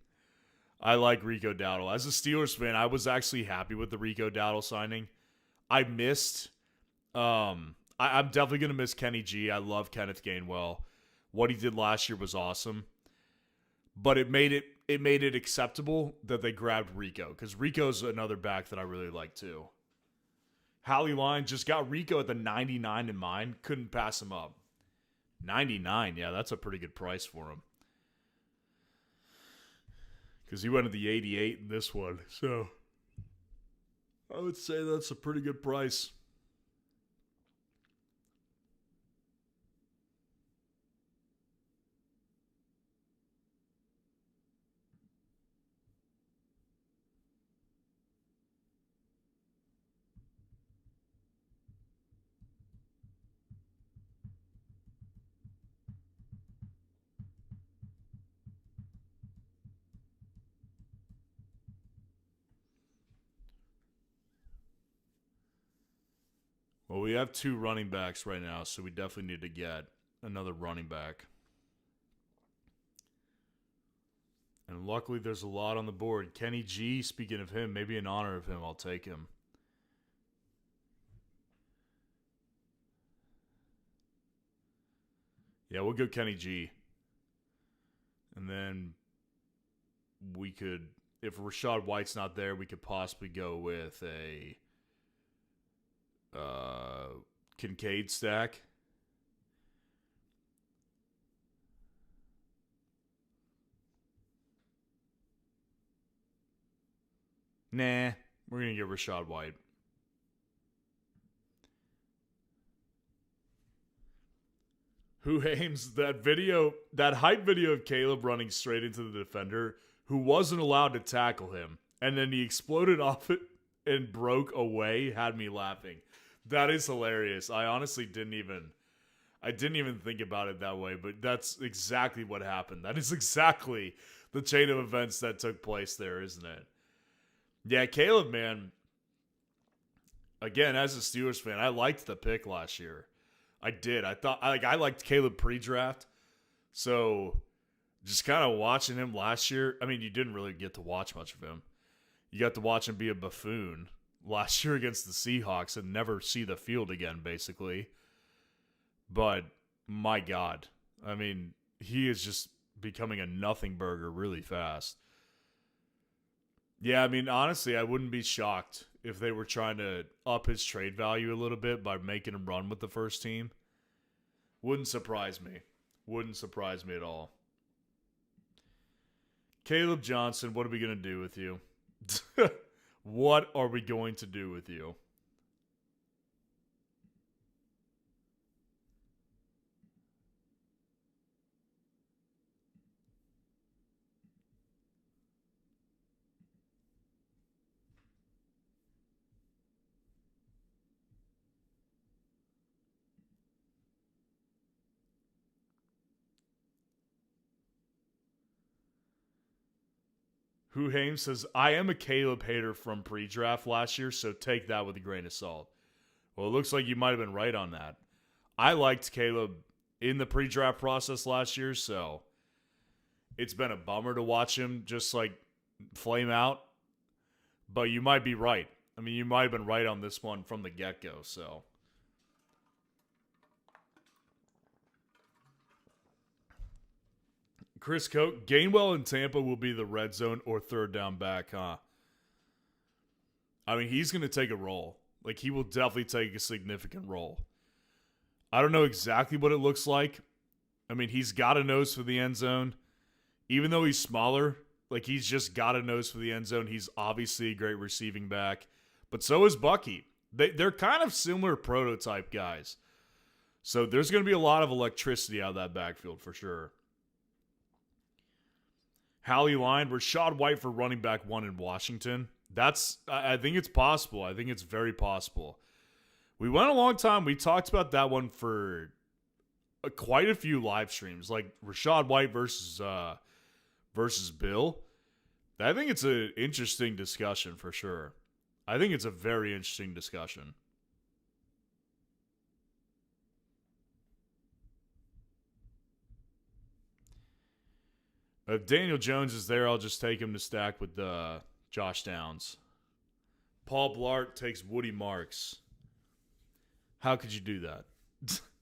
I like Rico Dowdle. As a Steelers fan, I was actually happy with the Rico Dowdle signing. I missed. I'm definitely gonna miss Kenny G. I love Kenneth Gainwell. What he did last year was awesome, but it made it acceptable that they grabbed Rico because Rico's another back that I really like too. Hallie Line just got Rico at the 99 in mind. Couldn't pass him up. 99, yeah, that's a pretty good price for him. Because he went to the 88 in this one. So I would say that's a pretty good price. Well, we have 2 running backs right now, so we definitely need to get another running back. And luckily, there's a lot on the board. Kenny G, speaking of him, maybe in honor of him, I'll take him. Yeah, we'll go Kenny G. And then we could, if Rachaad White's not there, we could possibly go with a Kincaid stack. Nah, we're going to get Rachaad White. Who aims that video, that hype video of Caleb running straight into the defender who wasn't allowed to tackle him, and then he exploded off it and broke away, had me laughing. That is hilarious. I honestly didn't even think about it that way, but that's exactly what happened. That is exactly the chain of events that took place there, isn't it? Yeah, Caleb, man. Again, as a Steelers fan, I liked the pick last year. I did. I liked Caleb pre-draft. So just kind of watching him last year. I mean, you didn't really get to watch much of him. You got to watch him be a buffoon last year against the Seahawks and never see the field again, basically. But my God, I mean, he is just becoming a nothing burger really fast. Yeah, I mean, honestly, I wouldn't be shocked if they were trying to up his trade value a little bit by making him run with the first team. Wouldn't surprise me. Wouldn't surprise me at all. Caleb Johnson, what are we going to do with you? What are we going to do with you? Who Hames says, I am a Caleb hater from pre-draft last year, so take that with a grain of salt. Well, it looks like you might have been right on that. I liked Caleb in the pre-draft process last year, so it's been a bummer to watch him just like flame out. But you might be right. I mean, you might have been right on this one from the get-go, so. Chris Coke, Gainwell in Tampa will be the red zone or third down back, huh? I mean, he's going to take a role. Like, he will definitely take a significant role. I don't know exactly what it looks like. I mean, he's got a nose for the end zone. Even though he's smaller, like, he's just got a nose for the end zone. He's obviously a great receiving back. But so is Bucky. They're kind of similar prototype guys. So there's going to be a lot of electricity out of that backfield for sure. Hallie Line, Rachaad White for running back 1 in Washington. I think it's possible. I think it's very possible. We went a long time. We talked about that one for quite a few live streams, like Rachaad White versus Bill. I think it's an interesting discussion for sure. I think it's a very interesting discussion. If Daniel Jones is there, I'll just take him to stack with Josh Downs. Paul Blart takes Woody Marks. How could you do that?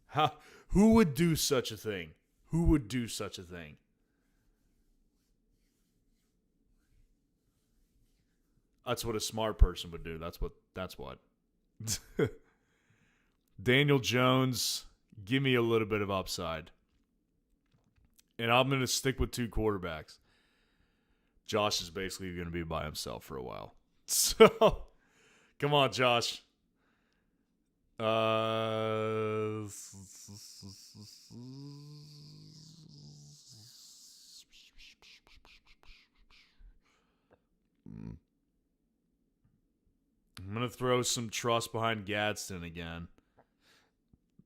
How? Who would do such a thing? Who would do such a thing? That's what a smart person would do. That's what. Daniel Jones, give me a little bit of upside. And I'm going to stick with two quarterbacks. Josh is basically going to be by himself for a while. So, come on, Josh. I'm going to throw some trust behind Gadsden again.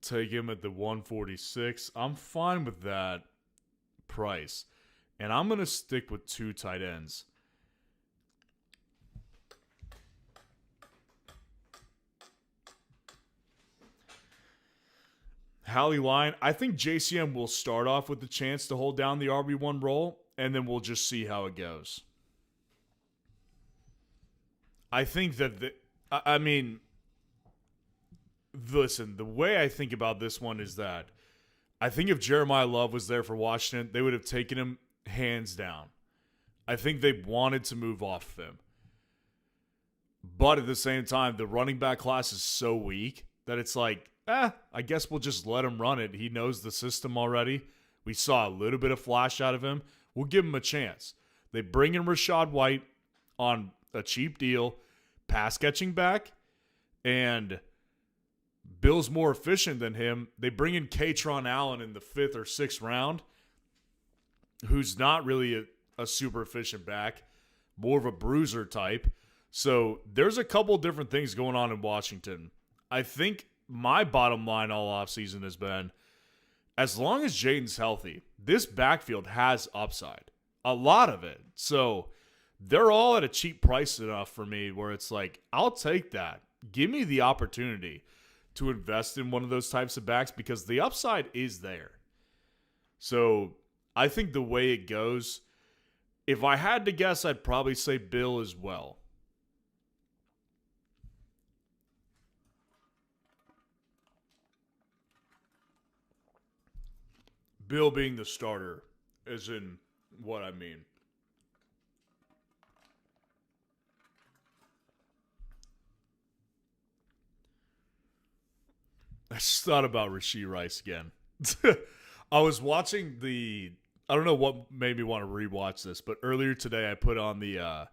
Take him at the 146. I'm fine with that price. And I'm going to stick with two tight ends. Hallie Line, I think JCM will start off with the chance to hold down the RB1 role, and then we'll just see how it goes. I think that listen, the way I think about this one is that I think if Jeremiah Love was there for Washington, they would have taken him hands down. I think they wanted to move off of him. But at the same time, the running back class is so weak that it's like, I guess we'll just let him run it. He knows the system already. We saw a little bit of flash out of him. We'll give him a chance. They bring in Rachaad White on a cheap deal, pass catching back, and Bill's more efficient than him. They bring in Katron Allen in the 5th or 6th round, who's not really a super efficient back, more of a bruiser type. So there's a couple different things going on in Washington. I think my bottom line all offseason has been, as long as Jaden's healthy, this backfield has upside. A lot of it. So they're all at a cheap price enough for me where it's like, I'll take that. Give me the opportunity to invest in one of those types of backs because the upside is there. So I think the way it goes, if I had to guess, I'd probably say Bill as well. Bill being the starter, as in what I mean. I just thought about Rasheed Rice again. I was watching I don't know what made me want to rewatch this, but earlier today I put on the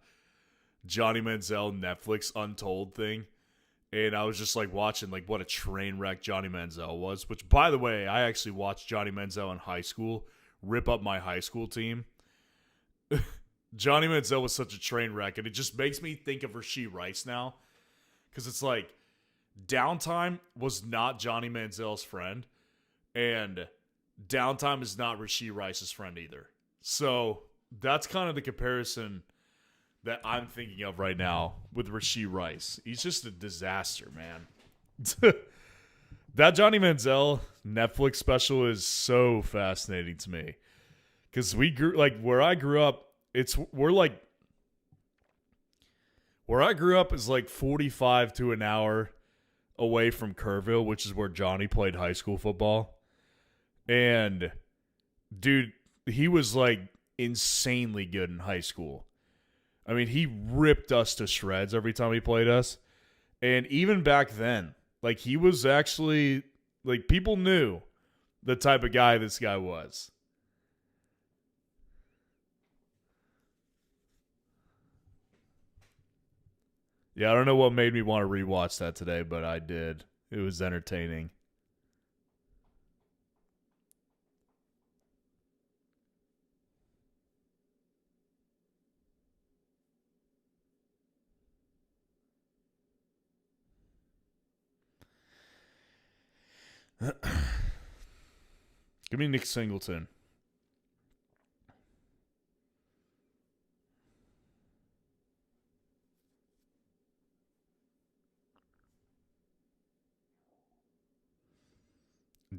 Johnny Manziel Netflix Untold thing. And I was just like watching like what a train wreck Johnny Manziel was, which by the way, I actually watched Johnny Manziel in high school rip up my high school team. Johnny Manziel was such a train wreck, and it just makes me think of Rasheed Rice now. Because it's like, downtime was not Johnny Manziel's friend, and downtime is not Rasheed Rice's friend either. So that's kind of the comparison that I'm thinking of right now with Rasheed Rice. He's just a disaster, man. That Johnny Manziel Netflix special is so fascinating to me. Because we grew, like, where I grew up, where I grew up is like 45 to an hour away from Kerrville, which is where Johnny played high school football. And, dude, he was like insanely good in high school. I mean, he ripped us to shreds every time he played us. And even back then, like, he was actually, like, people knew the type of guy this guy was. Yeah, I don't know what made me want to rewatch that today, but I did. It was entertaining. Give me Nick Singleton.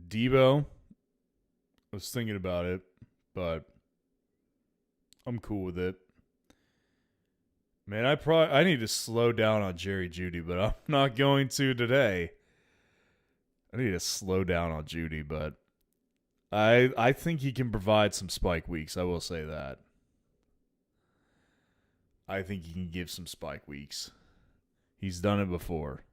Debo. I was thinking about it, but I'm cool with it. Man, I need to slow down on Jerry Jeudy, but I'm not going to today. I need to slow down on Jeudy, but I think he can provide some spike weeks. I will say that. I think he can give some spike weeks. He's done it before.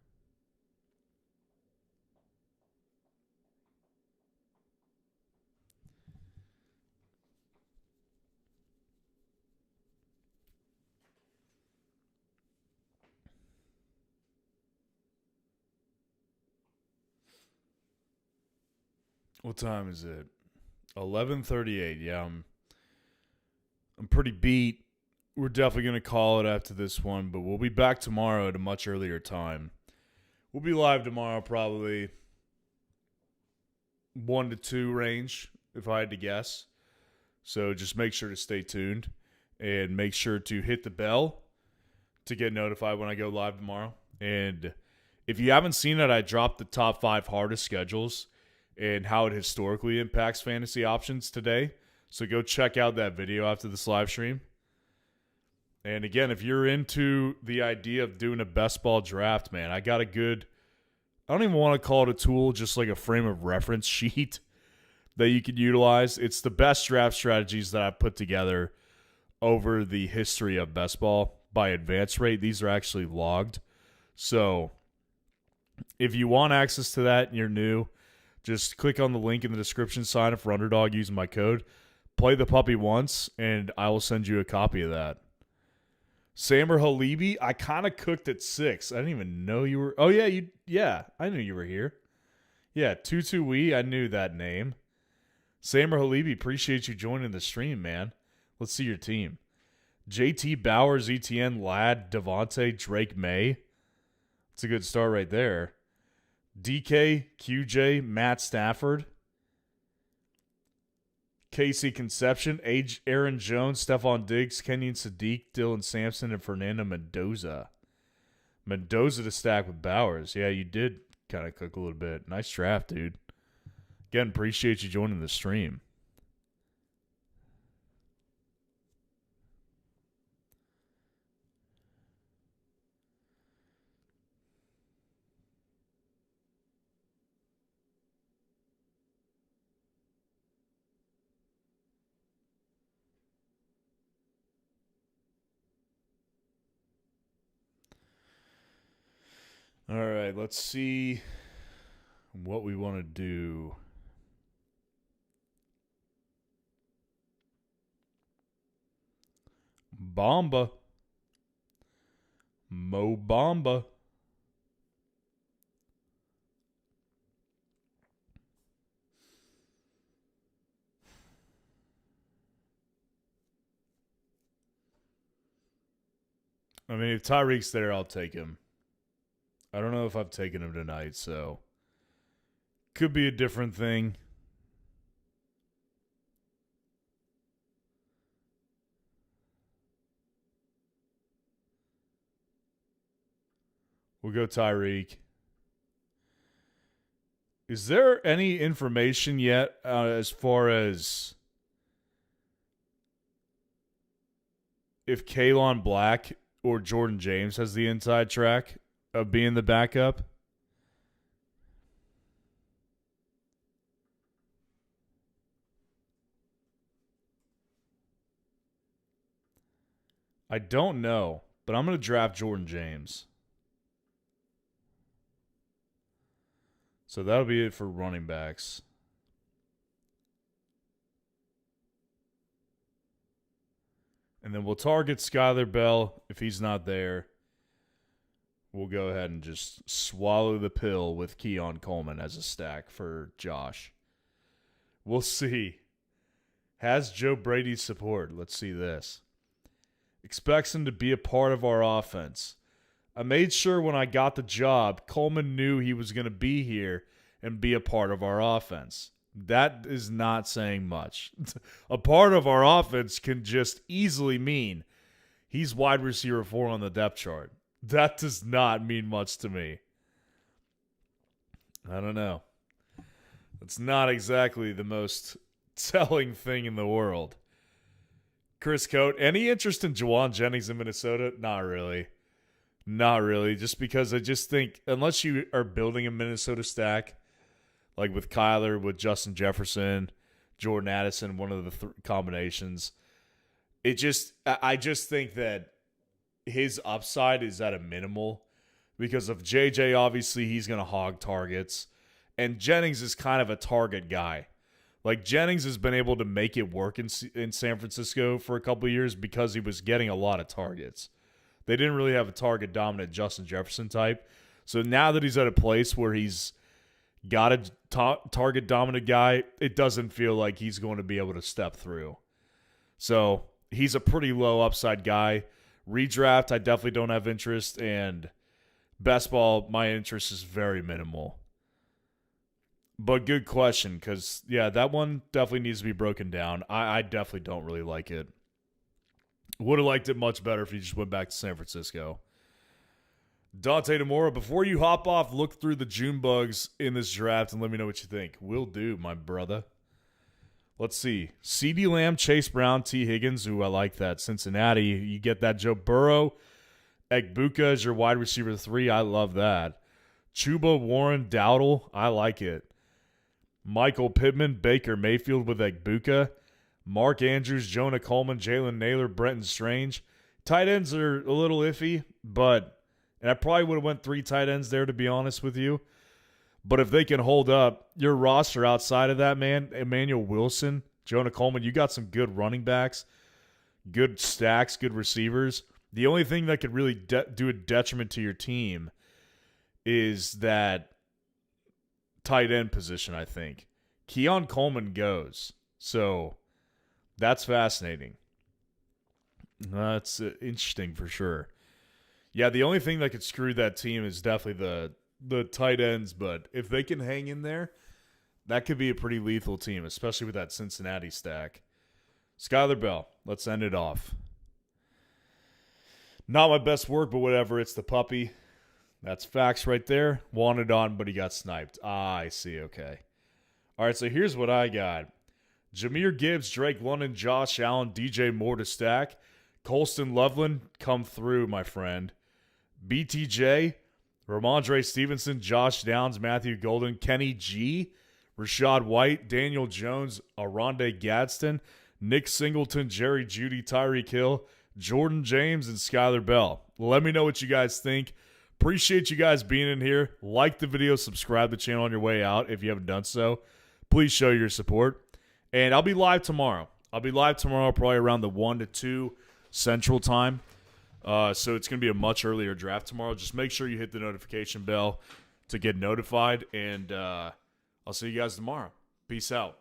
What time is it? 11:38. Yeah, I'm pretty beat. We're definitely going to call it after this one, but we'll be back tomorrow at a much earlier time. We'll be live tomorrow probably 1 to 2 range, if I had to guess. So just make sure to stay tuned and make sure to hit the bell to get notified when I go live tomorrow. And if you haven't seen it, I dropped the top 5 hardest schedules and how it historically impacts fantasy options today. So go check out that video after this live stream. And again, if you're into the idea of doing a best ball draft, man, I got a good, I don't even want to call it a tool, just like a frame of reference sheet that you could utilize. It's the best draft strategies that I've put together over the history of best ball by advance rate. These are actually logged. So if you want access to that and you're new, just click on the link in the description, sign up for Underdog using my code. Play the puppy once, and I will send you a copy of that. Samir Halibi, I kind of cooked at 6. I didn't even know you were. Oh, yeah, I knew you were here. Yeah, Tutu Wee, I knew that name. Samir Halibi, appreciate you joining the stream, man. Let's see your team. JT Bowers, ETN, Ladd, Devontae, Drake May. It's a good start right there. DK, QJ, Matt Stafford, Casey Conception, Aaron Jones, Stephon Diggs, Kenyon Sadiq, Dylan Sampson, and Fernando Mendoza. Mendoza to stack with Bowers. Yeah, you did kind of cook a little bit. Nice draft, dude. Again, appreciate you joining the stream. All right, let's see what we want to do. Bomba. Mo Bamba. I mean, if Tyreek's there, I'll take him. I don't know if I've taken him tonight, so could be a different thing. We'll go Tyreek. Is there any information yet as far as if Kalon Black or Jordan James has the inside track of being the backup? I don't know, but I'm going to draft Jordan James. So that'll be it for running backs. And then we'll target Skyler Bell if he's not there. We'll go ahead and just swallow the pill with Keon Coleman as a stack for Josh. We'll see. Has Joe Brady's support? Let's see this. Expects him to be a part of our offense. I made sure when I got the job, Coleman knew he was going to be here and be a part of our offense. That is not saying much. A part of our offense can just easily mean he's wide receiver 4 on the depth chart. That does not mean much to me. I don't know. It's not exactly the most telling thing in the world. Chris Coate, any interest in Juwan Jennings in Minnesota? Not really. Not really. Just because I just think, unless you are building a Minnesota stack, like with Kyler, with Justin Jefferson, Jordan Addison, one of the combinations, I just think that his upside is at a minimal because of JJ. Obviously, he's going to hog targets, and Jennings is kind of a target guy. Like, Jennings has been able to make it work in San Francisco for a couple of years because he was getting a lot of targets. They didn't really have a target-dominant Justin Jefferson type. So now that he's at a place where he's got a target-dominant guy, it doesn't feel like he's going to be able to step through. So he's a pretty low upside guy. Redraft, I definitely don't have interest. And best ball, my interest is very minimal. But good question, because, yeah, that one definitely needs to be broken down. I definitely don't really like it. Would have liked it much better if he just went back to San Francisco. Dante Demora, before you hop off, look through the June bugs in this draft and let me know what you think. Will do, my brother. Let's see. CeeDee Lamb, Chase Brown, T. Higgins. Ooh, I like that. Cincinnati, you get that. Joe Burrow. Egbuka is your wide receiver 3. I love that. Chuba, Warren, Dowdle. I like it. Michael Pittman, Baker Mayfield with Egbuka. Mark Andrews, Jonah Coleman, Jalen Naylor, Brenton Strange. Tight ends are a little iffy, but and I probably would have went 3 tight ends there, to be honest with you. But if they can hold up, your roster outside of that, man, Emmanuel Wilson, Jonah Coleman, you got some good running backs, good stacks, good receivers. The only thing that could really do a detriment to your team is that tight end position, I think. Keon Coleman goes. So that's fascinating. That's interesting for sure. Yeah, the only thing that could screw that team is definitely the tight ends, but if they can hang in there, that could be a pretty lethal team, especially with that Cincinnati stack. Skyler Bell, let's end it off. Not my best work, but whatever. It's the puppy. That's facts right there. Wanted on, but he got sniped. Ah, I see. Okay. All right, so here's what I got. Jahmyr Gibbs, Drake London, Josh Allen, DJ Moore to stack. Colston Loveland, come through, my friend. BTJ, Ramondre Stevenson, Josh Downs, Matthew Golden, Kenny G, Rashad White, Daniel Jones, Aronde Gadsden, Nick Singleton, Jerry Jeudy, Tyreek Hill, Jordan James, and Skyler Bell. Let me know what you guys think. Appreciate you guys being in here. Like the video, subscribe to the channel on your way out if you haven't done so. Please show your support. And I'll be live tomorrow. Probably around the 1 to 2 Central Time. So it's going to be a much earlier draft tomorrow. Just make sure you hit the notification bell to get notified. And I'll see you guys tomorrow. Peace out.